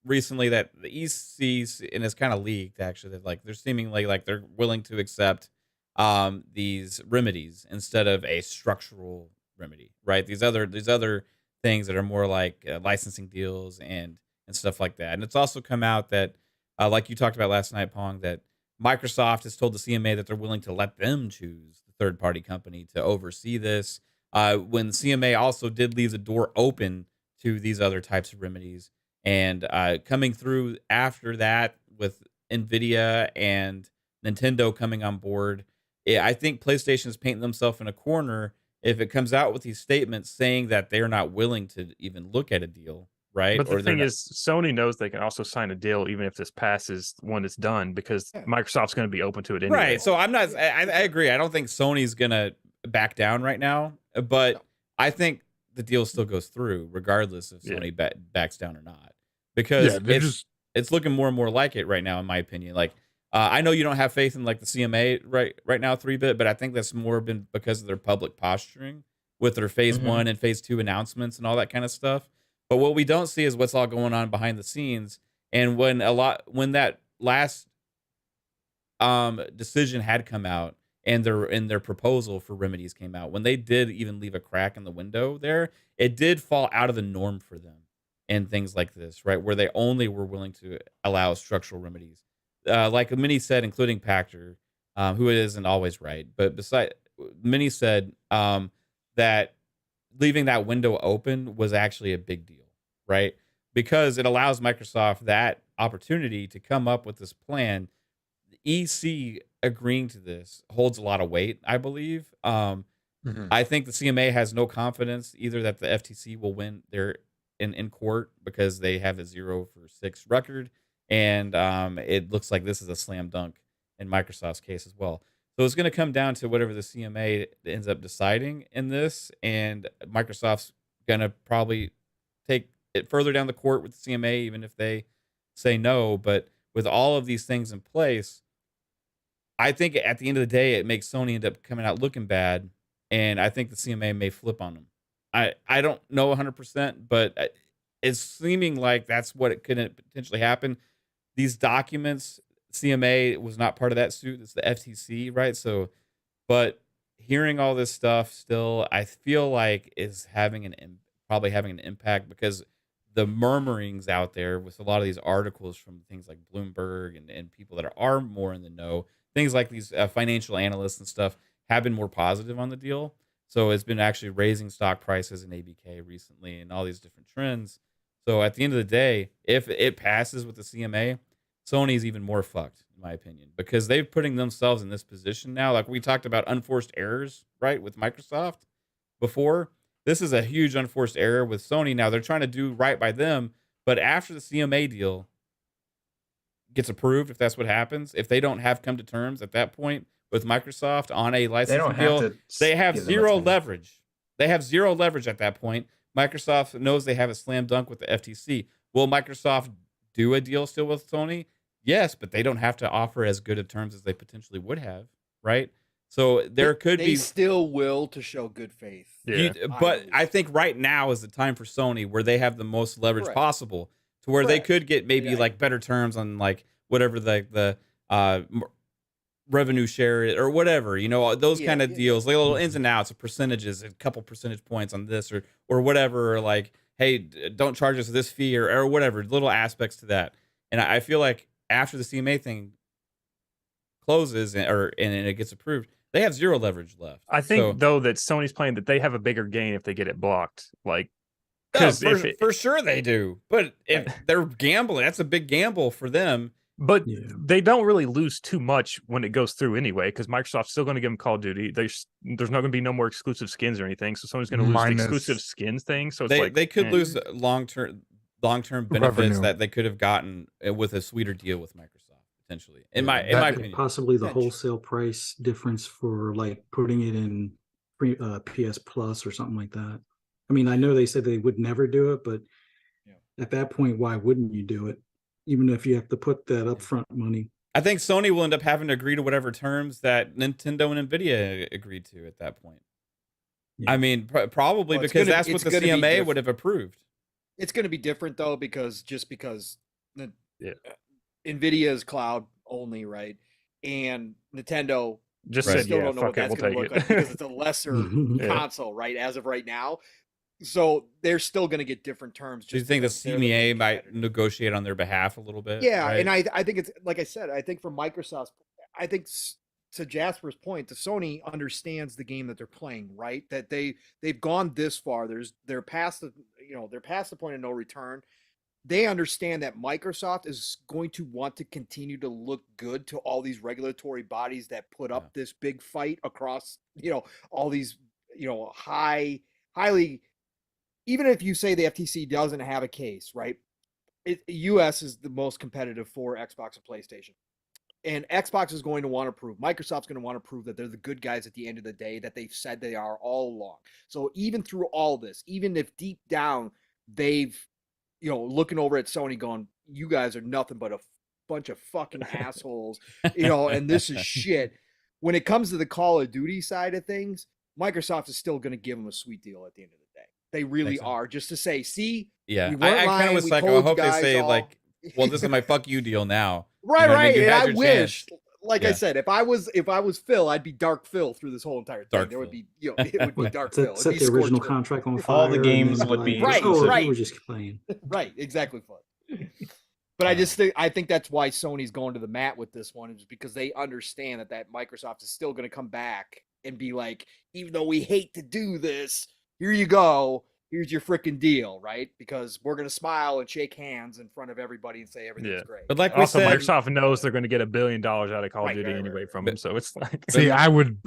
recently that the EC, and it's kind of leaked actually, that like they're seemingly like they're willing to accept these remedies instead of a structural remedy, right? These other things that are more like licensing deals and stuff like that. And it's also come out that, like you talked about last night, Pong, that Microsoft has told the CMA that they're willing to let them choose the third-party company to oversee this. When the CMA also did leave the door open to these other types of remedies, and coming through after that with NVIDIA and Nintendo coming on board, I think PlayStation is painting themselves in a corner if it comes out with these statements saying that they're not willing to even look at a deal. Right. But the thing is, Sony knows they can also sign a deal even if this passes when it's done, because Microsoft's going to be open to it anyway. Right. So I agree. I don't think Sony's going to back down right now, but I think the deal still goes through regardless if Sony backs down or not, because it's looking more and more like it right now, in my opinion. Like, I know you don't have faith in like the CMA right now, 3-bit, but I think that's more been because of their public posturing with their phase 1 and phase 2 announcements and all that kind of stuff. But what we don't see is what's all going on behind the scenes. And when that last decision had come out and their proposal for remedies came out, when they did even leave a crack in the window there, it did fall out of the norm for them and things like this, right? Where they only were willing to allow structural remedies. Like many said, including Pactor, who isn't always right, but many said that leaving that window open was actually a big deal, right? Because it allows Microsoft that opportunity to come up with this plan. The EC agreeing to this holds a lot of weight, I believe. I think the CMA has no confidence either that the FTC will win their in court because they have a 0-for-6 record, and it looks like this is a slam dunk in Microsoft's case as well. So it's going to come down to whatever the CMA ends up deciding in this, and Microsoft's going to probably take it further down the court with the CMA, even if they say no. But with all of these things in place, I think at the end of the day, it makes Sony end up coming out looking bad, and I think the CMA may flip on them. I don't know 100%, but it's seeming like that's what it could potentially happen. These documents, CMA was not part of that suit. It's the FTC, right? So, but hearing all this stuff still, I feel like is probably having an impact because the murmurings out there with a lot of these articles from things like Bloomberg and people that are more in the know, things like these financial analysts and stuff have been more positive on the deal. So it's been actually raising stock prices in ABK recently and all these different trends. So at the end of the day, if it passes with the CMA, Sony's even more fucked, in my opinion, because they're putting themselves in this position now. Like we talked about unforced errors, right, with Microsoft before. This is a huge unforced error with Sony. Now they're trying to do right by them, but after the CMA deal gets approved, if that's what happens, if they don't have come to terms at that point with Microsoft on a licensing deal, they have zero leverage. They have zero leverage at that point. Microsoft knows they have a slam dunk with the FTC. Will Microsoft do a deal still with Sony? Yes, but they don't have to offer as good of terms as they potentially would have, right? So they still will to show good faith. Yeah. But I think right now is the time for Sony where they have the most leverage possible to where they could get maybe like better terms on like whatever the revenue share or whatever, those kind of deals, like little ins and outs of percentages, a couple percentage points on this or whatever, or like, hey, don't charge us this fee or whatever, little aspects to that. And I feel like after the CMA thing closes and it gets approved, they have zero leverage left. I think though that Sony's playing that they have a bigger gain if they get it blocked. Like, for sure they do. But if they're gambling, that's a big gamble for them. But they don't really lose too much when it goes through anyway, because Microsoft's still going to give them Call of Duty. There's not going to be no more exclusive skins or anything, so Sony's going to lose the exclusive skins thing. So it's they could lose long-term benefits that they could have gotten with a sweeter deal with Microsoft potentially. In my opinion, possibly the wholesale price difference for like putting it in PS Plus or something like that. I mean, I know they said they would never do it, but at that point, why wouldn't you do it? Even if you have to put that upfront money. I think Sony will end up having to agree to whatever terms that Nintendo and Nvidia agreed to at that point. Yeah. I mean, probably because that's what the CMA would have approved. It's going to be different though, because Nvidia is cloud only, right? And Nintendo said, still don't know what that's going to look like because it's a lesser console, right? As of right now. So they're still going to get different terms. Do you think the CMA might negotiate on their behalf a little bit? Yeah, right? And I think it's like I said. I think from Microsoft's, I think to Jasper's point, the Sony understands the game that they're playing, right? That they've gone this far. They're past the point of no return. They understand that Microsoft is going to want to continue to look good to all these regulatory bodies that put up this big fight across all these highly. Even if you say the FTC doesn't have a case, right? US is the most competitive for Xbox and PlayStation. And Xbox is going to want to prove, Microsoft's going to want to prove that they're the good guys at the end of the day, that they've said they are all along. So even through all this, even if deep down they've, looking over at Sony going, you guys are nothing but a bunch of fucking assholes, you know, and this is shit. When it comes to the Call of Duty side of things, Microsoft is still going to give them a sweet deal at the end of the day. They really are, just to say, see, Yeah, we weren't I kind lying, of was we like, I told you hope they guys say all. like, well, this is my fuck you deal now. Right, You know what I mean? right. You And had I your wish, chance. like I Yeah. said, if I was Phil, I'd be Dark Phil through this whole entire thing. Dark there would Phil. be, you know, it would be What, Dark Phil. set, It'd set be the original Scorch Phil. contract on fire. All the and games then would like, be Right, oh, right. we were just playing. Right, exactly, Phil. But I just think that's why Sony's going to the mat with this one, is because they understand that Microsoft is still going to come back and be like, even though we hate to do this, here you go. Here's your freaking deal, right? Because we're gonna smile and shake hands in front of everybody and say everything's great. But like we Also, said, Microsoft knows they're going to get $1 billion out of Call of Right, Duty right, anyway right, from right. them. So it's like, See, I would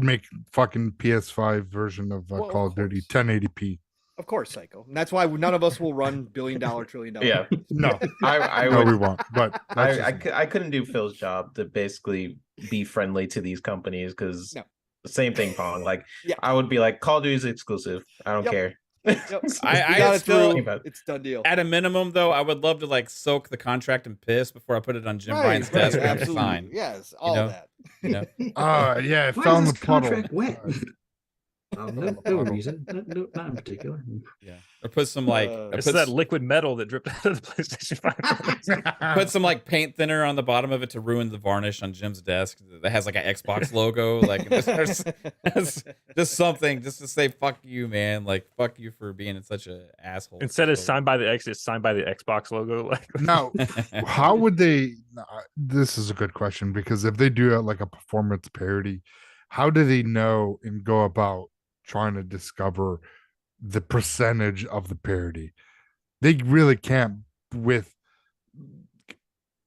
make fucking PS5 version of Well, of Call of Duty course. 1080p. Of course, Psycho. And that's why none of us will run $1 billion, $1 trillion. Yeah, No, I no, would. we won't. But that's just- I couldn't do Phil's job to basically be friendly to these companies because No. the same thing, Pong. Like Yeah. I would be like, Call of Duty's exclusive. I don't Yep. care. Yep. I You got it still- through. It's done deal. at a minimum though, I would love to like soak the contract in piss before I put it on Jim Bryan's desk and absolutely. sign. Yes, all know? of that. You know? yeah, it Why fell in is the this puddle. contract wet? No reason. Not in particular. Yeah. Or put some like Uh, it's that liquid metal that dripped out of the PlayStation 5. put some like paint thinner on the bottom of it to ruin the varnish on Jim's desk that has like an Xbox logo, like just something just to say fuck you, man. Like fuck you for being such an asshole. Instead of So- signed by the X, it's signed by the Xbox logo. Like, Now, how would they? This is a good question because if they do like a performance parity, how do they know and go about trying to discover the percentage of the parity? They really can't with.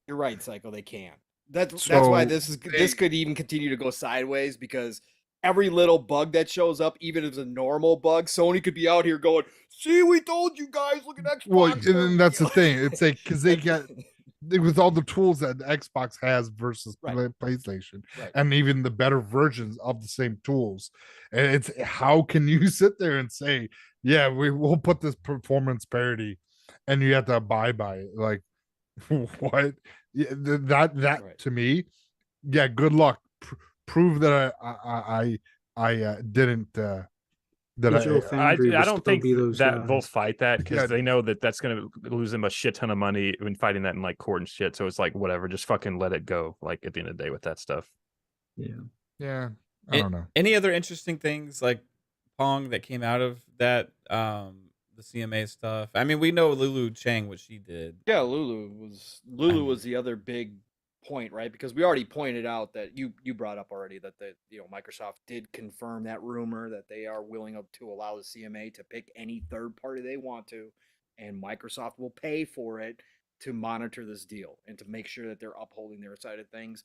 You're right, Psycho. They can. That's why So this could even continue to go sideways, because every little bug that shows up, even if it's a normal bug, Sony could be out here going, "See, we told you guys. Look at Xbox." Well, and then that's the thing. It's like because they got with all the tools that the Xbox has versus Right. PlayStation, Right. and even the better versions of the same tools. And it's how can you sit there and say, "Yeah, we'll put this performance parity," and you have to abide by it? Like, what? Yeah, that Right. to me, yeah. Good luck. Prove that I didn't. That Digital I, Foundry I will don't still think be those that guys. they'll fight that because Yeah. they know that that's going to lose them a shit ton of money when fighting that in like court and shit. So it's like, whatever, just fucking let it go. Like at the end of the day with that stuff. Yeah. yeah. I don't know. Any other interesting things like Pong that came out of that the CMA stuff? I mean, we know Lulu Chang what she did. Yeah, Lulu was the other big point, right? Because we already pointed out that you brought up already that Microsoft did confirm that rumor that they are willing to allow the CMA to pick any third party they want to, and Microsoft will pay for it to monitor this deal and to make sure that they're upholding their side of things.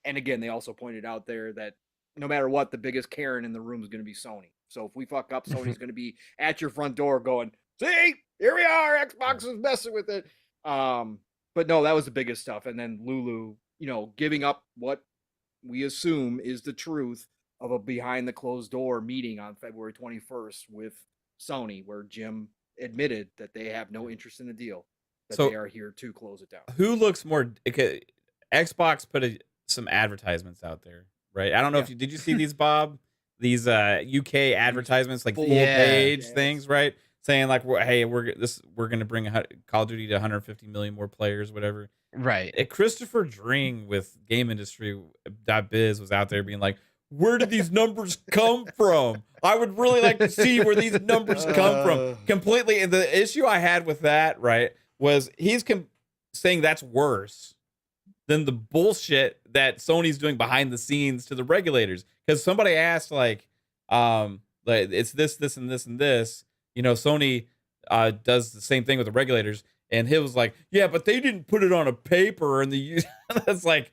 And again, they also pointed out there that no matter what, the biggest Karen in the room is going to be Sony. So if we fuck up, Sony's going to be at your front door going, "See, here we are. Xbox is messing with it." But no, that was the biggest stuff. And then Lulu, giving up what we assume is the truth of a behind the closed door meeting on February 21st with Sony, where Jim admitted that they have no interest in the deal, that So- they are here to close it down. Who looks more? Okay, Xbox put some advertisements out there, right? I don't know if did you see these, Bob? These UK advertisements, like full page Yes. things, right? Saying like, we're going to bring Call of Duty to 150 million more players, whatever. Right. Christopher Dring with GameIndustry.biz was out there being like, "Where did these numbers come from? I would really like to see where these numbers come from." Completely. And the issue I had with that, right, was he's saying that's worse than the bullshit that Sony's doing behind the scenes to the regulators. Because somebody asked like it's this, and this, and this. Sony does the same thing with the regulators, and he was like, "Yeah, but they didn't put it on a paper." And that's like,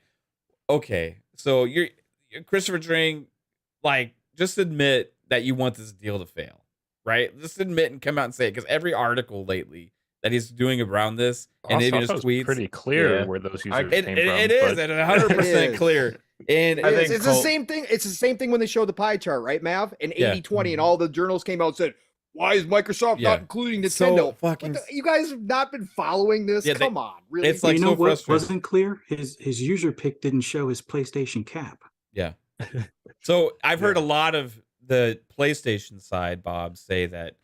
okay, so you're Christopher Dring, like, just admit that you want this deal to fail, right? Just admit and come out and say it, because every article lately that he's doing around this, and Also, even I his thought it was tweets, pretty clear Yeah. where those I- users it came from. is but- at 100% It is. clear. And I think It's the same thing. It's the same thing when they showed the pie chart, right, Mav? And Yeah. 80-20, and all the journals came out and said, Why is Microsoft Yeah. not including So Nintendo? fucking- You guys have not been following this? Yeah, Come on, really? it's like you know so what frustrating. wasn't clear? His user pick didn't show his PlayStation cap. Yeah. So I've heard a Yeah. lot of the PlayStation side, Bob, say that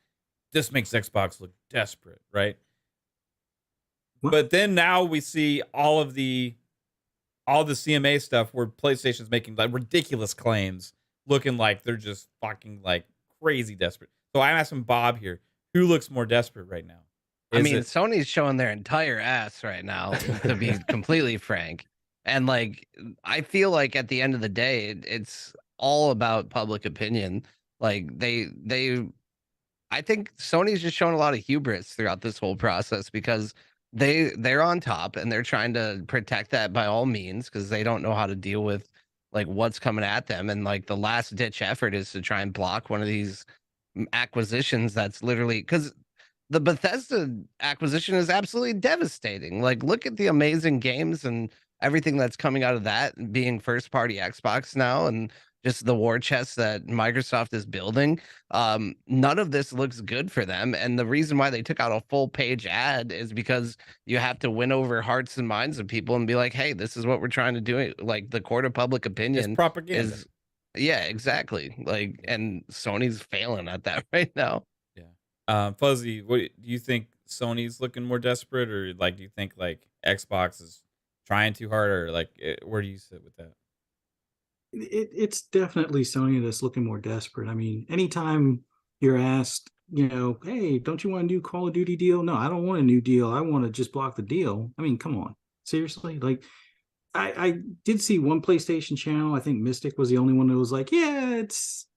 this makes Xbox look desperate, right? What? But then now we see all the CMA stuff where PlayStation's making like ridiculous claims, looking like they're just fucking like crazy desperate. So I'm asking Bob here, who looks more desperate right now? I Is mean, it- Sony's showing their entire ass right now, to be completely frank. And like, I feel like at the end of the day, it's all about public opinion. Like I think Sony's just shown a lot of hubris throughout this whole process because they're on top and they're trying to protect that by all means because they don't know how to deal with like what's coming at them. And like the last ditch effort is to try and block one of these acquisitions that's literally because the Bethesda acquisition is absolutely devastating. Like, look at the amazing games and everything that's coming out of that being first party Xbox now and just the war chest that Microsoft is building. None of this looks good for them. And the reason why they took out a full page ad is because you have to win over hearts and minds of people and be like, hey, this is what we're trying to do. Like the court of public it's opinion propaganda. is, yeah, exactly. Like, and Sony's failing at that right now. Fuzzy, what do you think? Sony's looking more desperate, or like do you think like Xbox is trying too hard, or like where do you sit with that? It's definitely Sony that's looking more desperate. I mean, anytime you're asked, hey, don't you want a new Call of Duty deal? No, I don't want a new deal. I want to just block the deal. I mean, come on, seriously? Like, I did see one PlayStation channel. I think Mystic was the only one that was like, yeah, it's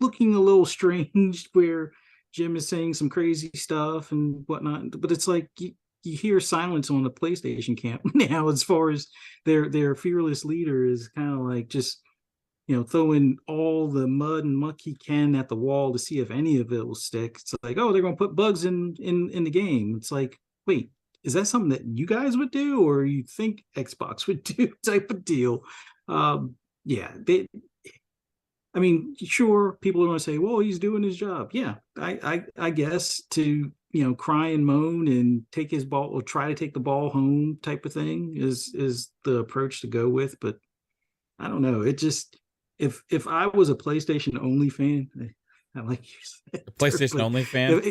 looking a little strange where Jim is saying some crazy stuff and whatnot. But it's like you hear silence on the PlayStation camp now as far as their fearless leader is kind of like just throwing all the mud and muck he can at the wall to see if any of it will stick. It's like, oh, they're going to put bugs in the game. It's like, wait, is that something that you guys would do or you think Xbox would do type of deal? Yeah, I mean, sure, people are going to say, well, he's doing his job. Yeah, I guess to, cry and moan and take his ball or try to take the ball home type of thing is the approach to go with. But I don't know. It just, if I was a PlayStation only fan, I like you said, The PlayStation only fan.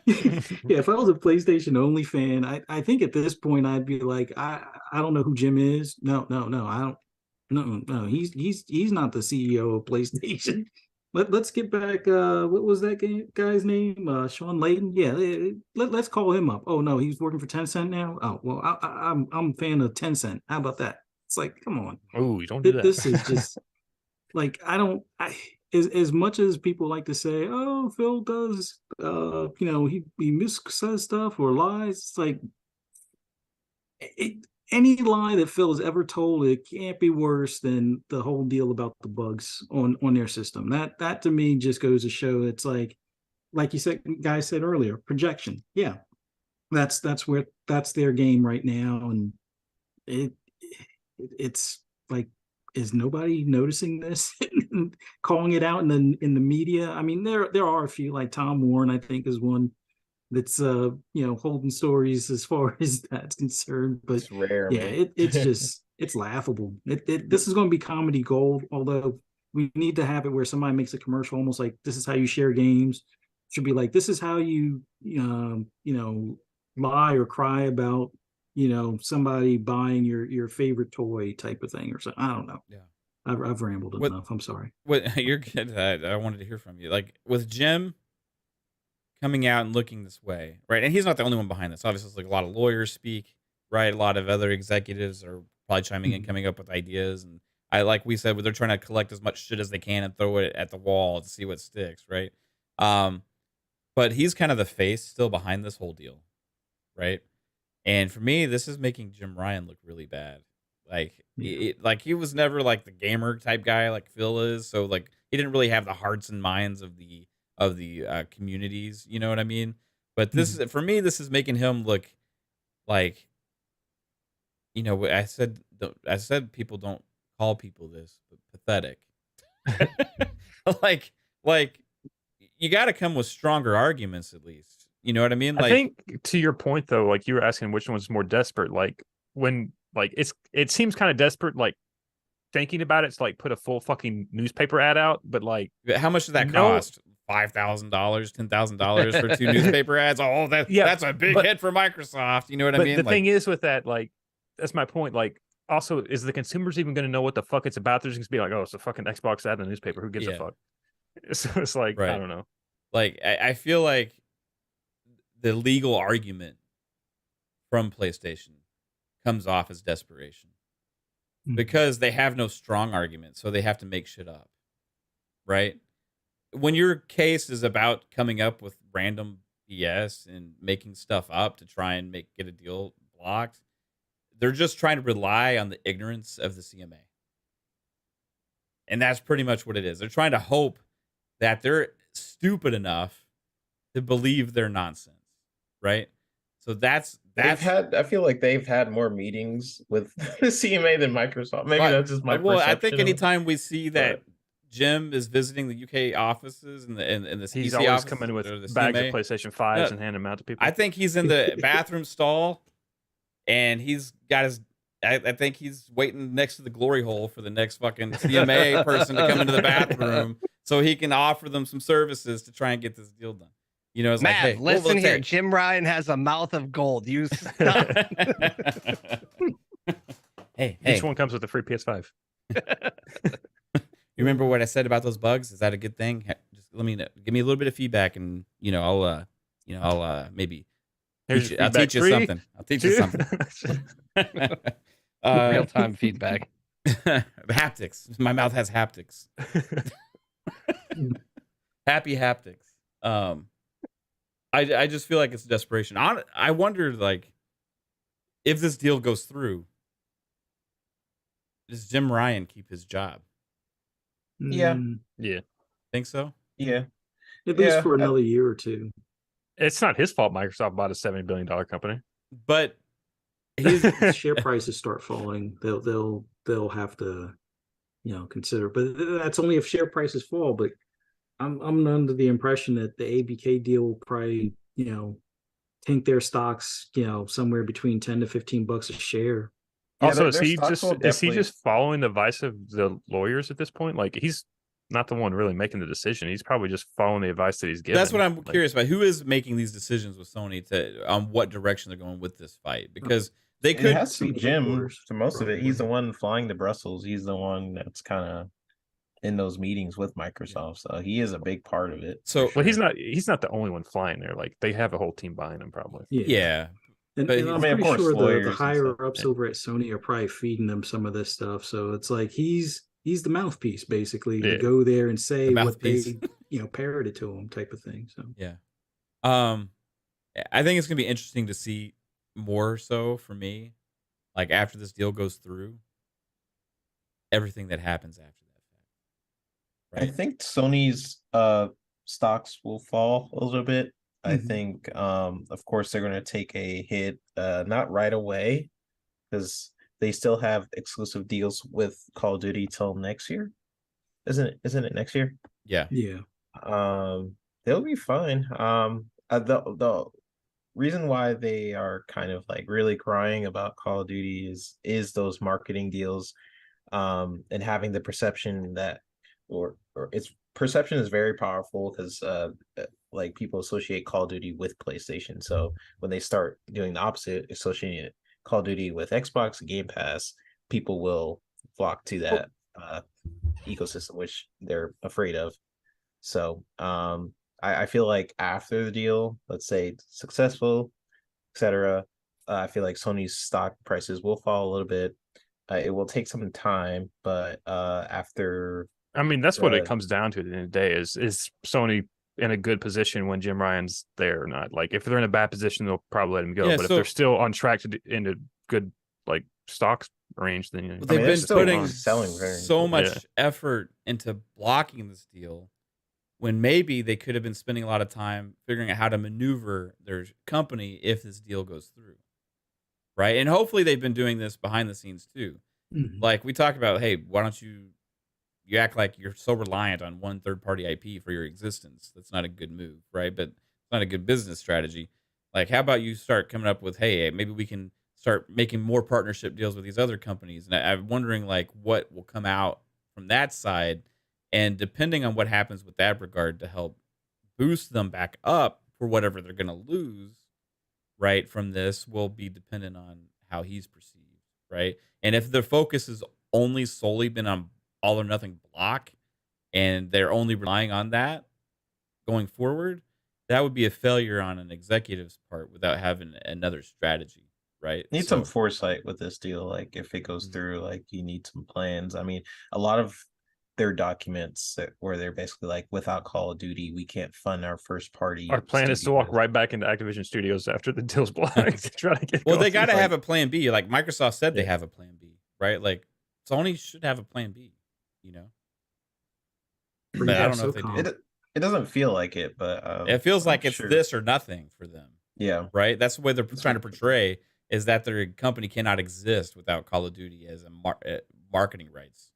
Yeah, if I was a PlayStation only fan, I think at this point I'd be like, I don't know who Jim is. No, I don't. No, he's not the CEO of PlayStation. Let's get back. What was that guy's name? Sean Layton. Yeah, let's call him up. Oh no, he's working for Tencent now. Oh well, I'm a fan of Tencent. How about that? It's like, come on. Oh, you don't do that. This is just like as much as people like to say, oh, Phil does, he missays stuff or lies. It's like any lie that Phil has ever told, it can't be worse than the whole deal about the bugs on their system. That to me just goes to show it's like you said, guys said earlier, projection. Yeah, that's their game right now, and it's like, is nobody noticing this and calling it out in the media? I mean, there are a few, like Tom Warren, I think, is one that's holding stories as far as that's concerned. But It's rare, yeah, man. it's just it's laughable. This is going to be comedy gold, although we need to have it where somebody makes a commercial almost like this is how you share games. It should be like this is how you lie or cry about somebody buying your favorite toy type of thing or something. I don't know. Yeah. I've rambled What- enough. I'm sorry. What you're good. I wanted to hear from you. Like with Jim coming out and looking this way, right? And he's not the only one behind this. Obviously, it's like a lot of lawyers speak, right? A lot of other executives are probably chiming in, coming up with ideas. And like we said, they're trying to collect as much shit as they can and throw it at the wall to see what sticks, right? But he's kind of the face still behind this whole deal, right? And for me, this is making Jim Ryan look really bad. Like, he was never like the gamer type guy like Phil is. So like he didn't really have the hearts and minds of the communities. You know what I mean? But this is for me. This is making him look like, I said people don't call people this, but pathetic. like you got to come with stronger arguments at least. You know what I mean? Like, I think to your point though, like you were asking which one's more desperate. Like when like it seems kind of desperate. Like thinking about it, to like put a full fucking newspaper ad out, but like how much does that cost? $5,000, $10,000 for 2 newspaper ads? Oh, that's a big hit for Microsoft. You know what I mean? The thing is with that, like, that's my point. Like, also, is the consumers even going to know what the fuck it's about? They're just going to be like, oh, it's a fucking Xbox ad in the newspaper. Who gives a fuck? So it's like, I don't know. Like, I feel like the legal argument from PlayStation comes off as desperation because they have no strong argument, so they have to make shit up, right? When your case is about coming up with random BS and making stuff up to try and get a deal blocked, they're just trying to rely on the ignorance of the CMA. And that's pretty much what it is. They're trying to hope that they're stupid enough to believe their nonsense, right? So that's I feel like they've had more meetings with the CMA than Microsoft. Maybe that's just my perception. I think anytime we see that Jim is visiting the UK offices and the he's CC always offices, coming with the bags CMA. of PlayStation 5s and handing them out to people. I think he's in the bathroom stall, and he's got his. I think he's waiting next to the glory hole for the next fucking CMA person to come into the bathroom so he can offer them some services to try and get this deal done. You know, it's Matt, like, hey, listen here. Jim Ryan has a mouth of gold. You stop. hey, each one comes with a free PS5. You remember what I said about those bugs? Is that a good thing? Just let me know. Give me a little bit of feedback, and I'll maybe I'll teach you something. I'll teach you something. Real-time feedback. Haptics. My mouth has haptics. Happy haptics. I just feel like it's desperation. I wonder, like, if this deal goes through, does Jim Ryan keep his job? Yeah. Yeah. Think so? Yeah. At least for another year or two. It's not his fault Microsoft bought a $70 billion company. But his share prices start falling, they'll have to, consider. But that's only if share prices fall. But I'm under the impression that the ABK deal will probably, tank their stocks, somewhere between $10 to $15 a share. Yeah, also, is he just following the advice of the lawyers at this point? Like, he's not the one really making the decision. He's probably just following the advice that he's given. That's what I'm curious about. Who is making these decisions with Sony on what direction they're going with this fight? Because they could. It has to be Jim for most of it. He's the one flying to Brussels. He's the one that's kind of in those meetings with Microsoft. So he is a big part of it. So, but he's not the only one flying there. Like, they have a whole team behind him, probably. Yeah. And I'm pretty sure the higher ups over at Sony are probably feeding them some of this stuff. So it's like he's the mouthpiece, basically, to go there and say what they parroted to him, type of thing. So yeah, I think it's gonna be interesting to see more so for me, like after this deal goes through, everything that happens after that. Right? I think Sony's stocks will fall a little bit. I think, of course, they're going to take a hit, not right away, because they still have exclusive deals with Call of Duty till next year. Isn't it next year? Yeah. Yeah. They'll be fine. The reason why they are kind of like really crying about Call of Duty is those marketing deals, and having the perception that, or its perception is very powerful because like people associate Call of Duty with PlayStation. So when they start doing the opposite, associating Call of Duty with Xbox Game Pass, people will flock to that ecosystem, which they're afraid of. So I feel like after the deal, let's say successful, etc., I feel like Sony's stock prices will fall a little bit. It will take some time, but after, I mean, that's what it comes down to at the end of the day is Sony in a good position when Jim Ryan's there or not? Like, if they're in a bad position, they'll probably let him go. Yeah, but if they're still on track to into good like stocks range, then they've been putting so much effort into blocking this deal when maybe they could have been spending a lot of time figuring out how to maneuver their company if this deal goes through. Right. And hopefully they've been doing this behind the scenes too. Like we talked about, hey, why don't you you act like you're so reliant on one third-party IP for your existence. That's not a good move, right? But it's not a good business strategy. Like, how about you start coming up with, hey, maybe we can start making more partnership deals with these other companies. And I'm wondering, like, what will come out from that side, and depending on what happens with that regard, to help boost them back up for whatever they're going to lose, right, from this will be dependent on how he's perceived, right? And if the focus has only solely been on all or nothing block, and they're only relying on that going forward, that would be a failure on an executive's part without having another strategy, right? Need some foresight with this deal. Like, if it goes through, like, you need some plans. I mean, a lot of their documents where they're basically like, without Call of Duty, we can't fund our first party. Our plan is to walk right back into Activision Studios after the deal's blocked to try to get. Well, they got to have a plan B. Like Microsoft said, they have a plan B, right? Like Sony should have a plan B, you know. But I don't know if they do. It doesn't feel like it, but it feels like it's this or nothing for them. Yeah, right. That's the way they're trying to portray, is that their company cannot exist without Call of Duty as a marketing rights.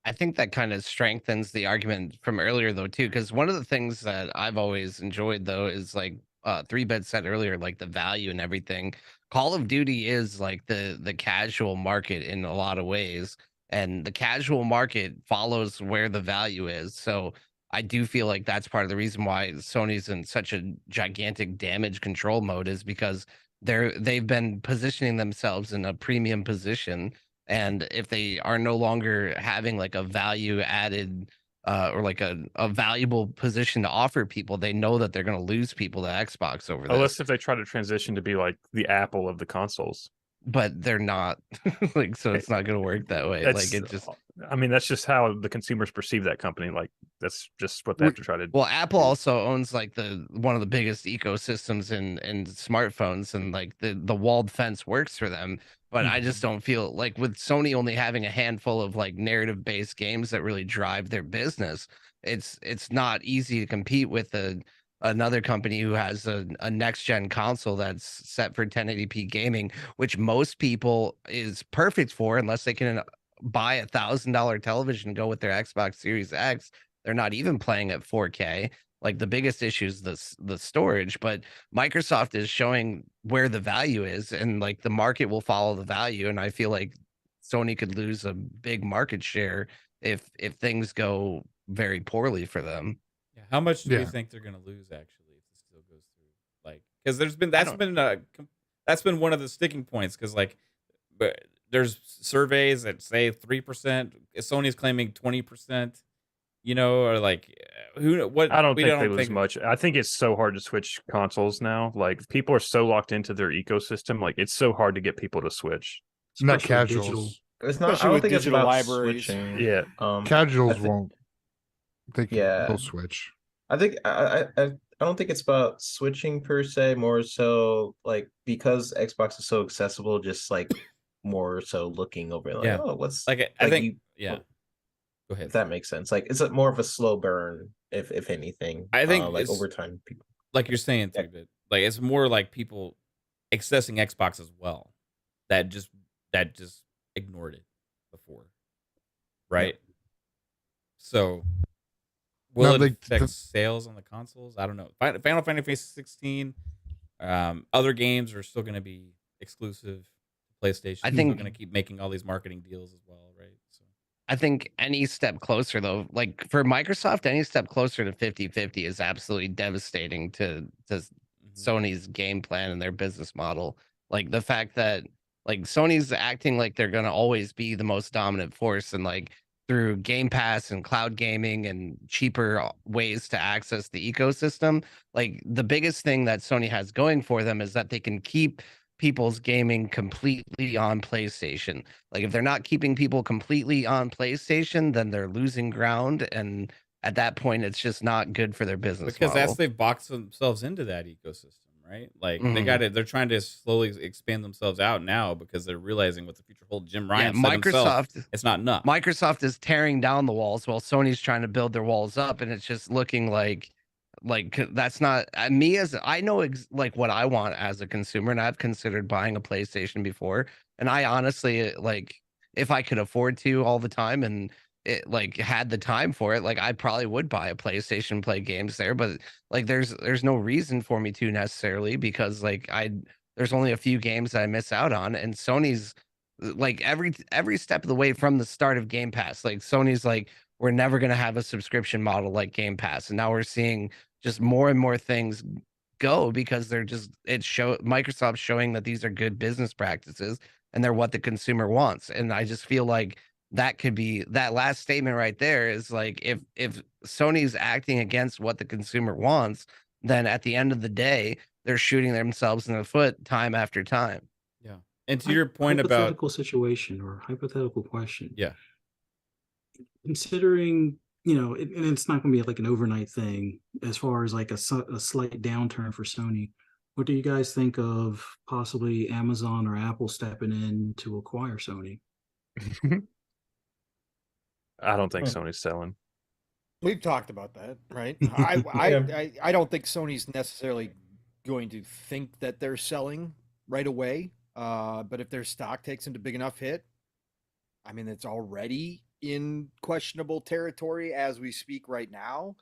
I think that kind of strengthens the argument from earlier, though, too, because one of the things that I've always enjoyed, though, is like 3-Bit said earlier, like the value and everything. Call of Duty is like the casual market in a lot of ways, and the casual market follows where the value is. So I do feel like that's part of the reason why Sony's in such a gigantic damage control mode, is because they've been positioning themselves in a premium position. And if they are no longer having like a value added or like a valuable position to offer people, they know that they're going to lose people to Xbox over this. Unless if they try to transition to be like the Apple of the consoles. But they're not. Like, so it's not going to work that way. Like, it just, I mean, that's just how the consumers perceive that company. Like, that's just what they have to try to do. Well, Apple also owns like one of the biggest ecosystems in smartphones, and like the walled fence works for them. But I just don't feel like, with Sony only having a handful of like narrative based games that really drive their business, it's not easy to compete with another company who has a next gen console that's set for 1080p gaming, which most people is perfect for, unless they can buy $1,000 television and go with their Xbox Series X. They're not even playing at 4K. Like, the biggest issue is the storage, but Microsoft is showing where the value is, and like the market will follow the value. And I feel like Sony could lose a big market share if things go very poorly for them. Yeah. How much do you think they're going to lose actually if this still goes through? Like, because that's been one of the sticking points. Because like, there's surveys that say 3%. Sony's claiming 20%. You know, or like, what? I don't think they lose much. I think it's so hard to switch consoles now. Like, people are so locked into their ecosystem. Like, it's so hard to get people to switch. It's not casuals. It's not. I don't think it's about libraries. Switching. Yeah, casuals won't. They'll switch. I think I don't think it's about switching per se. More so like, because Xbox is so accessible, just like more so looking over like, oh, what's like, I think Go ahead. If that makes sense. Like, it's more of a slow burn, if anything. I think like over time, people, like you're saying, like it's more like people accessing Xbox as well, that just ignored it before, right? Yeah. So will it affect sales on the consoles? I don't know. Final Fantasy 16, other games are still going to be exclusive to PlayStation. I think they're going to keep making all these marketing deals as well, right? So I think any step closer, though, like for Microsoft, any step closer to 50-50 is absolutely devastating to Sony's game plan and their business model. Like, the fact that like Sony's acting like they're going to always be the most dominant force, and like through Game Pass and cloud gaming and cheaper ways to access the ecosystem. Like, the biggest thing that Sony has going for them is that they can keep people's gaming completely on PlayStation. Like, if they're not keeping people completely on PlayStation, then they're losing ground, and at that point it's just not good for their business because model. they've boxed themselves into that ecosystem, right? Like, they're trying to slowly expand themselves out now because they're realizing what the future holds. Jim Ryan said himself, it's not enough. Microsoft is tearing down the walls while Sony's trying to build their walls up, and it's just looking like that's not me. As I know like what I want as a consumer, and I've considered buying a PlayStation before, and I honestly, like, if I could afford to all the time and it like had the time for it, like I probably would buy a PlayStation, play games there, but like there's no reason for me to necessarily, because like there's only a few games that I miss out on, and Sony's like every step of the way from the start of Game Pass, like Sony's like, we're never going to have a subscription model like Game Pass, and now we're seeing just more and more things go, because they're just Microsoft's showing that these are good business practices and they're what the consumer wants. And I just feel like that could be, that last statement right there is like, if Sony's acting against what the consumer wants, then at the end of the day they're shooting themselves in the foot time after time. Yeah. And to your point about hypothetical situation or hypothetical question. Yeah. Considering, and it's not going to be like an overnight thing as far as like a slight downturn for Sony. What do you guys think of possibly Amazon or Apple stepping in to acquire Sony? I don't think Sony's selling. We've talked about that, right? I don't think Sony's necessarily going to think that they're selling right away. But if their stock takes into big enough hit, I mean, it's already in questionable territory as we speak right now.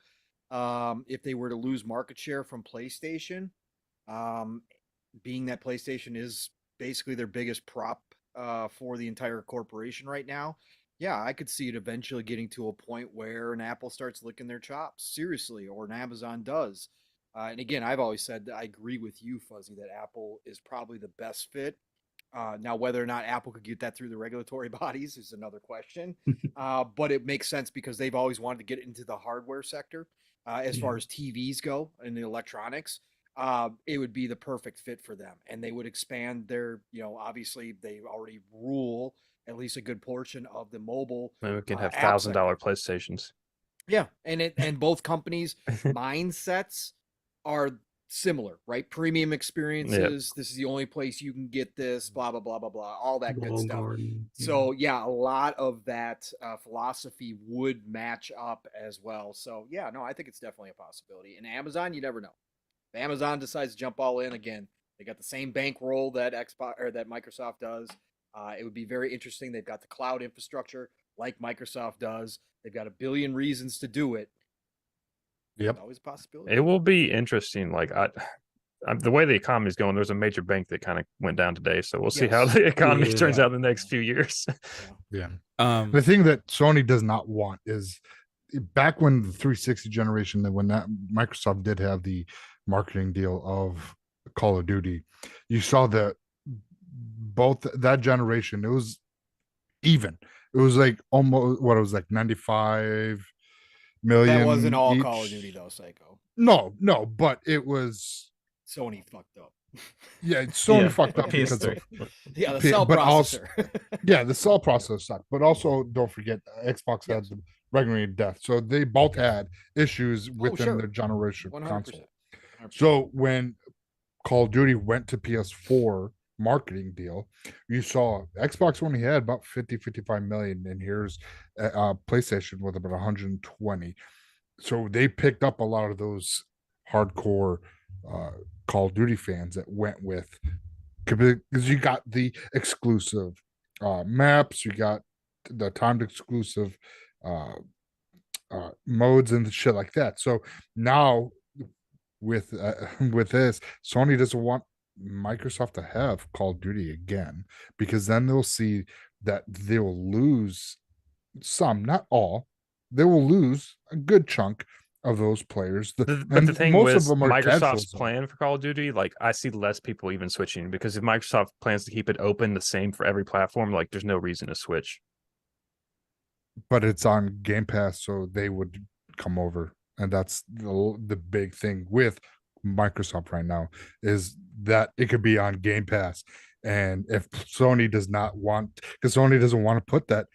If they were to lose market share from PlayStation, being that PlayStation is basically their biggest prop for the entire corporation right now, yeah, I could see it eventually getting to a point where an Apple starts licking their chops seriously, or an Amazon does. And again, I've always said that I agree with you, Fuzzy, that Apple is probably the best fit. Now, whether or not Apple could get that through the regulatory bodies is another question. But it makes sense because they've always wanted to get into the hardware sector as far as TVs go and the electronics. It would be the perfect fit for them. And they would expand their, obviously they already rule at least a good portion of the mobile. And we can have $1,000 PlayStations. Yeah. And both companies' mindsets are similar, right? Premium experiences. Yep. This is the only place you can get this, blah, blah, blah, blah, blah, all that good stuff. So yeah, a lot of that philosophy would match up as well. So yeah, no, I think it's definitely a possibility. And Amazon, you never know. If Amazon decides to jump all in again, they got the same bankroll that that Microsoft does. It would be very interesting. They've got the cloud infrastructure like Microsoft does. They've got a billion reasons to do it. Yep. Always a possibility. It will be interesting. Like the way the economy is going, there's a major bank that kind of went down today. So we'll see how the economy turns out in the next few years. Yeah. The thing that Sony does not want is, back when the 360 generation, when that Microsoft did have the marketing deal of Call of Duty, you saw that both that generation, it was even. It was like almost what it was like 95 million. That wasn't all each. Call of Duty though, Psycho. No, but it was Sony fucked up. Yeah, Sony fucked up because of the cell processor. Also, the cell processor sucked. But also, don't forget, Xbox had the regulated death, so they both had issues within their generation 100%. console. 100%. So when Call of Duty went to PS4 marketing deal, you saw Xbox only had about 55 million, and here's PlayStation with about 120. So they picked up a lot of those hardcore Call of Duty fans that went with, because you got the exclusive maps, you got the timed exclusive modes and shit like that. So now with this, Sony doesn't want Microsoft to have Call of Duty again, because then they'll see that they will lose some, not all, they will lose a good chunk of those players. But the thing most with Microsoft's plan for Call of Duty, like I see less people even switching, because if Microsoft plans to keep it open the same for every platform, like there's no reason to switch. But it's on Game Pass, so they would come over, and that's the big thing with Microsoft right now, is that it could be on Game Pass. And if Sony does not want, because Sony doesn't want to put that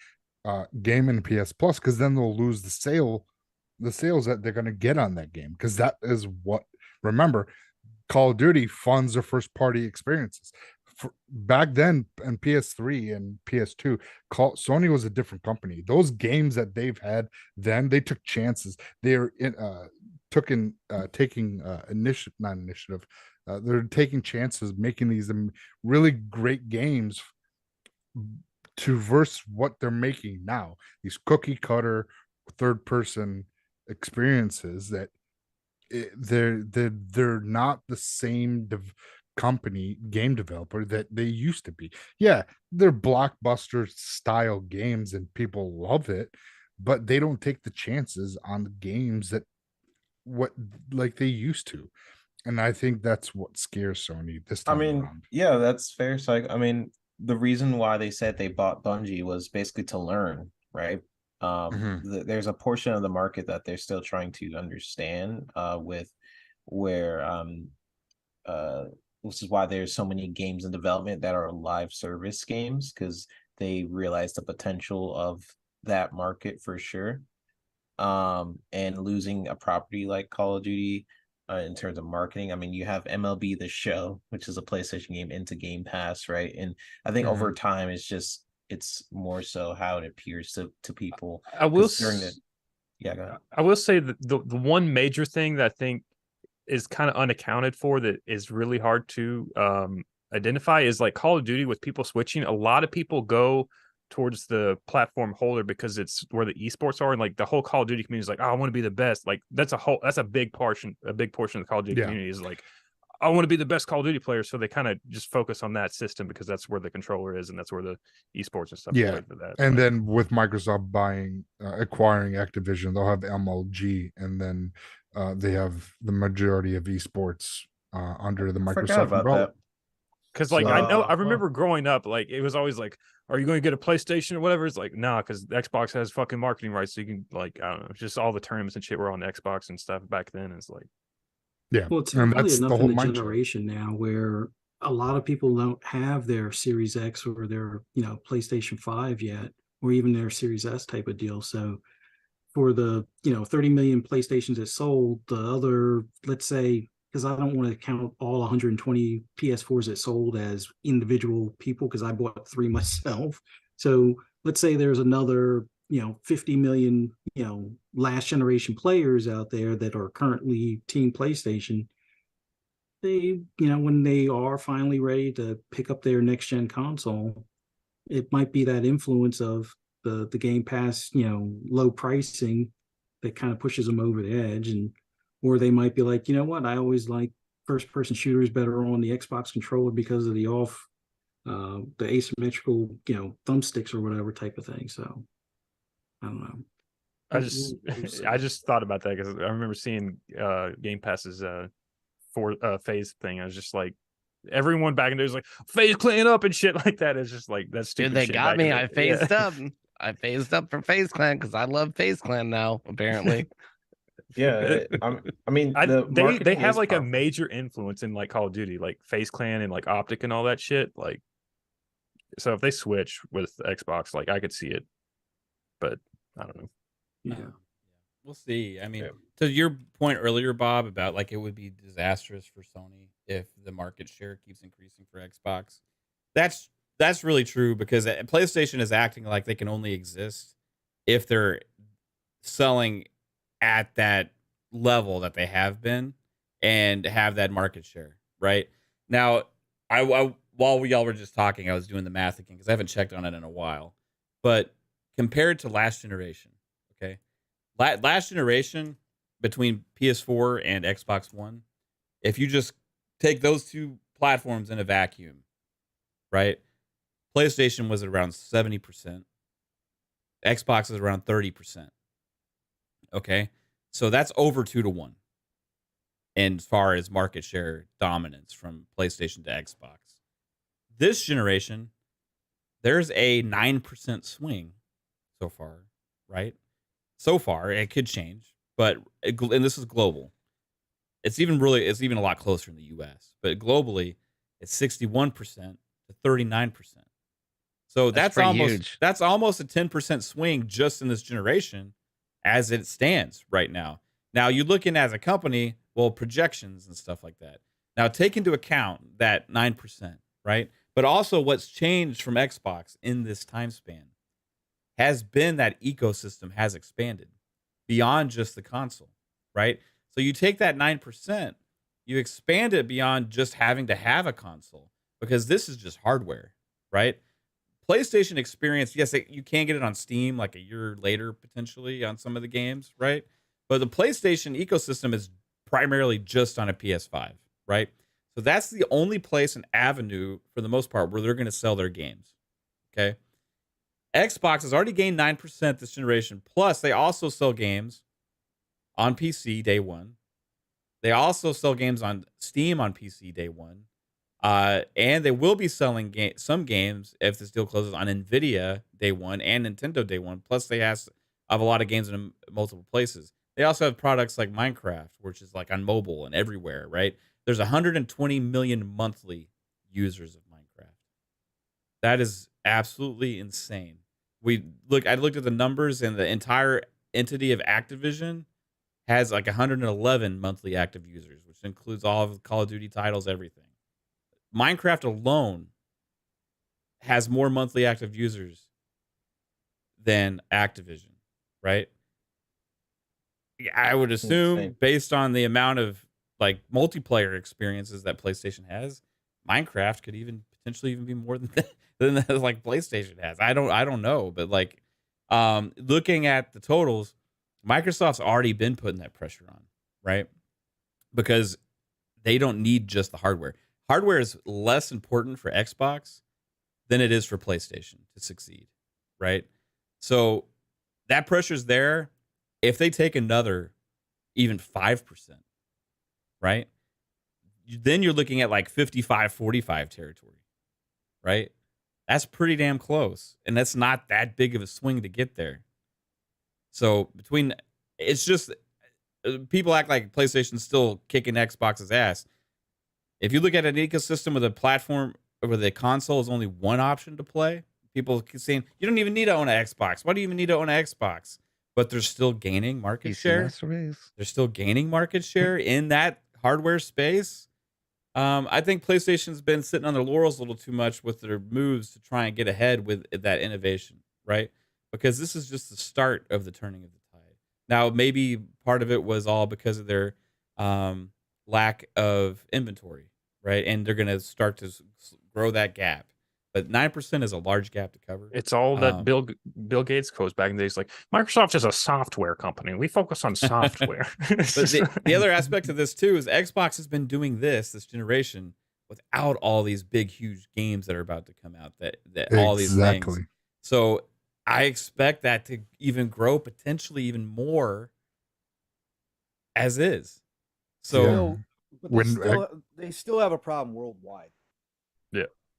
game in PS Plus, because then they'll lose the sales that they're going to get on that game, because that is what, remember, Call of Duty funds their first party experiences. Back then in PS3 and PS2, Sony was a different company. Those games that they've had then, they took chances. They're taking initiative. They're taking chances, making these really great games to verse what they're making now, these cookie cutter third person experiences that they're not the same company game developer that they used to be. Yeah, they're blockbuster style games and people love it, but they don't take the chances on the games that what like they used to. And I think that's what scares Sony this I time mean, around. yeah, that's fair. So I mean, the reason why they said they bought Bungie was basically to learn, right? There's a portion of the market that they're still trying to understand with where which is why there's so many games in development that are live service games, because they realize the potential of that market for sure. And losing a property like Call of Duty in terms of marketing. I mean, you have MLB The Show, which is a PlayStation game, into Game Pass, right? And I think over time, it's more so how it appears to people. I will during the go ahead. I will say that the one major thing that I think is kind of unaccounted for that is really hard to identify is like Call of Duty with people switching. A lot of people go towards the platform holder because it's where the esports are, and like the whole Call of Duty community is like, oh, I want to be the best. Like that's a big portion of the Call of Duty community is like, I want to be the best Call of Duty player. So they kind of just focus on that system because that's where the controller is and that's where the esports and stuff is for that. And then with Microsoft acquiring Activision, they'll have MLG, and then they have the majority of esports under the Microsoft umbrella. Because like I remember growing up, like it was always like, are you going to get a PlayStation or whatever? It's like, nah, because Xbox has fucking marketing rights, so you can like, I don't know, just all the tournaments and shit were on the Xbox and stuff back then. It's like, well, it's really enough in the generation now where a lot of people don't have their Series X or their PlayStation 5 yet, or even their Series S type of deal. So for the 30 million PlayStations that sold, the other, let's say, because I don't want to count all 120 PS4s that sold as individual people because I bought 3 myself. So let's say there's another 50 million last generation players out there that are currently Team PlayStation. They when they are finally ready to pick up their next gen console, it might be that influence of the Game Pass low pricing that kind of pushes them over the edge. And or they might be like, you know what, I always like first person shooters better on the Xbox controller because of the the asymmetrical thumbsticks or whatever type of thing. So I don't know. I just thought about that because I remember seeing Game Pass's phase thing. I was just like, everyone back in there was like phase clan up and shit like that. It's just like that's stupid. Dude, they shit got me. I phased yeah. up. I phased up for FaZe Clan because I love FaZe Clan now, apparently. Yeah, I mean, they have like powerful. A major influence in like Call of Duty, like FaZe Clan and like Optic and all that shit. Like, so if they switch with Xbox, like I could see it, but I don't know. Yeah, we'll see. I mean, to your point earlier, Bob, about like it would be disastrous for Sony if the market share keeps increasing for Xbox. That's really true because PlayStation is acting like they can only exist if they're selling at that level that they have been and have that market share. Right now, I while y'all were just talking, I was doing the math again because I haven't checked on it in a while. But compared to last generation, okay, last generation between PS4 and Xbox One, if you just take those two platforms in a vacuum, right? PlayStation was around 70%. Xbox is around 30%. Okay, so that's over 2-1 as far as market share dominance from PlayStation to Xbox. This generation, there's a 9% swing so far, right? So far, it could change, and this is global. It's even a lot closer in the U.S., but globally, it's 61% to 39%. So that's almost huge. That's almost a 10% swing just in this generation as it stands right now. Now, you're looking as a company, well, projections and stuff like that. Now, take into account that 9%, right? But also what's changed from Xbox in this time span has been that ecosystem has expanded beyond just the console, right? So you take that 9%, you expand it beyond just having to have a console because this is just hardware, right? PlayStation experience, yes, you can get it on Steam like a year later potentially on some of the games, right? But the PlayStation ecosystem is primarily just on a PS5, right? So that's the only place and avenue for the most part where they're going to sell their games. Okay. Xbox has already gained 9% this generation. Plus, they also sell games on PC day one. They also sell games on Steam on PC day one. And they will be selling some games if this deal closes on Nvidia day one and Nintendo day one. Plus, they have a lot of games in multiple places. They also have products like Minecraft, which is like on mobile and everywhere, right? There's 120 million monthly users of Minecraft. That is absolutely insane. I looked at the numbers, and the entire entity of Activision has like 111 monthly active users, which includes all of the Call of Duty titles, everything. Minecraft alone has more monthly active users than Activision, right? I would assume, Insane. based on the amount of like multiplayer experiences that PlayStation has, Minecraft could even potentially even be more than that, like PlayStation has. I don't know, but like looking at the totals, Microsoft's already been putting that pressure on, right? Because they don't need just the hardware. Hardware is less important for Xbox than it is for PlayStation to succeed, right? So that pressure's there. If they take another even 5%, right? Then you're looking at like 55-45 territory, right? That's pretty damn close. And that's not that big of a swing to get there. So it's just, people act like PlayStation's still kicking Xbox's ass. If you look at an ecosystem with a platform where the console is only one option to play, people keep saying, you don't even need to own an Xbox. Why do you even need to own an Xbox? But they're still gaining market PC share. Master Race. They're still gaining market share in that hardware space. I think PlayStation's been sitting on their laurels a little too much with their moves to try and get ahead with that innovation, right? Because this is just the start of the turning of the tide. Now, maybe part of it was all because of their lack of inventory, right? And they're going to start to grow that gap. But 9% is a large gap to cover. It's all that Bill Gates goes back in the days, like Microsoft is a software company. We focus on software. But the other aspect of this too is Xbox has been doing this generation without all these big, huge games that are about to come out. That all these things. So I expect that to even grow, potentially even more, as is. So but they still have a problem worldwide.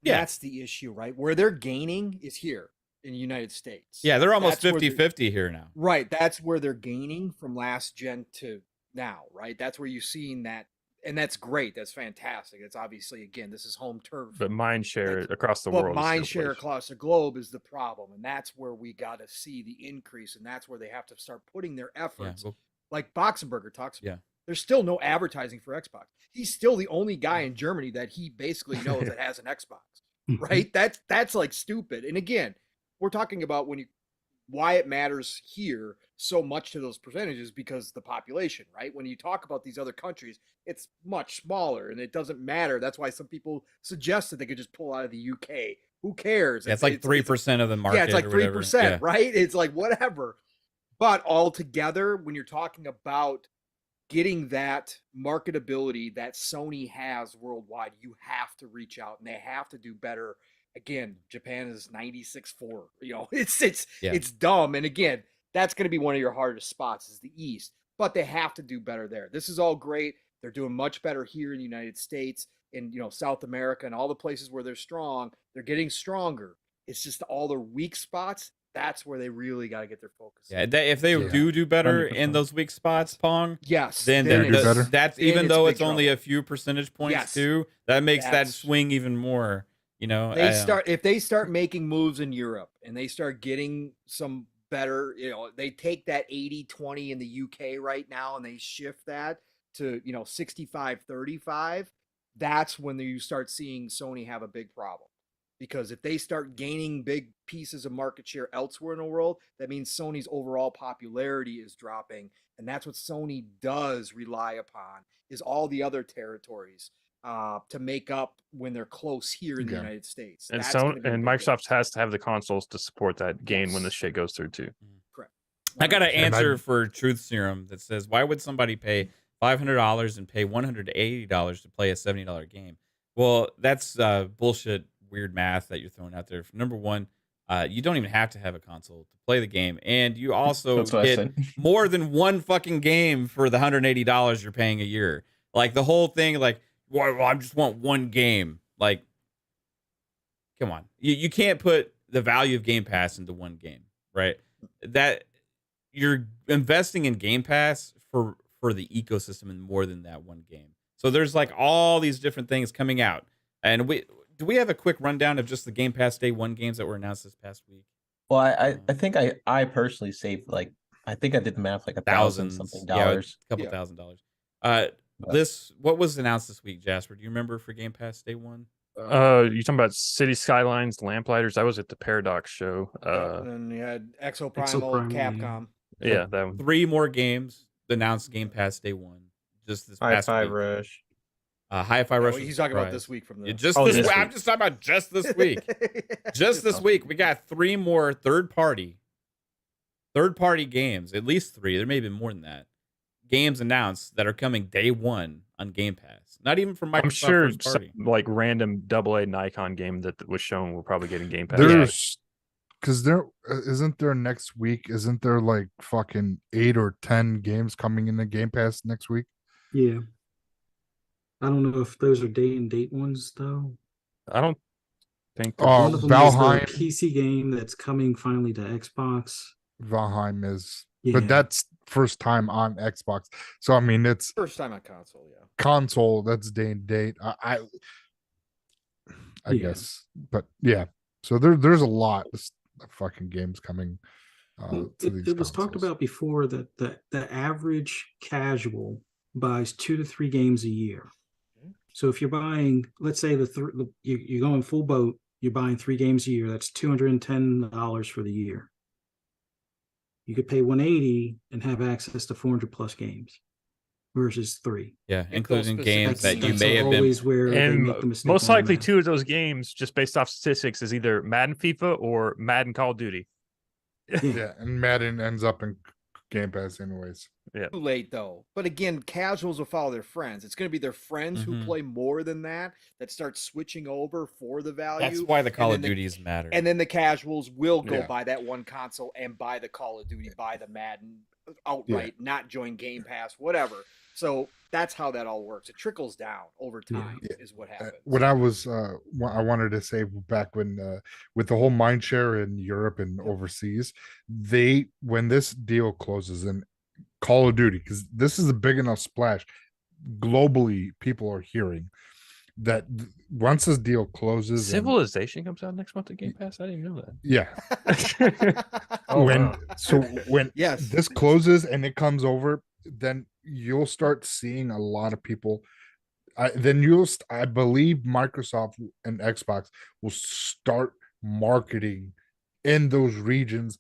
Yeah. That's the issue, right? Where they're gaining is here in the United States. Yeah, they're almost 50-50 here now. Right. That's where they're gaining from last gen to now, right? That's where you're seeing that. And that's great. That's fantastic. It's obviously, again, this is home turf. But mind share across the world. But mind share across the globe is the problem. And that's where we got to see the increase. And that's where they have to start putting their efforts. Yeah, like Boxenberger talks about. Yeah. There's still no advertising for Xbox. He's still the only guy in Germany that he basically knows that has an Xbox, right? That's like stupid. And again, we're talking about why it matters here so much to those percentages, because the population, right? When you talk about these other countries, it's much smaller and it doesn't matter. That's why some people suggested they could just pull out of the UK. Who cares? Yeah, it's like 3% of the market. Yeah, it's like 3%, right? It's like whatever. But altogether, when you're talking about getting that marketability that Sony has worldwide, you have to reach out and they have to do better. Again, Japan is 96.4. You know, it's dumb. And again, that's going to be one of your hardest spots is the East, but they have to do better there. This is all great. They're doing much better here in the United States and, South America and all the places where they're strong. They're getting stronger. It's just all their weak spots. That's where they really got to get their focus. Yeah, if they do better 100%. In those weak spots, Pong. Yes, then that's even though it's only a few percentage points too. That makes that swing even more. If they start making moves in Europe and they start getting some better, they take that 80-20 in the UK right now and they shift that to 65-35. That's when you start seeing Sony have a big problem. Because if they start gaining big pieces of market share elsewhere in the world, that means Sony's overall popularity is dropping. And that's what Sony does rely upon, is all the other territories. to make up when they're close here in the Yeah. United States. And That's so gonna be a and big Microsoft difference. has to have the consoles to support that gain when Yes. this shit goes through too. Correct. I got an 100%. answer for Truth Serum that says, why would somebody pay $500 and pay $180 to play a $70 game? Well, that's bullshit, weird math that you're throwing out there. Number one, you don't even have to have a console to play the game, and you also That's what I get said. more than one fucking game for the $180 you're paying a year. Like the whole thing, like, well, I just want one game. Like, come on, you can't put the value of Game Pass into one game, right? That you're investing in Game Pass for the ecosystem and more than that one game. So there's like all these different things coming out, and do we have a quick rundown of just the Game Pass Day 1 games that were announced this past week? Well, I think I personally saved like I think I did the math like Thousands, $1,000 something. yeah, a couple Yeah. $1,000. What was announced this week, Jasper? Do you remember for Game Pass Day 1? You talking about City Skylines, Lamplighters? That was at the Paradox show. and then you had Exoprimal, Exoprimal, Capcom. Yeah, that one. 3 more games announced Game Pass Day 1. Just this High past Five week. Rush. Hi-Fi Rush. He's was talking about surprise. this week from the Yeah, just Oh, this this week. I'm week. just talking about just this week. Just this week, we got 3 more third-party games. At least 3. There may be more than that. Games announced that are coming day 1 on Game Pass. Not even from Microsoft I'm sure first some, party. like random AA Nikon game that was shown will probably get in Game Pass. There's because there isn't there next week. Isn't there like fucking 8 or 10 games coming in the Game Pass next week? Yeah. I don't know if those are day and date ones though. I don't think. One of them Valheim. is the PC game that's coming finally to Xbox. Valheim is, Yeah. but that's first time on Xbox. So I mean, it's First time on console, yeah. console. That's day and date. I Yeah. guess, but yeah. So there's a lot of fucking games coming. Well, To these it was talked consoles. about before that the average casual buys 2 to 3 games a year. So if you're buying, let's say you're going full boat, you're buying 3 games a year. That's $210 for the year. You could pay $180 and have access to 400 plus games versus 3. Yeah, It including goes games that you That's may have been. always where they And make the mistake. most on likely, that. 2 of those games, just based off statistics, is either Madden FIFA or Madden Call of Duty. Yeah, and Madden ends up in Game Pass anyways. Too late though. But again, casuals will follow their friends. It's going to be their friends who Mhm. play more than that start switching over for the value. That's why the Call of then Duties matter. And then the casuals will go Yeah. buy that one console and buy the Call of Duty, buy the Madden outright, not join Game Pass, whatever. So that's how that all works. It trickles down over time, Yeah. is what happens. When I was I wanted to say back when with the whole mind share in Europe and overseas, when this deal closes in Call of Duty, because this is a big enough splash globally, people are hearing that once this deal closes, Civilization comes out next month at Game Pass. I didn't even know that. yeah, Oh, when wow. when Yes. this closes and it comes over, then you'll start seeing a lot of people. I believe Microsoft and Xbox will start marketing in those regions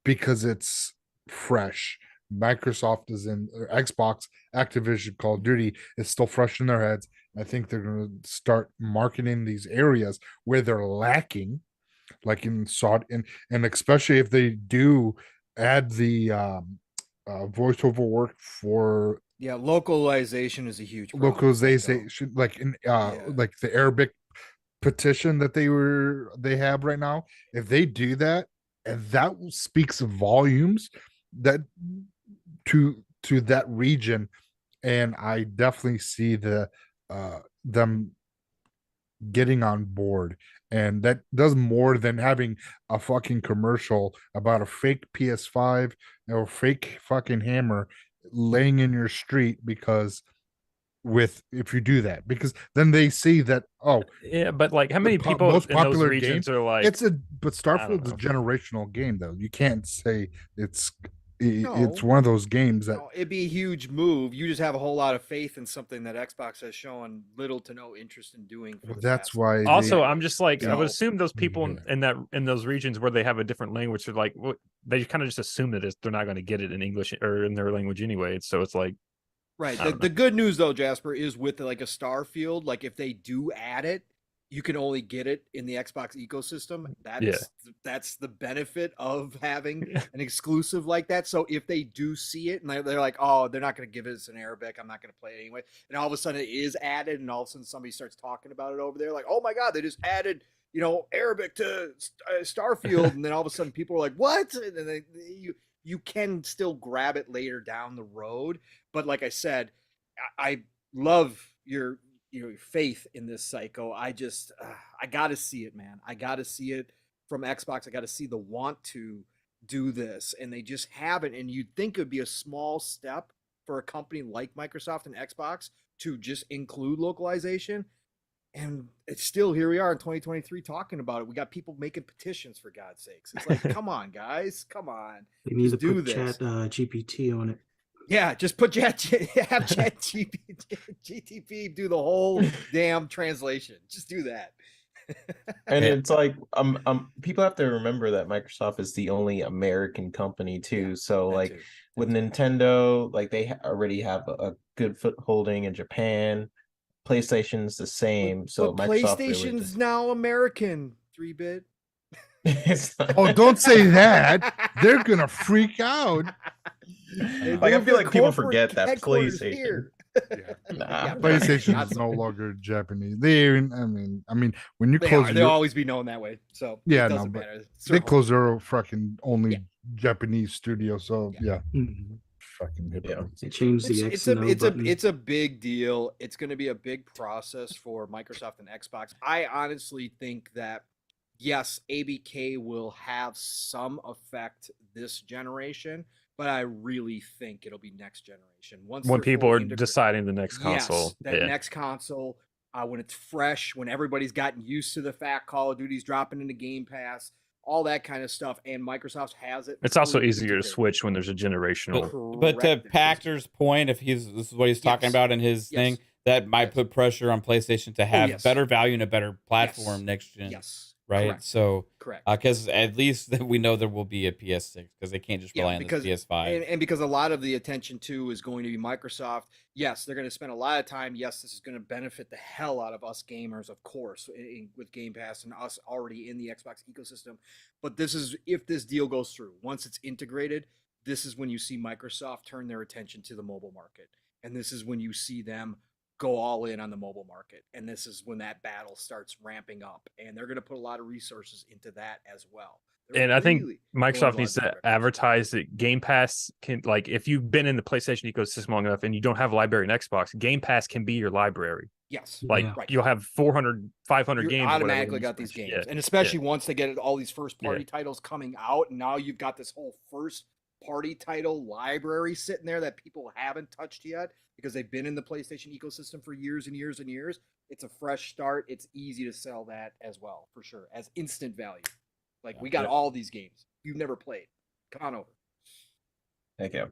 because it's fresh. Microsoft is in, or Xbox, Activision, Call of Duty is still fresh in their heads. I think they're going to start marketing these areas where they're lacking, like in Saudi, and especially if they do add the voiceover work for Yeah, localization is a huge problem. localization, like in like the Arabic petition that they have right now. If they do that, and that speaks volumes that to that region, and I definitely see them getting on board, and that does more than having a fucking commercial about a fake PS5 or fake fucking hammer laying in your street, because if you do that, because then they see that, oh Yeah, but like, how many po- people most in those popular regions are like? but Starfield's a know. generational game, though. You can't say it's No. one of those games that No, it'd be a huge move. You just have a whole lot of faith in something that Xbox has shown little to no interest in doing. For the that's past why Also, they, I'm just like, I would No. assume those people Yeah. in those regions where they have a different language are like, they kind of just assume that they're not going to get it in English or in their language anyway. So it's like, Right. I The, don't the good news though, Jasper, is with like a Starfield, like if they do add it, you can only get it in the Xbox ecosystem. That's the benefit of having an exclusive like that. So if they do see it and they're like, oh, they're not going to give us in Arabic, I'm not going to play it anyway. And all of a sudden it is added, and all of a sudden somebody starts talking about it over there, like, oh my god, they just added, Arabic to Starfield, and then all of a sudden people are like, what? And then you can still grab it later down the road. But like I said, I love your faith in this Psycho. I just I gotta see it, man. I gotta see it from Xbox. I gotta see the want to do this, and they just haven't. And you'd think it would be a small step for a company like Microsoft and Xbox to just include localization, and it's still, here we are in 2023 talking about it. We got people making petitions, for God's sakes. It's like, come on, guys, come on. They need Just to do put this. Chat GPT on it. Yeah, just put have Chat GTP do the whole damn translation. Just do that. And it's like people have to remember that Microsoft is the only American company too. So That like too. with Nintendo, like they already have a good footholding in Japan. PlayStation's the same. So But Microsoft really PlayStation's now American 3-bit. it's not- Oh, don't say that. They're gonna freak out. Like, I feel like people forget that headquarters PlayStation. here. Yeah. Nah. Yeah, PlayStation not is so. no longer Japanese. I mean, when you close They'll your, always be known that way. So Yeah, it no, doesn't but matter. It's they their close home. their fucking only Japanese studio. So yeah, Mhm. fucking hypocrites. They changed the X It's and a O it's a button. it's a big deal. It's going to be a big process for Microsoft and Xbox. I honestly think that yes, ABK will have some effect this generation, but I really think it'll be next generation. Once when they're people fully are integrated. deciding the next console. Yes, that next console, when it's fresh, when everybody's gotten used to the fact Call of Duty's dropping into Game Pass, all that kind of stuff, and Microsoft has it. It's also fully easier to integrated. switch when there's a generational. But to Correct. Pactor's point, if this is what he's talking Yes. about in his thing, Yes. that might Yes. put pressure on PlayStation to have yes. better value and a better platform Yes. next gen, Yes. right? Correct. So, Correct. because at least we know there will be a PS6 because they can't just rely on because this PS5. and because a lot of the attention too is going to be Microsoft. Yes, they're going to spend a lot of time. Yes, this is going to benefit the hell out of us gamers, of course, with Game Pass and us already in the Xbox ecosystem. But this is, if this deal goes through, once it's integrated, this is when you see Microsoft turn their attention to the mobile market, and this is when you see them go all in on the mobile market, and this is when that battle starts ramping up, and they're going to put a lot of resources into that as well. They're And I think really Microsoft going needs large to direct. advertise that Game Pass can, like, if you've been in the PlayStation ecosystem long enough and you don't have a library in Xbox, Game Pass can be your library. Yes. Like, Yeah. Right. you'll have 400, 500 You games. or whatever automatically when you got these switch. games, Yeah. and especially once they get all these first party Yeah. titles coming out, and now you've got this whole first party title library sitting there that people haven't touched yet because they've been in the PlayStation ecosystem for years and years and years. It's a fresh start. It's easy to sell that as well, for sure, as instant value. Like, we got all these games you've never played. Come on over. Heck yeah.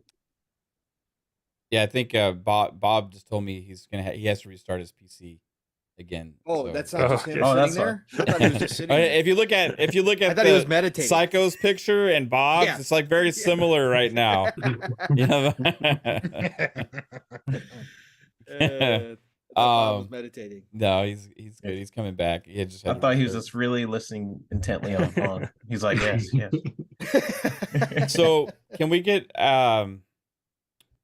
Yeah, I think Bob just told me he has to restart his PC again. Oh, so. that's not just him Oh, sitting that's there. I thought he was just sitting there. If you look at I thought he was the meditating. Psycho's picture and Bob's, Yeah. it's like very similar right now. You know? Bob was meditating. No, he's good. He's coming back. He had just I had to thought he was restart. just really listening intently on. He's like, yes, yes. So can we get a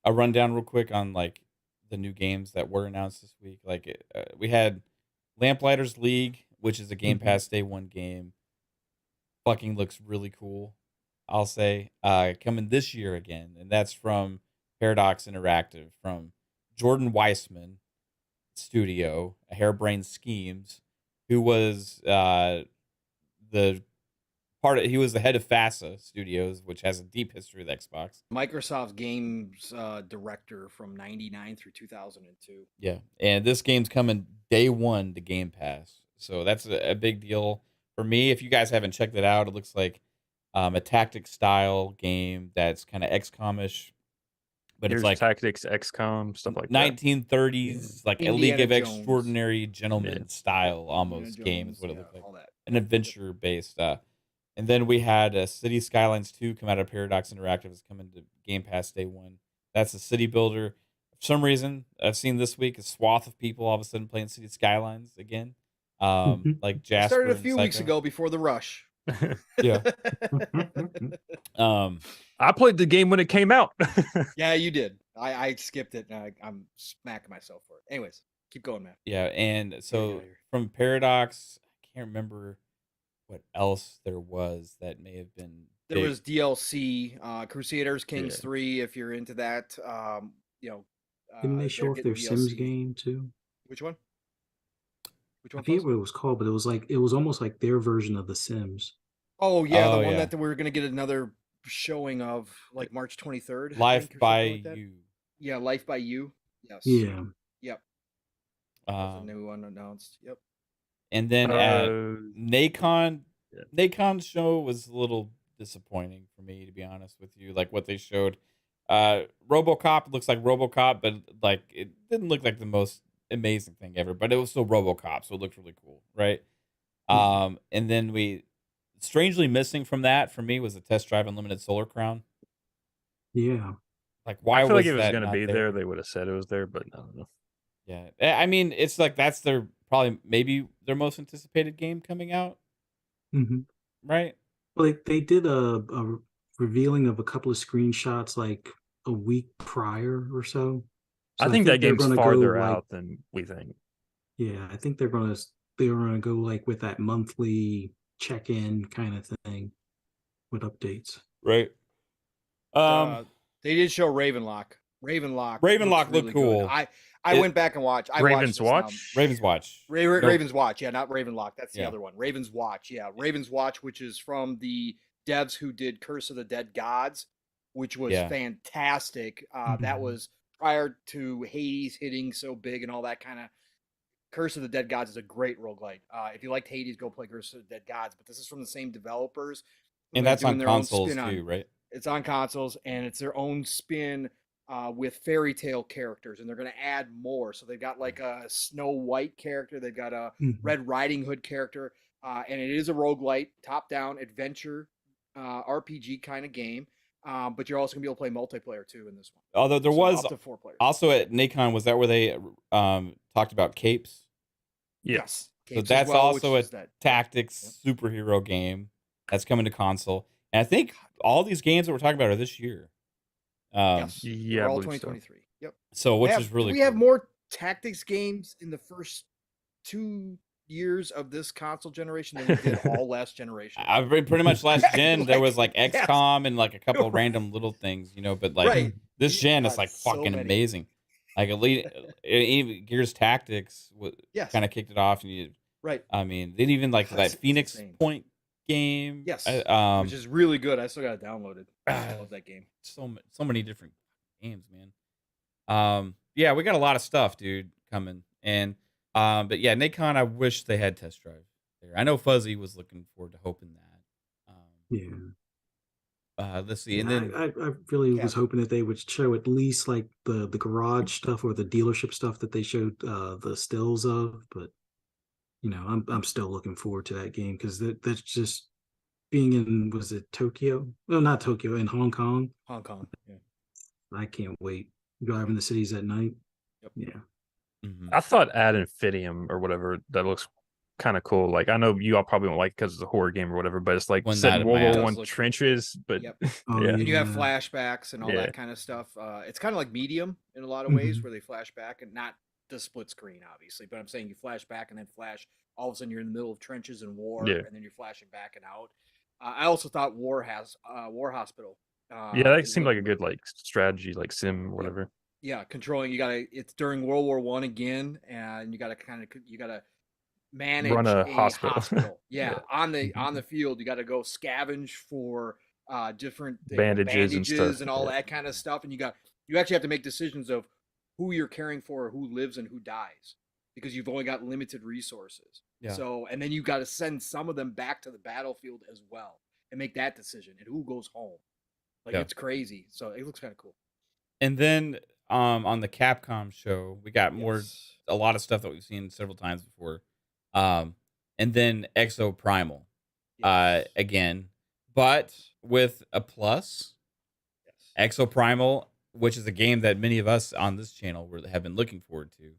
rundown real quick on like the new games that were announced this week? Like we had Lamplighters League, which is a Game Pass Day 1 game. Fucking looks really cool, I'll say. Coming this year again, and that's from Paradox Interactive, from Jordan Weissman Studio, Harebrained Schemes, who was he was the head of FASA Studios, which has a deep history with Xbox. Microsoft Games director from 99 through 2002. Yeah, and this game's coming day 1 to Game Pass, so that's a big deal for me. If you guys haven't checked it out, it looks like a tactic style game that's kind of XCOM-ish, but Here's it's like Tactics, XCOM, stuff like that. 1930s, like a League Indiana of Jones. Extraordinary Gentlemen Yeah. style almost Indiana game Jones, is what it yeah, looked like. all that. An adventure based. And then we had City Skylines 2 come out of Paradox Interactive. It's coming to Game Pass day 1. That's a city builder. I've some reason I've seen this week a swath of people all of a sudden playing City Skylines again. Like I Jasper started a and few weeks Psycho. ago before the rush. Yeah. I played the game when it came out. Yeah, you did. I skipped it, and I'm smacking myself for it. Anyways, keep going, man. Yeah, and outta so here. from Paradox, I can't remember what else there was that may have been There big. was DLC, Crusaders Kings Yeah. 3, if you're into that. You know, Didn't they they're show off getting their Sims DLC. game too? Which one? Which I one? forget Fuzz? what it was called, but it was almost like their version of the Sims. Oh yeah, Oh, the one yeah. that we're gonna get another showing of, like March 23rd. I Life think, or by something like that. You. Yeah, Life by You. Yes. Yeah. Yep. That's a Um, new one announced. Yep. and then at Uh, Nacon, yeah. Nacon's show was a little disappointing for me, to be honest with you. Like what they showed, RoboCop looks like RoboCop, but like it didn't look like the most amazing thing ever. But it was still RoboCop, so it looked really cool, right? And then we strangely missing from that for me was the Test Drive Unlimited Solar Crown. Yeah. Like why I feel was like if it was that gonna not be there, they would have said it was there, but I don't know. Yeah, I mean, it's like that's their probably maybe their most anticipated game coming out, hmm right? Well, they did a revealing of a couple of screenshots like a week prior or so. I think that they're game's gonna farther go, like, out than we think. yeah, I think they're gonna go like with that monthly check-in kind of thing with updates. Right. They did show Ravenlock. Ravenlock Ravenlock looks looked really cool. good. I It- went back and watched. I Raven's watched this now. Watch. Raven's Watch. No, Raven's Watch, yeah, not Ravenlock. That's the Yeah. other one. Raven's Watch, yeah. Raven's Watch, which is from the devs who did Curse of the Dead Gods, which was Yeah. fantastic. That Mhm. was prior to Hades hitting so big and all that kind of. Curse of the Dead Gods is a great roguelite. If you liked Hades, go play Curse of the Dead Gods. But this is from the same developers. And They're that's doing on their own consoles spin on- too, right? It's on consoles, and it's their own spin with fairy tale characters, and they're going to add more. So they've got like a Snow White character, they've got a Mhm. Red Riding Hood character, and it is a roguelite, top-down adventure RPG kind of game. But you're also going to be able to play multiplayer too in this one. Although there So was up to 4 players. also at Nacon, was that where they talked about capes? Yes. So Capes as that's well, also which a is that tactics superhero game that's coming to console. And I think all these games that we're talking about are this year. Yes. Yeah, They're I all believe so. 2023. Yep. So which is really we cool. have more tactics games in the first 2 years of this console generation than we did all last generation. I've read pretty much last gen. There was like Yes. XCOM and like a couple random little things, but like Right. this gen is God, like so fucking many. amazing. Like Elite, even Gears Tactics Yes. kind of kicked it off, and Right. I mean, they even like God, that it's Phoenix insane. Point game. Yes. which Which is really good. I still got it downloaded. I love that game. so many different games, man. Yeah, we got a lot of stuff, dude, coming, and but yeah, Nacon, I wish they had Test Drive there. I know Fuzzy was looking forward to hoping that. Yeah. Let's see, and Yeah, then I really was Cap. hoping that they would show at least like the garage stuff or the dealership stuff that they showed the stills of, but I'm still looking forward to that game because that's just being in, was it Tokyo? No, not Tokyo, in Hong Kong. Hong Kong. Yeah. I can't wait driving the cities at night. Yep. Yeah. mhm. I thought Ad Infinitum or whatever that looks kind of cool. Like I know you all probably won't like because it's a horror game or whatever, but it's like When set that in World map- War Does One look- trenches. But Yep. Oh, Yeah. And you have yeah. flashbacks and all Yeah. that kind of stuff. It's kind of like Medium in a lot of ways, Mhm. where they flash back and not the split screen, obviously. But I'm saying you flash back and then flash. All of a sudden, you're in the middle of trenches and war, Yeah. and then you're flashing back and out. I also thought War Hospital. yeah, that it seemed looked like a good like strategy, like sim or whatever. Yeah, controlling. It's during World War I again, and you gotta manage Run a a hospital. Yeah, Yeah. on the field, you got to go scavenge for different Bandages and stuff, and all yeah. that kind of stuff, and you actually have to make decisions of who you're caring for, who lives and who dies, because you've only got limited resources. Yeah. So, and then you got to send some of them back to the battlefield as well and make that decision, and who goes home. Like Yeah. it's crazy. So it looks kind of cool. And then on the Capcom show, we got Yes. a lot of stuff that we've seen several times before. And then Exo Primal Yes. again, but with a plus. Yes. Exo Primal which is a game that many of us on this channel have been looking forward to,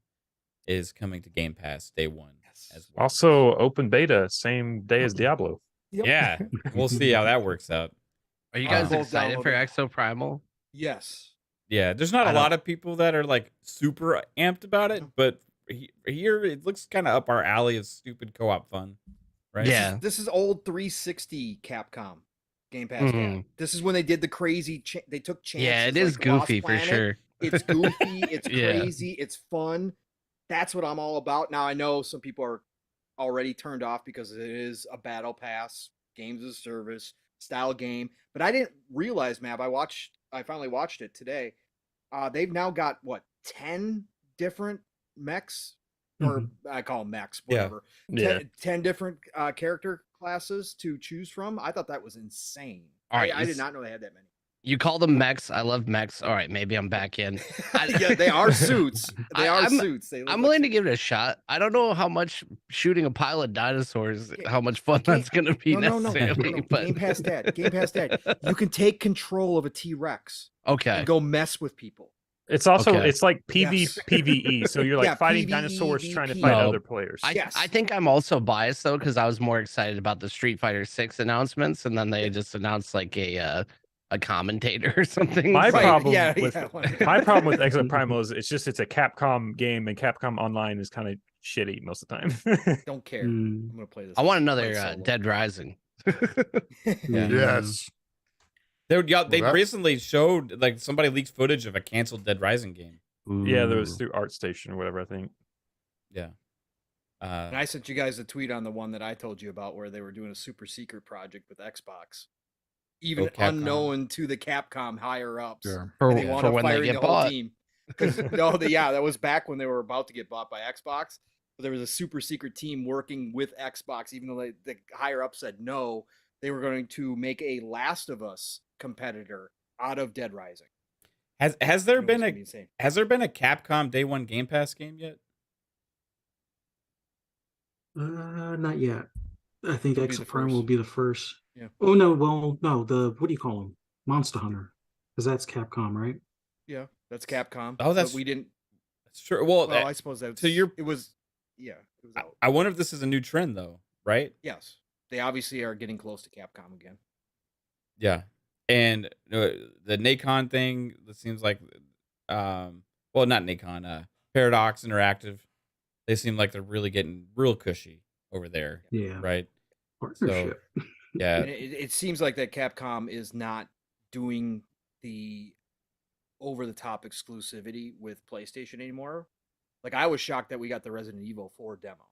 is coming to Game Pass day one as well. Also, open beta same day as Diablo. Yep. Yeah, we'll see how that works out. Are you guys Both excited for downloaded. Exo Primal? Yes. Yeah, there's not I a don't- lot of people that are like super amped about it, but here it looks kind of up our alley of stupid co-op fun, right? Yeah. This is old 360 Capcom Game Pass. Mhm. This is when they did the crazy. They took chances. Yeah, it is like Lost goofy for Planet. sure. It's goofy. It's Yeah. crazy. It's fun. That's what I'm all about. Now I know some people are already turned off because it is a battle pass, games as a service style game. But I didn't realize, Mab. I finally watched it today. They've now got what 10 different mechs, or I call them mechs, Yeah. whatever. Yeah. 10 different character classes to choose from. I thought that was insane. All right, I did not know they had that many. You call them mechs. I love mechs. All right, maybe I'm back in. Yeah, they are suits. They are I'm- suits. They look I'm like willing to suits. give it a shot. I don't know how much shooting a pile of dinosaurs, Yeah, how much fun Game- that's going to be No, necessarily. But Game Pass that. Game Pass that. You can take control of a T-Rex okay. and go mess with people. It's also Okay. it's like Yes. PvE, so you're like Yeah, fighting PvE, dinosaurs trying to VP. fight No. other players. Yes. I think I'm also biased though because I was more excited about the Street Fighter 6 announcements, and then they just announced like a commentator or something. My It's like- problem yeah, with yeah. my problem with Exo Primal is it's a Capcom game, and Capcom Online is kind of shitty most of the time. Don't care. Mm. I'm gonna play this. I want play another it solo. Dead Rising. Yeah. Yes. They that- recently showed like somebody leaked footage of a canceled Dead Rising game. Yeah, there was Ooh. through ArtStation or whatever, I think. Yeah. And I sent you guys a tweet on the one that I told you about where they were doing a super secret project with Xbox, even Capcom. unknown to the Capcom higher ups. Yeah. for, And they wound for up when they firing get the whole bought. team. 'Cause- no, that was back when they were about to get bought by Xbox. But there was a super secret team working with Xbox, even though the higher up said no. They were going to make a Last of Us competitor out of Dead Rising. Has there It was been gonna a be insane. Capcom Day One Game Pass game yet? Not yet. I think It'll be Exo the Primal will first. be the first. Yeah. Oh no, well no, the what do you call them? Monster Hunter, because that's Capcom, right? Yeah, that's Capcom. Oh, that's- but we didn't. That's true. Well, Well, I suppose that. so you're- It was. Yeah, it was out. I wonder if this is a new trend though, right? Yes, they obviously are getting close to Capcom again. Yeah. And the Nacon thing, it seems like, well, not Nacon, Paradox Interactive. They seem like they're really getting real cushy over there, Yeah. right? Partnership. Yeah. And it seems like that Capcom is not doing the over-the-top exclusivity with PlayStation anymore. Like I was shocked that we got the Resident Evil 4 demo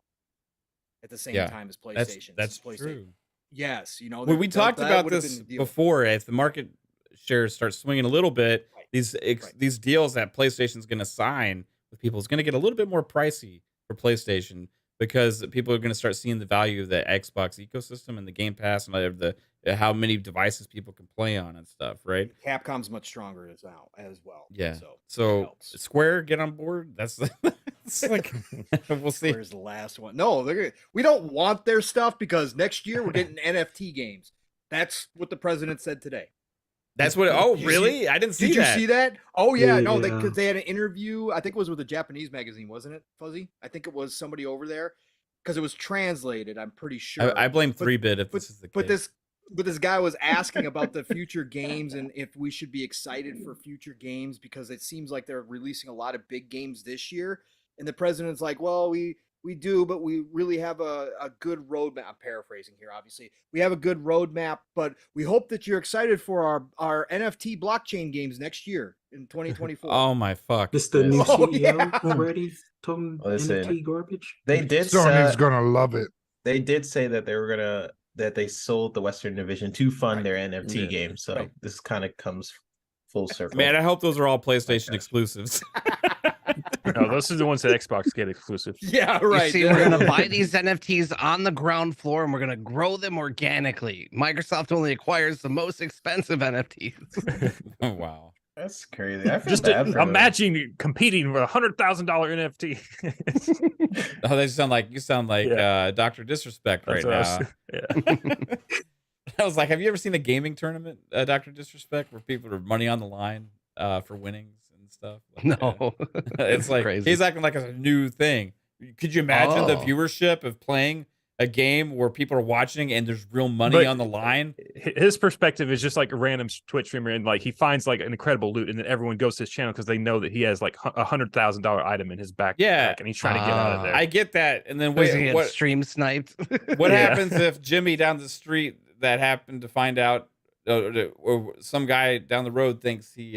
at the same Yeah, time as That's PlayStation. that's PlayStation. true. Yes, you know. When we talked that about would have this been the deal. before, if the market shares start swinging a little bit, Right, these right. deals that PlayStation's going to sign with people is going to get a little bit more pricey for PlayStation because people are going to start seeing the value of the Xbox ecosystem and the Game Pass and the how many devices people can play on and stuff, right? Capcom's much stronger as well. Yeah. So, that So helps. Square, get on board. That's it's like we'll see. Where's the last one? No, we don't want their stuff because next year we're getting NFT games. That's what the president said today. That's what. Oh, Did you really? I didn't see Did you that. see that? Oh yeah, no, Yeah. because they had an interview. I think it was with a Japanese magazine, wasn't it, Fuzzy? I think it was somebody over there because it was translated. I'm pretty sure. I blame But- 3-bit if but, this is the case. but this guy was asking about the future games and if we should be excited for future games because it seems like they're releasing a lot of big games this year. And the president's like, well, we do, but we really have a good roadmap. I'm paraphrasing here, obviously. We have a good roadmap, but we hope that you're excited for our NFT blockchain games next year in 2024. Oh my fuck! This the new Oh, CEO yeah. already talking Listen. NFT garbage. They did Sony's say, gonna love it. they did say that they sold the Western Division to fund Right. their NFT Yeah. game. So Right. this kind of comes full circle. Man, I hope those are all PlayStation gosh. exclusives. No, those are the ones that Xbox get exclusive. Yeah, You right. see, we're gonna buy these NFTs on the ground floor and we're gonna grow them organically. Microsoft only acquires the most expensive NFTs. Oh, wow. That's crazy. I feel Just bad for them. imagine competing with $100,000 NFT. Oh, you sound like Dr. Disrespect right That's now. what yeah. I was like, have you ever seen a gaming tournament, Dr. Disrespect, where people are money on the line? for winnings and stuff. Like, No, it's like crazy. he's acting like it's a new thing. Could you imagine the Oh. viewership of playing a game where people are watching and there's real money But on the line? his perspective is just like a random Twitch streamer, and like he finds like an incredible loot, and then everyone goes to his channel because they know that he has like $100,000 item in his backpack, Yeah. and he's trying to get out of there. I get that. And then Does he wait, get what stream sniped? what Yeah. happens if Jimmy down the street that happened to find out, or some guy down the road thinks he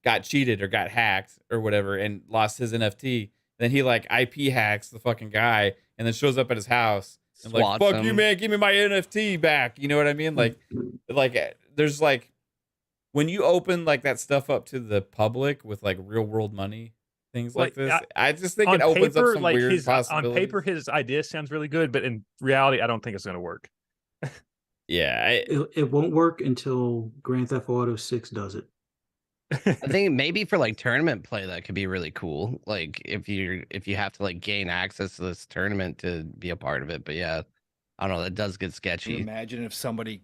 got cheated or got hacked or whatever and lost his NFT? Then he like IP hacks the fucking guy and then shows up at his house and like, Swats fuck you, him. man, give me my NFT back. You know what I mean? Like there's like when you open like that stuff up to the public with like real world money, things like this, I just think on it opens paper, up some like weird his, on possibilities. paper, his idea sounds really good, but in reality, I don't think it's going to work. Yeah, It won't work until Grand Theft Auto 6 does it. I think maybe for like tournament play that could be really cool. Like if you have to like gain access to this tournament to be a part of it. But yeah, I don't know. That does get Can you sketchy. imagine if somebody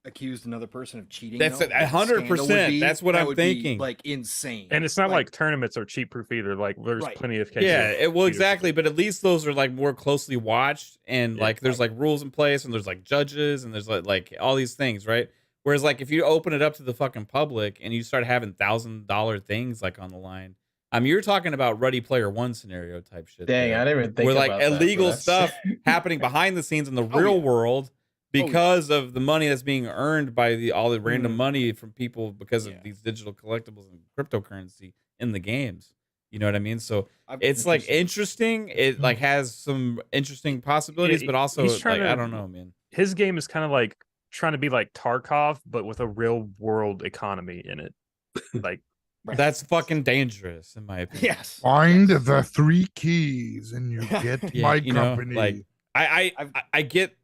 accused another person of cheating? That's though? it, What the 100%. scandal would be? That's what That I'm would be, thinking. like insane. And it's not like tournaments are cheat proof either. Like there's Right. plenty of cases. yeah, of well, cheaters. exactly. But at least those are like more closely watched, and Yeah, like there's like rules in place, and there's like judges, and there's like all these things, right? Whereas like if you open it up to the fucking public and you start having $1,000 things like on the line, you're talking about Ready Player One scenario type shit. Dang, there, I didn't even think where like about that, but illegal that's- stuff happening behind the scenes in the Oh, real yeah. world because of the money that's being earned by all the random Mhm. money from people because of Yeah. these digital collectibles and cryptocurrency in the games. You know what I mean? So I've- it's like interesting. It like has some interesting possibilities, Yeah, but also he's like trying to- I don't know, man. His game is kind of like trying to be like Tarkov, but with a real world economy in it. Like That's fucking dangerous, in my opinion. Yes. Find the 3 keys and you get Yeah, my you know, company. like I get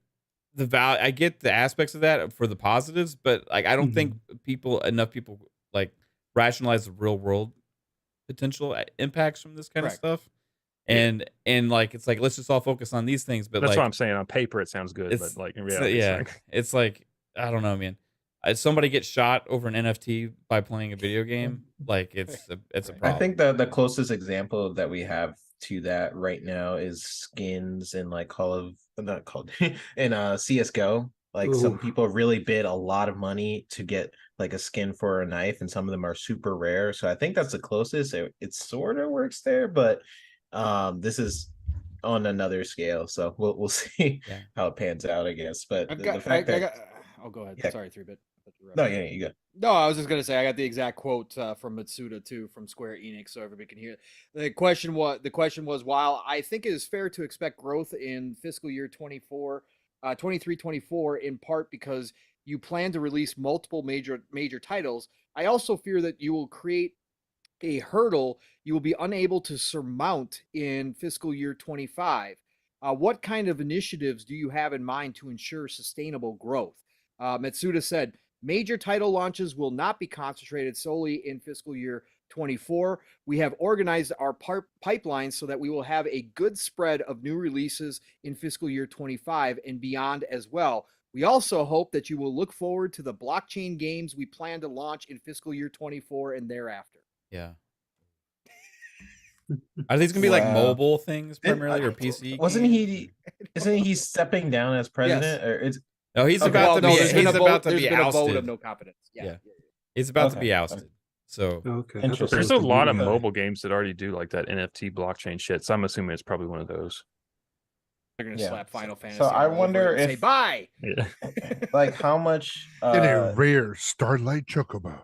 the value, I get the aspects of that for the positives, but like I don't think enough people like rationalize the real world potential impacts from this kind Correct. of stuff. And like it's like let's just all focus on these things, but that's like what I'm saying. On paper, it sounds good, it's but like in it's- reality, yeah, it's like, it's like I don't know, man. Somebody gets shot over an NFT by playing a video game, like it's a I problem. think the closest example that we have to that right now is skins in like not called in CS:GO. Like some Ooh. people really bid a lot of money to get like a skin for a knife, and some of them are super rare. So I think that's the closest. It sort of works there, but this is on another scale. So we'll see Yeah. how it pans out, I guess. But I've the got, fact that oh, go ahead. Yeah. Sorry, 3-bit. no, yeah, you go. No, I was just gonna say I got the exact quote from Matsuda too from Square Enix, so everybody can hear it. The question was, while I think it is fair to expect growth in fiscal year 23-24, in part because you plan to release multiple major titles, I also fear that you will create a hurdle you will be unable to surmount in fiscal year 25. What kind of initiatives do you have in mind to ensure sustainable growth? Matsuda said, major title launches will not be concentrated solely in fiscal year 24. We have organized our pipeline so that we will have a good spread of new releases in fiscal year 25 and beyond as well. We also hope that you will look forward to the blockchain games we plan to launch in fiscal year 24 and thereafter. Yeah. Are these gonna be like Wow. mobile things Didn't- primarily or PC? Wasn't games? Isn't he stepping down as president? Or it's No, he's Okay. about Well, to no, be. there's He's been a about to There's be been a vote of ousted. no confidence. Yeah. He's about to Okay. be ousted. So Okay. Interesting. there's a lot of Okay. mobile games that already do like that NFT blockchain shit. So I'm assuming it's probably one of those. They're gonna Yeah. slap Final So Fantasy. I all over wonder it and say if- bye. Yeah. like how much Get a rare Starlight Chocobo.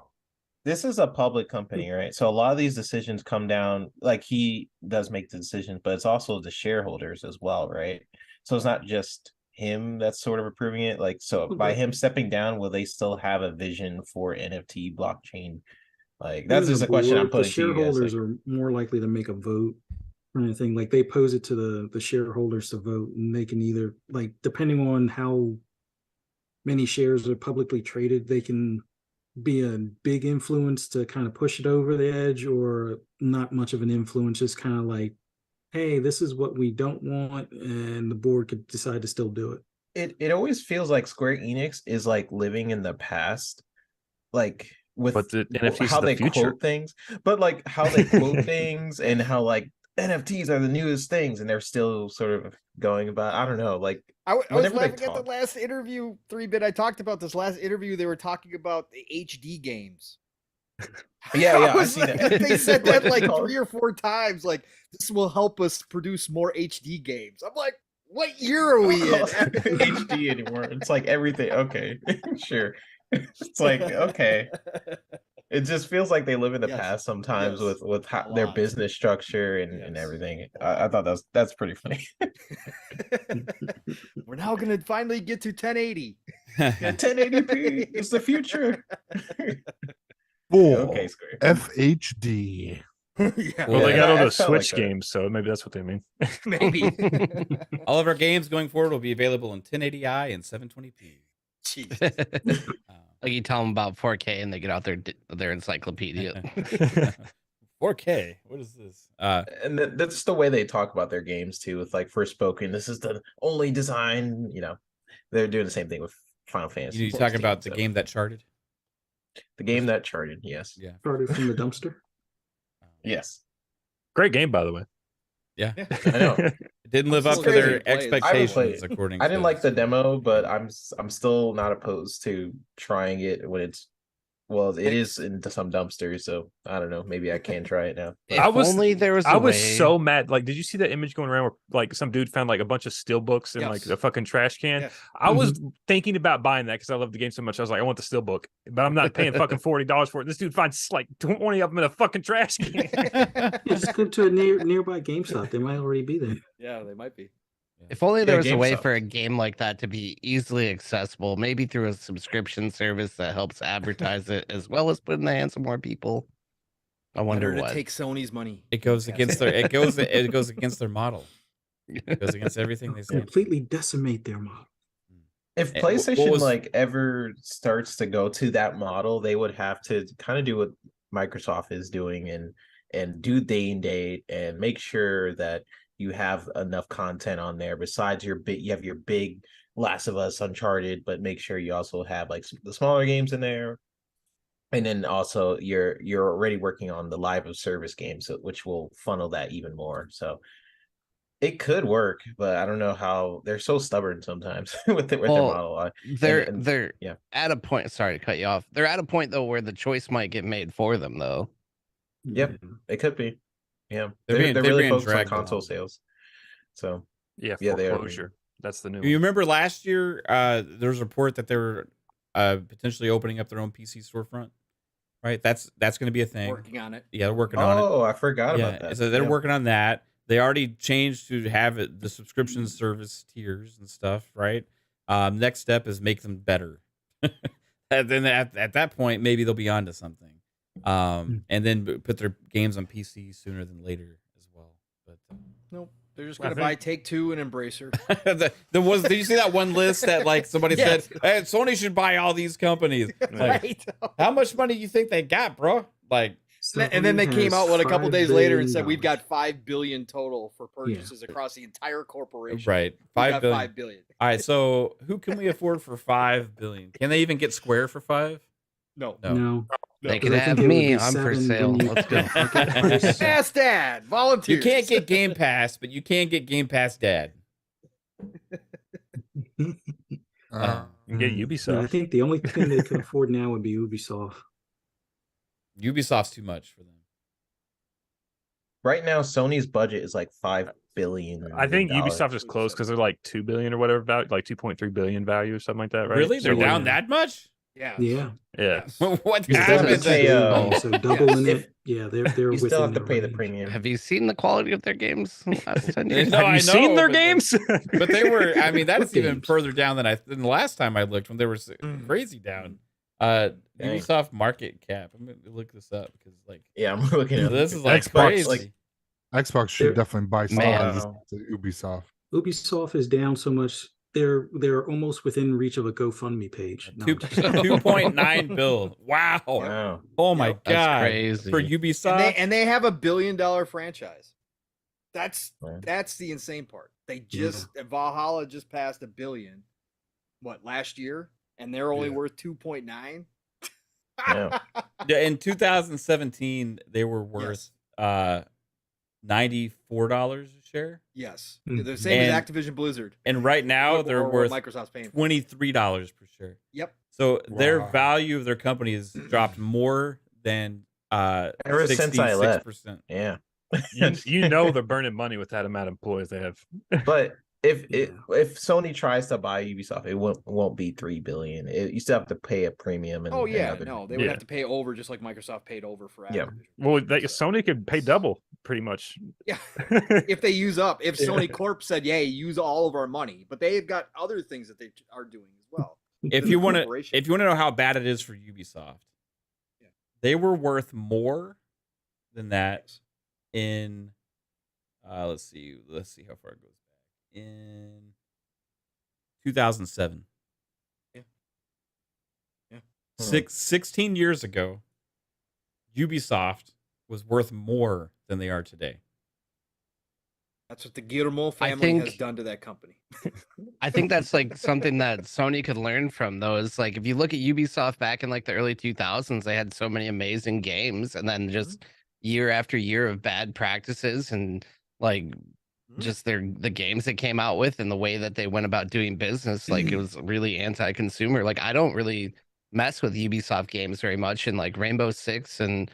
this is a public company, right? So a lot of these decisions come down, like he does make the decisions, but it's also the shareholders as well, right? So it's not just him that's sort of approving it. Like, so by him stepping down, will they still have a vision for NFT blockchain? Like, that's Even just the a question I'm board, putting to you guys. shareholders Like, are more likely to make a vote or anything. Like they pose it to the shareholders to vote, and they can either, like, depending on how many shares are publicly traded, they can be a big influence to kind of push it over the edge, or not much of an influence, just kind of like, hey, this is what we don't want, and the board could decide to still do it. it always feels like Square Enix is like living in the past, like with But the NFTs how is the they future. quote things, but like how they quote things and how like NFTs are the newest things, and they're still sort of going about. I don't know, like I was whenever they laughing at the talk. last interview, 3-bit. I talked about this last interview. They were talking about the HD games. Yeah, I I was see like- that. They said that like Call- 3 or 4 times. Like, this will help us produce more HD games. I'm like, what year are we in? HD anymore. It's like everything. Okay, sure. It's like okay. It just feels like they live in the Yes, past sometimes yes, with a how their lot. business structure and Yes, everything. a lot. I thought that's pretty funny. We're now gonna finally get to 1080. Yeah, 1080p is the future. Full Okay, Square. FHD. Yeah, Well, they Yeah, got all I those felt like Switch that. games, so maybe that's what they mean. maybe. All of our games going forward will be available in 1080i and 720p. Jeez. Like you tell them about 4K and they get out their encyclopedia. 4K. What is this? And that's the way they talk about their games too, with like Forspoken. This is the only design, they're doing the same thing with Final Fantasy. You talking 16, about the so. game that charted? The game that charted, yes. Yeah. Started from the dumpster. Yes. Great game, by the way. Yeah. I know. It didn't live I'm up still to crazy their to play it. expectations, according I didn't to like the some- demo, but I'm still not opposed to trying it when it is in some dumpsters, so I don't know. Maybe I can try it now. If I was- only there was. I a was way. so mad. Like, did you see that image going around where like some dude found like a bunch of steel books in like Yes. a fucking trash can? Yes. I was thinking about buying that because I love the game so much. I was like, I want the steel book, but I'm not paying fucking $40 for it. This dude finds like 20 of them in a fucking trash can. Yeah, just go to a nearby GameStop. They might already be there. Yeah, they might be. If only there Yeah, was a way GameStop. for a game like that to be easily accessible, maybe through a subscription service that helps advertise it as well as put in the hands of more people. I wonder Better to what. take Sony's money. It goes against their it goes against their model. It goes against everything they stand for. Completely decimate their model. If what PlayStation was- like ever starts to go to that model, they would have to kind of do what Microsoft is doing and do day and date and make sure that you have enough content on there besides you have your big Last of Us, Uncharted, but make sure you also have like the smaller games in there. And then also you're already working on the live of service games, which will funnel that even more. So it could work, but I don't know how. They're so stubborn sometimes with their model. They're yeah. at a point. Sorry to cut you off. They're at a point though where the choice might get made for them though. Yep. It could be. Yeah. They're They're being really focused on dragged console along. sales. So Yeah, Yeah, they are. foreclosure. That's the new You one. remember last year, there was a report that they were potentially opening up their own PC storefront, right? That's going to be a thing. Working on it. Yeah, they're working on it. I forgot Yeah, about that. so they're Yeah. working on that. They already changed to have the subscription service tiers and stuff, right? Next step is make them better. And then at that point, maybe they'll be onto something. And then put their games on PC sooner than later as well. But Nope. They're just I gonna think- buy Take-Two and Embracer. did you see that one list that like somebody Yes. said, hey, Sony should buy all these companies? Like, Right. how much money do you think they got, bro? Like, And then they Sony came has out a couple $5 days later and billion. said we've got $5 billion total for purchases across the entire corporation. right, We $5 got billion. $5 billion. All right, so who can we afford for $5 billion? Can they even get Square for 5? No. No. They Because can I have think it would me. be I'm for 7 sale. when you Let's go. look at the price. Ask Dad. Volunteers. You can't get Game Pass, but you can get Game Pass Dad. You can get Yeah, I Ubisoft. think the only thing they can afford now would be Ubisoft. Ubisoft's too much for them. Right now, Sony's budget is like $5 billion. I think dollars. Ubisoft is close because they're like 2 billion or whatever value, like 2.3 billion value or something like that, right? Really? They're So, down that much? Yeah. Yeah. Yeah. What You still have to happened? pay, So doubling If- it. Yeah, they're You within still have to their pay the range. premium. Have you seen the quality of their games in the last 10 years? No, Have I you seen know, their but games? But they were, I mean, that's What even games? further down than the last time I looked when they were crazy down. Dang. Ubisoft market cap. I'm gonna look this up because like Yeah, I'm looking at this is like Xbox, crazy. like- Xbox should They're- definitely buy Man. stuff to Ubisoft. Ubisoft is down so much they're almost within reach of a GoFundMe page. No, 2.9 bill. Wow. Wow. Oh my Yep, that's god. crazy. For Ubisoft. And they have $1 billion franchise. That's Right. the insane part. They just Valhalla just passed $1 billion. What, last year? And they're only Yeah. worth 2.9. Yeah. Yeah, in 2017, they were worth $94 a share. Yes. Mhm. The same as And- Activision Blizzard. And right now, What- they're or what worth Microsoft's paying. $23 per share. Yep. So their Wow. value of their company has dropped more than Ever since I left. 66%. Yeah. You know they're burning money with that amount of employees they have. But if Yeah. if Sony tries to buy Ubisoft, it won't be $3 billion. You still have to pay a premium. And Oh and yeah, other- no, they would Yeah. have to pay over just like Microsoft paid over for Yeah. Activision. Well, So, Sony could pay double, pretty much. yeah, if they use up, if Sony Corp said, "Yay, use all of our money," but they've got other things that they are doing as well. If They're you the want to, corporation. if you want to know how bad it is for Ubisoft, Yeah. they were worth more than that in. Let's see how far it goes back in 2007. Yeah. 16 years ago, Ubisoft was worth more than they are today. That's what the Guillermo family has think- done to that company. I think that's like something that Sony could learn from, though. Is like if you look at Ubisoft back in like the early 2000s, they had so many amazing games, and then just year after year of bad practices and like just the games they came out with and the way that they went about doing business, like it was really anti-consumer. Like I don't really mess with Ubisoft games very much, and like Rainbow Six and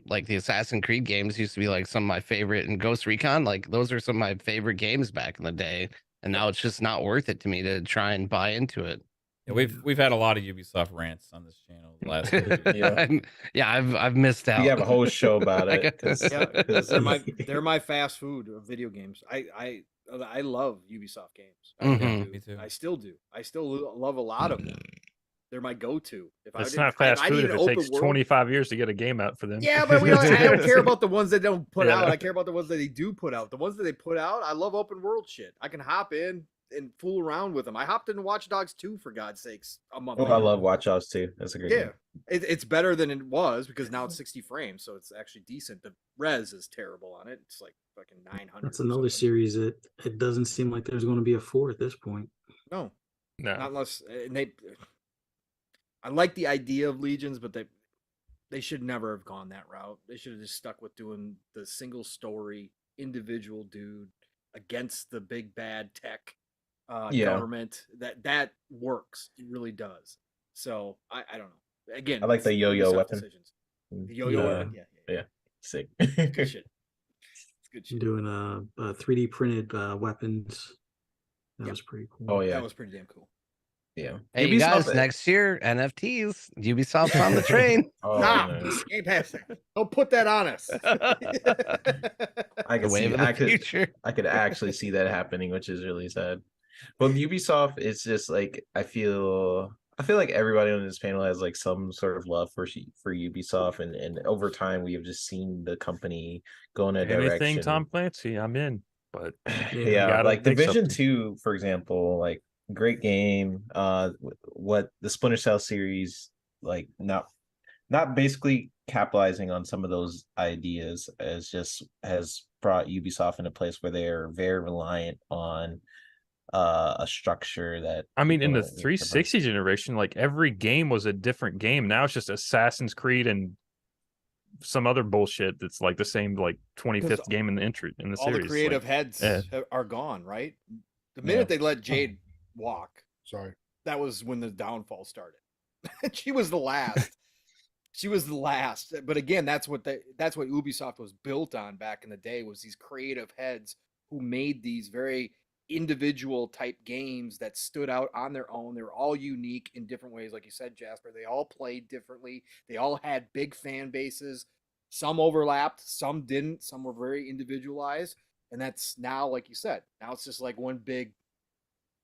like the Assassin's Creed games used to be like some of my favorite, and Ghost Recon, like those are some of my favorite games back in the day, and now it's just not worth it to me to try and buy into it. Yeah, we've had a lot of Ubisoft rants on this channel the last couple of years. Yeah. I've missed out. You have a whole show about I it. got- 'cause- Yeah, 'cause- they're my fast food of video games. I love Ubisoft games. I Mhm. really do. Me too. I still do. I still love a lot of them. They're my go-to. If It's didn't- not fast I food need if an it open takes world- 25 years to get a game out for them. Yeah, but I don't care about the ones that don't put Yeah. out. I care about the ones that they do put out. The ones that they put out, I love open world shit. I can hop in and fool around with them. I hopped into Watch Dogs 2 for God's sakes a month Oh, ago. I love Watch Dogs too. That's a great Yeah, game. it's better than it was because now it's 60 frames, so it's actually decent. The res is terrible on it. It's like fucking 900. That's or another something. series that it doesn't seem like there's going to be a 4 at this point. No, No. not unless and they. I like the idea of legions, but they should never have gone that route. They should have just stuck with doing the single story individual dude against the big bad tech Yeah. government. That works. It really does. So I don't know. Again, I like the it's yo-yo Ubisoft weapon. decisions. The yo-yo Yeah. weapon. Yeah. Sick. Good shit. It's good shit. Doing 3D printed weapons. That Yep. was pretty cool. Oh yeah. That was pretty damn cool. Yeah. Hey, you guys, Ubisoft- next year NFTs, Ubisoft's on the train. Oh, Stop. no. Ain't past that. Don't put that on us. I The could wave see. of the I could. future. I could actually see that happening, which is really sad. But Ubisoft, it's just like I feel like everybody on this panel has like some sort of love for Ubisoft, and over time we have just seen the company go in a Anything direction. Tom Clancy, I'm in. But Yeah, gotta like make Division something. 2, for example, like great game. What the Splinter Cell series, like not basically capitalizing on some of those ideas, has brought Ubisoft in a place where they're very reliant on a structure that I mean, in the people- 360 generation, like every game was a different game. Now it's just Assassin's Creed and some other bullshit that's like the same like 25th game in the entry in the All series. the creative like, heads yeah. are gone, right? The minute they let Jade walk, Sorry. that was when the downfall started. She was the last. She was the last. But again, that's what Ubisoft was built on back in the day, was these creative heads who made these very individual type games that stood out on their own. They were all unique in different ways. Like you said, Jasper, they all played differently. They all had big fan bases. Some overlapped, some didn't. Some were very individualized. And that's now, like you said, now it's just like one big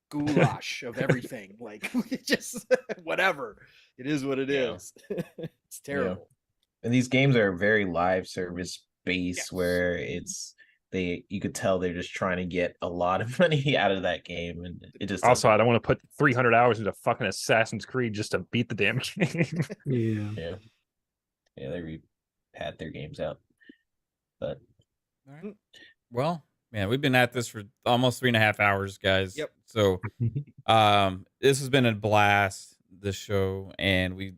goulash of everything. Like just whatever. It is what it Yeah. is. It's terrible. And these games are very live service based, Yes. where you could tell they're just trying to get a lot of money out of that game, and it just Also, doesn't- I don't want to put 300 hours into fucking Assassin's Creed just to beat the damn game. Yeah. yeah, they pad their games out. But All right. Well, man, we've been at this for almost 3.5 hours, guys. Yep. So, this has been a blast. This show, and we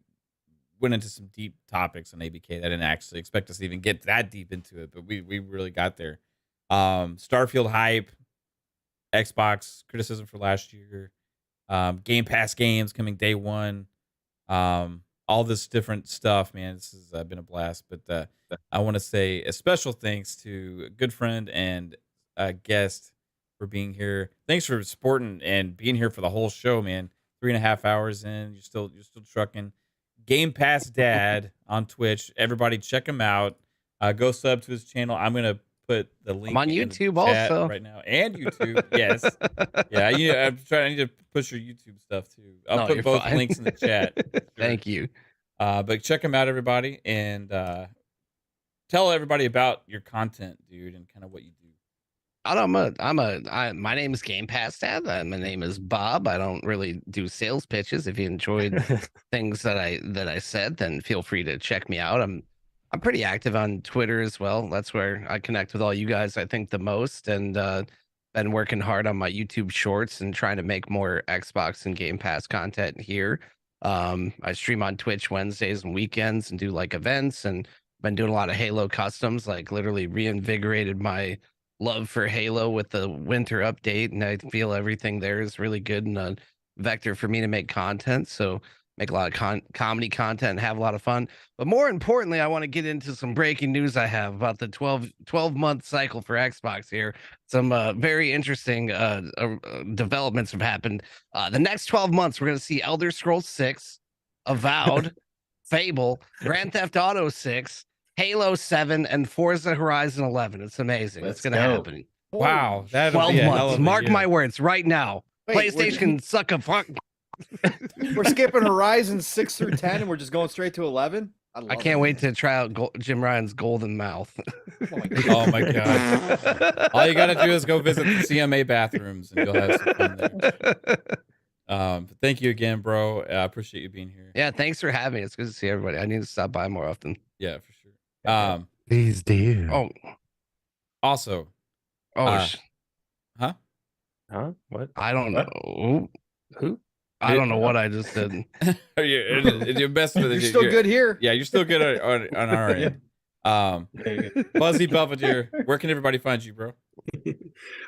went into some deep topics on ABK. I didn't actually expect us to even get that deep into it, but we really got there. Starfield hype, Xbox criticism for last year, Game Pass games coming day one, all this different stuff, man. This has been a blast. But I want to say a special thanks to a good friend and a guest for being here. Thanks for supporting and being here for the whole show, man. 3.5 hours in, you're still trucking. Game Pass Dad on Twitch. Everybody check him out. Go sub to his channel. I'm gonna put the link I'm on in YouTube the chat also right now, and YouTube. Yes, yeah. I need to push your YouTube stuff too. I'll No, put you're both fine. links in the chat. Sure. Thank you. But check him out, everybody, and tell everybody about your content, dude, and kind of what you do. My name is Game Pass Dad. My name is Bob. I don't really do sales pitches. If you enjoyed things that I said, then feel free to check me out. I'm pretty active on Twitter as well. That's where I connect with all you guys, I think, the most, and been working hard on my YouTube shorts and trying to make more Xbox and Game Pass content here. I stream on Twitch Wednesdays and weekends and do like events, and been doing a lot of Halo customs, like literally reinvigorated my love for Halo with the winter update, and I feel everything there is really good and a vector for me to make content. So make a lot of comedy content and have a lot of fun. But more importantly, I want to get into some breaking news I have about the 12-month cycle for Xbox here. Some very interesting developments have happened. The next 12 months, we're going to see Elder Scrolls 6, Avowed, Fable, Grand Theft Auto 6, Halo 7, and Forza Horizon 11. It's amazing. Let's It's going to go. happen. Wow, that'll 12 be a hell months. of a Mark year. my words right now. Wait, PlayStation suck a fuck. We're skipping Horizon 6 through 10 and we're just going straight to 11. I can't wait to try out Jim Ryan's Golden Mouth. Oh my god! All you gotta do is go visit the CMA bathrooms, and you'll have some fun there. Thank you again, bro. I appreciate you being here. Yeah, thanks for having me. It's good to see everybody. I need to stop by more often. Yeah, for sure. Please do. Oh, Also, huh? Huh? What? I don't What? know. Who? I don't know what I just did. you're best with it. You're still good here. Yeah, you're still good on our end. Fuzzy Belvedere, where can everybody find you, bro?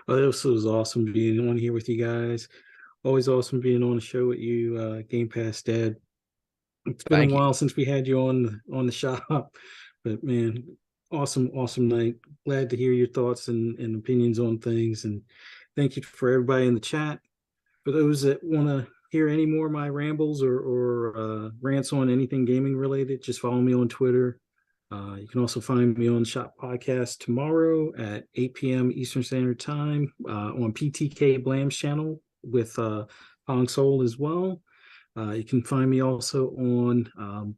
Well, this was awesome being on here with you guys. Always awesome being on the show with you, Game Pass Dad. It's been Thank a you. while since we had you on the shop, but man, awesome night. Glad to hear your thoughts and opinions on things, and thank you for everybody in the chat. For those that want to hear any more of my rambles or rants on anything gaming related, just follow me on Twitter. You can also find me on Shop Podcast tomorrow at 8 p.m. Eastern Standard Time on PTK Blam's channel with Pong Soul as well. You can find me also on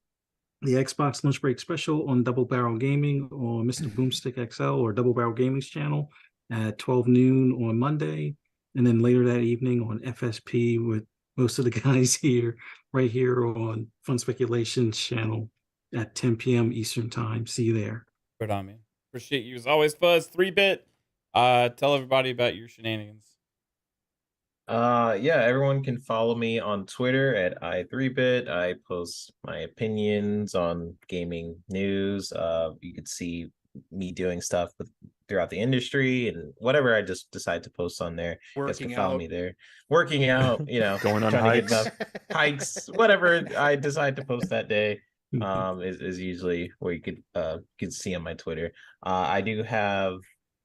the Xbox Lunch Break Special on Double Barrel Gaming on Mr. Boomstick XL or Double Barrel Gaming's channel at 12 noon on Monday. And then later that evening on FSP with most of the guys here, right here on Fun Speculations channel at 10 p.m. Eastern Time. See you there. Right on, man. Appreciate you as always, Fuzz. 3-bit. Tell everybody about your shenanigans. Yeah, everyone can follow me on Twitter at i3bit. I post my opinions on gaming news. You could see me doing stuff throughout the industry and whatever I just decide to post on there. You guys can follow me there. Working out, Going on trying to get hikes. enough hikes, whatever I decide to post that day. Is usually where you could see on my Twitter. I do have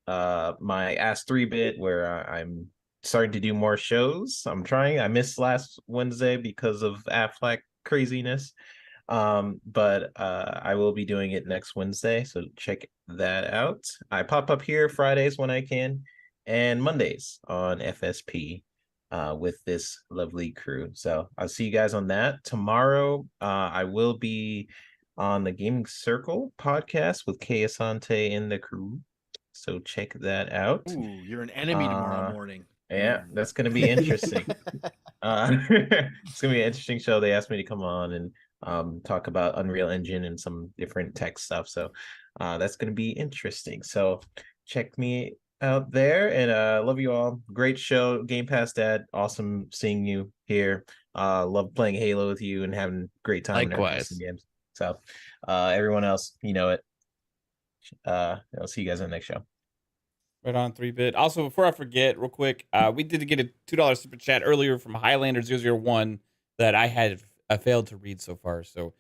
my Ask 3-bit where I'm starting to do more shows. I'm trying. I missed last Wednesday because of Affleck craziness. But I will be doing it next Wednesday, so check that out. I pop up here Fridays when I can, and Mondays on FSP with this lovely crew. So I'll see you guys on that. Tomorrow, I will be on the Gaming Circle podcast with Kay Asante and the crew. So check that out. Ooh, you're an enemy tomorrow morning. Yeah, that's going to be interesting. It's going to be an interesting show. They asked me to come on and talk about Unreal Engine and some different tech stuff. So that's going to be interesting. So check me out there, and love you all. Great show. Game Pass Dad, awesome seeing you here. Love playing Halo with you and having a great time. Likewise. Games. So everyone else, you know it. I'll see you guys in the next show. Right on, 3-bit. Also, before I forget, real quick, we did get a $2 super chat earlier from Highlander001 that I failed to read so far. So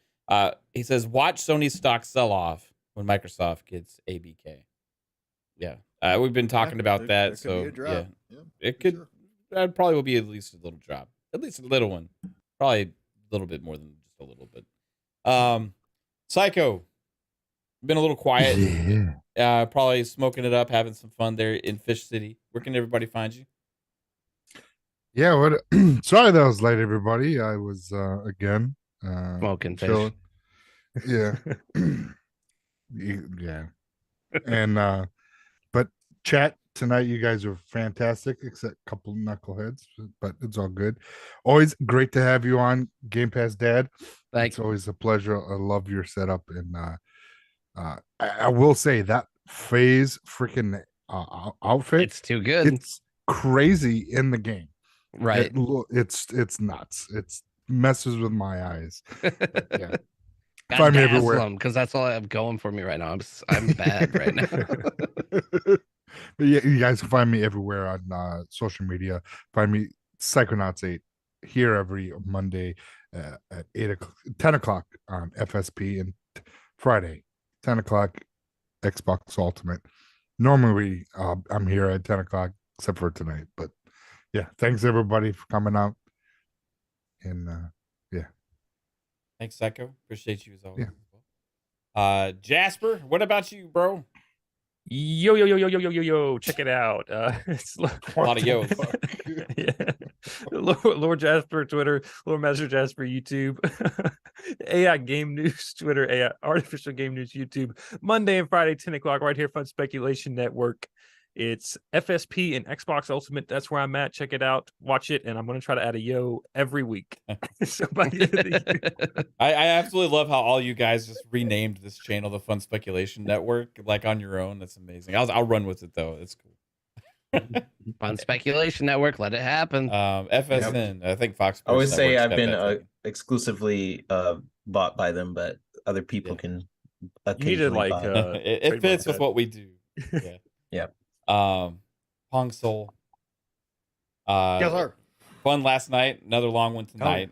he says, watch Sony stock sell off when Microsoft gets ABK. Yeah, we've been talking about that. could So be a drop. yeah, Yeah, it could. sure. That probably will be at least a little drop, at least a little one. Probably a little bit more than just a little bit. Psycho, been a little quiet. Yeah. Probably smoking it up, having some fun there in Fish City. Where can everybody find you? Yeah, what sorry that was late, everybody. I was again Smoking fish. chilling. Yeah. Yeah. And but chat tonight, you guys are fantastic, except a couple of knuckleheads, but it's all good. Always great to have you on, Game Pass Dad. Thank It's always a pleasure. I love your setup, and I will say that phase freaking outfit, It's too good. it's crazy in the game. Right. It's nuts. It's messes with my eyes. Yeah. Got Find me everywhere. because that's all I have going for me right now. I'm bad right now. But yeah, you guys can find me everywhere on social media. Find me Psychonauts8 here every Monday at 10 o'clock on FSP, and Friday 10 o'clock Xbox Ultimate. Normally I'm here at 10 o'clock except for tonight. But yeah, thanks everybody for coming out. And yeah. Thanks, Psycho. Appreciate you as always. Yeah. Jasper, what about you, bro? Yo. Check it out. It's A lot of yos. yeah. Lord Jasper, Twitter, Lord Master Jasper, YouTube, AI Game News, Twitter, AI Artificial Game News, YouTube, Monday and Friday, 10 o'clock, right here, Fun Speculation Network. It's FSP and Xbox Ultimate. That's where I'm at. Check it out. Watch it. And I'm going to try to add a yo every week. So by the end of the year. I absolutely love how all you guys just renamed this channel the Fun Speculation Network, like on your own. That's amazing. I'll run with it though. It's cool. Fun Speculation Network. Let it happen. FSN. I think Fox. I always Sports say Network's I've got been that taken. exclusively bought by them, but other people Yeah. can You need to occasionally like buy. It trademark fits with that. what we do. Yeah. Yeah. Pong Soul. Yes, sir. Fun last night. Another long one tonight.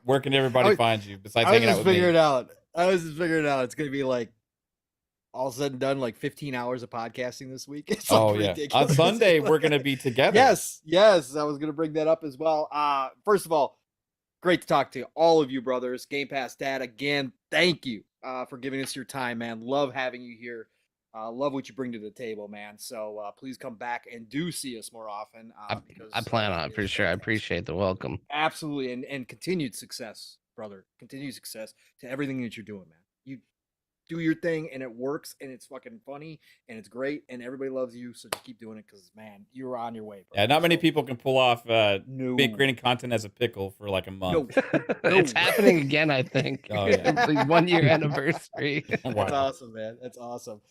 Where can everybody find you besides I was hanging out just with me? figuring it out. It's gonna be like all said and done, like 15 hours of podcasting this week. It's like Oh yeah. On ridiculous. Sunday we're gonna be together. Yes, I was gonna bring that up as well. First of all, great to talk to all of you, brothers. Game Pass Dad, again, thank you for giving us your time, man. Love having you here. Love what you bring to the table, man. So please come back and do see us more often. Because I plan on it for it's sure. I fantastic. appreciate the welcome. Absolutely, and continued success, brother. Continued success to everything that you're doing, man. You do your thing, and it works, and it's fucking funny, and it's great, and everybody loves you. So just keep doing it, because man, you're on your way, bro. Yeah, not many people can pull off No. being creating content as a pickle for like a month. It's happening again, I think. Oh, yeah. The 1 year anniversary. Wow. That's awesome, man. That's awesome.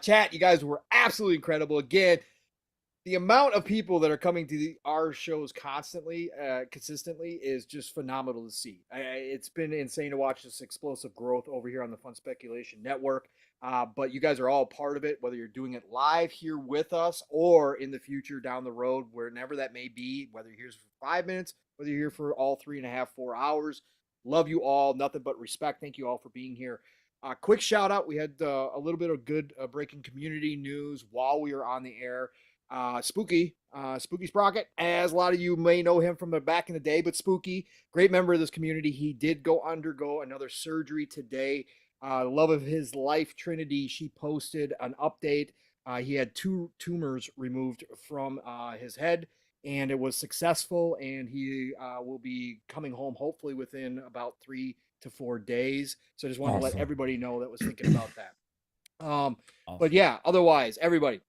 Chat, you guys were absolutely incredible. Again, the amount of people that are coming to our shows consistently is just phenomenal to see. It's been insane to watch this explosive growth over here on the Fun Speculation Network. But you guys are all part of it, whether you're doing it live here with us or in the future down the road, wherever that may be, whether you're here for 5 minutes, whether you're here for all 3.5, 4 hours. Love you all. Nothing but respect. Thank you all for being here. Quick shout out. We had a little bit of good breaking community news while we were on the air. Spooky Sprocket, as a lot of you may know him from the back in the day, but Spooky, great member of this community. He did undergo another surgery today. Love of his life, Trinity, she posted an update. He had 2 tumors removed from his head, and it was successful, and he will be coming home hopefully within about 3 to 4 days. So I just wanted to let everybody know that was thinking about that. Awesome. But yeah, otherwise, everybody,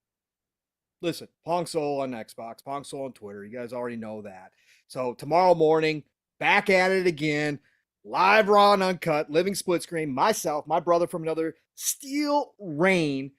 listen, Pong Soul on Xbox, Pong Soul on Twitter. You guys already know that. So tomorrow morning, back at it again. Live, raw, and uncut, living split screen. Myself, my brother from another Steel Rain.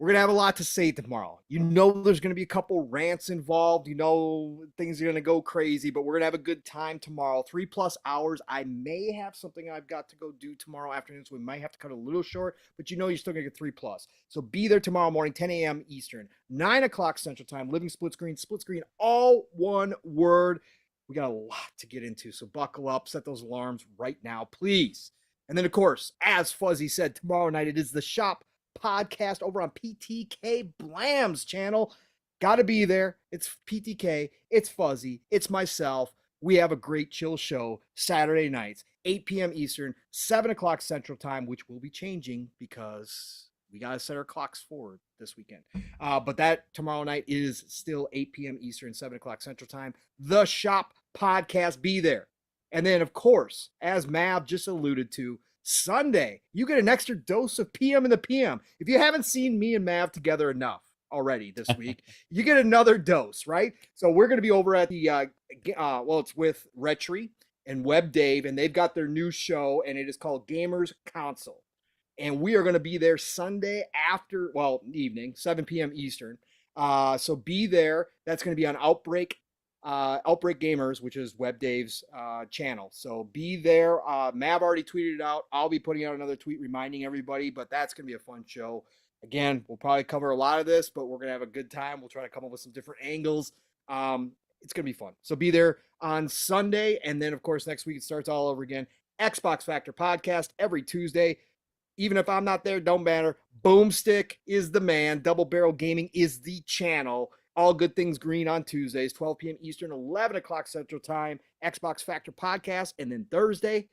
We're going to have a lot to say tomorrow. You know, there's going to be a couple rants involved. You know, things are going to go crazy, but we're going to have a good time tomorrow. 3+ hours. I may have something I've got to go do tomorrow afternoon, so we might have to cut a little short, but you know, you're still going to get 3+. So be there tomorrow morning, 10 a.m. Eastern, 9 o'clock Central Time, living split screen, all one word. We got a lot to get into, so buckle up, set those alarms right now, please. And then, of course, as Fuzzy said, tomorrow night it is the Shop podcast over on PTK Blam's channel. Gotta be there. It's PTK, it's Fuzzy, it's myself. We have a great chill show Saturday nights, 8 p.m. Eastern, 7 o'clock Central Time, which will be changing because we gotta set our clocks forward this weekend. But that tomorrow night is still 8 p.m. Eastern, 7 o'clock Central Time. The Shop podcast, be there. And then, of course, as Mav just alluded to, Sunday, you get an extra dose of PM in the PM. If you haven't seen me and Mav together enough already this week, you get another dose, right? So we're going to be over at the, it's with Retry and Web Dave, and they've got their new show, and it is called Gamers Console. And we are going to be there Sunday evening, 7 p.m. Eastern. So be there. That's going to be on Outbreak Gamers, which is Web Dave's channel. So be there. Mav already tweeted it out. I'll be putting out another tweet reminding everybody, but that's going to be a fun show. Again, we'll probably cover a lot of this, but we're going to have a good time. We'll try to come up with some different angles. It's going to be fun. So be there on Sunday. And then, of course, next week it starts all over again. Xbox Factor podcast every Tuesday. Even if I'm not there, don't matter. Boomstick is the man. Double Barrel Gaming is the channel. All Good Things Green on Tuesdays, 12 p.m. Eastern, 11 o'clock Central Time, Xbox Factor podcast. And then Thursday,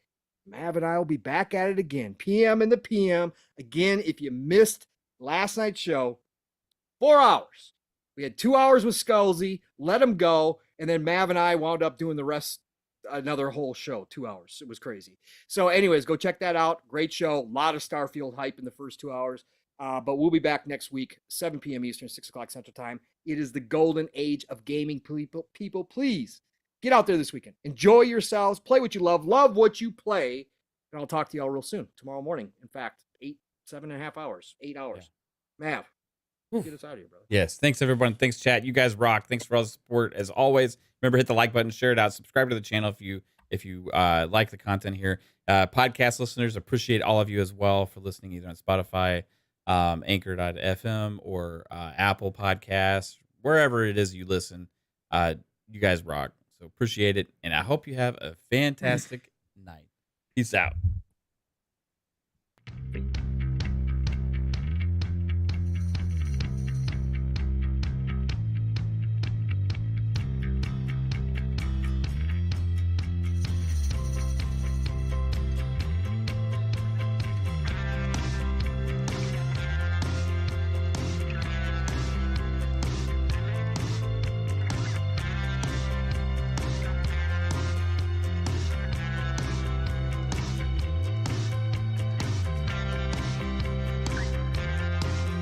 Mav and I will be back at it again, PM in the PM. Again, if you missed last night's show, 4 hours. We had 2 hours with Skullsy, let him go, and then Mav and I wound up doing the rest, another whole show, 2 hours. It was crazy. So anyways, go check that out. Great show. A lot of Starfield hype in the first 2 hours. But we'll be back next week, 7 p.m. Eastern, 6 o'clock Central Time. It is the golden age of gaming, people. Please get out there this weekend. Enjoy yourselves. Play what you love what you play. And I'll talk to y'all real soon, tomorrow morning. In fact, 7.5 hours, 8 hours. Yeah. Mav, get us out of here, brother. Yes. Thanks, everyone. Thanks, chat. You guys rock. Thanks for all the support. As always, remember, hit the like button, share it out, subscribe to the channel if you like the content here. Podcast listeners, appreciate all of you as well for listening either on Spotify, Anchor.fm, or Apple Podcasts, wherever it is you listen. You guys rock. So appreciate it. And I hope you have a fantastic night. Peace out.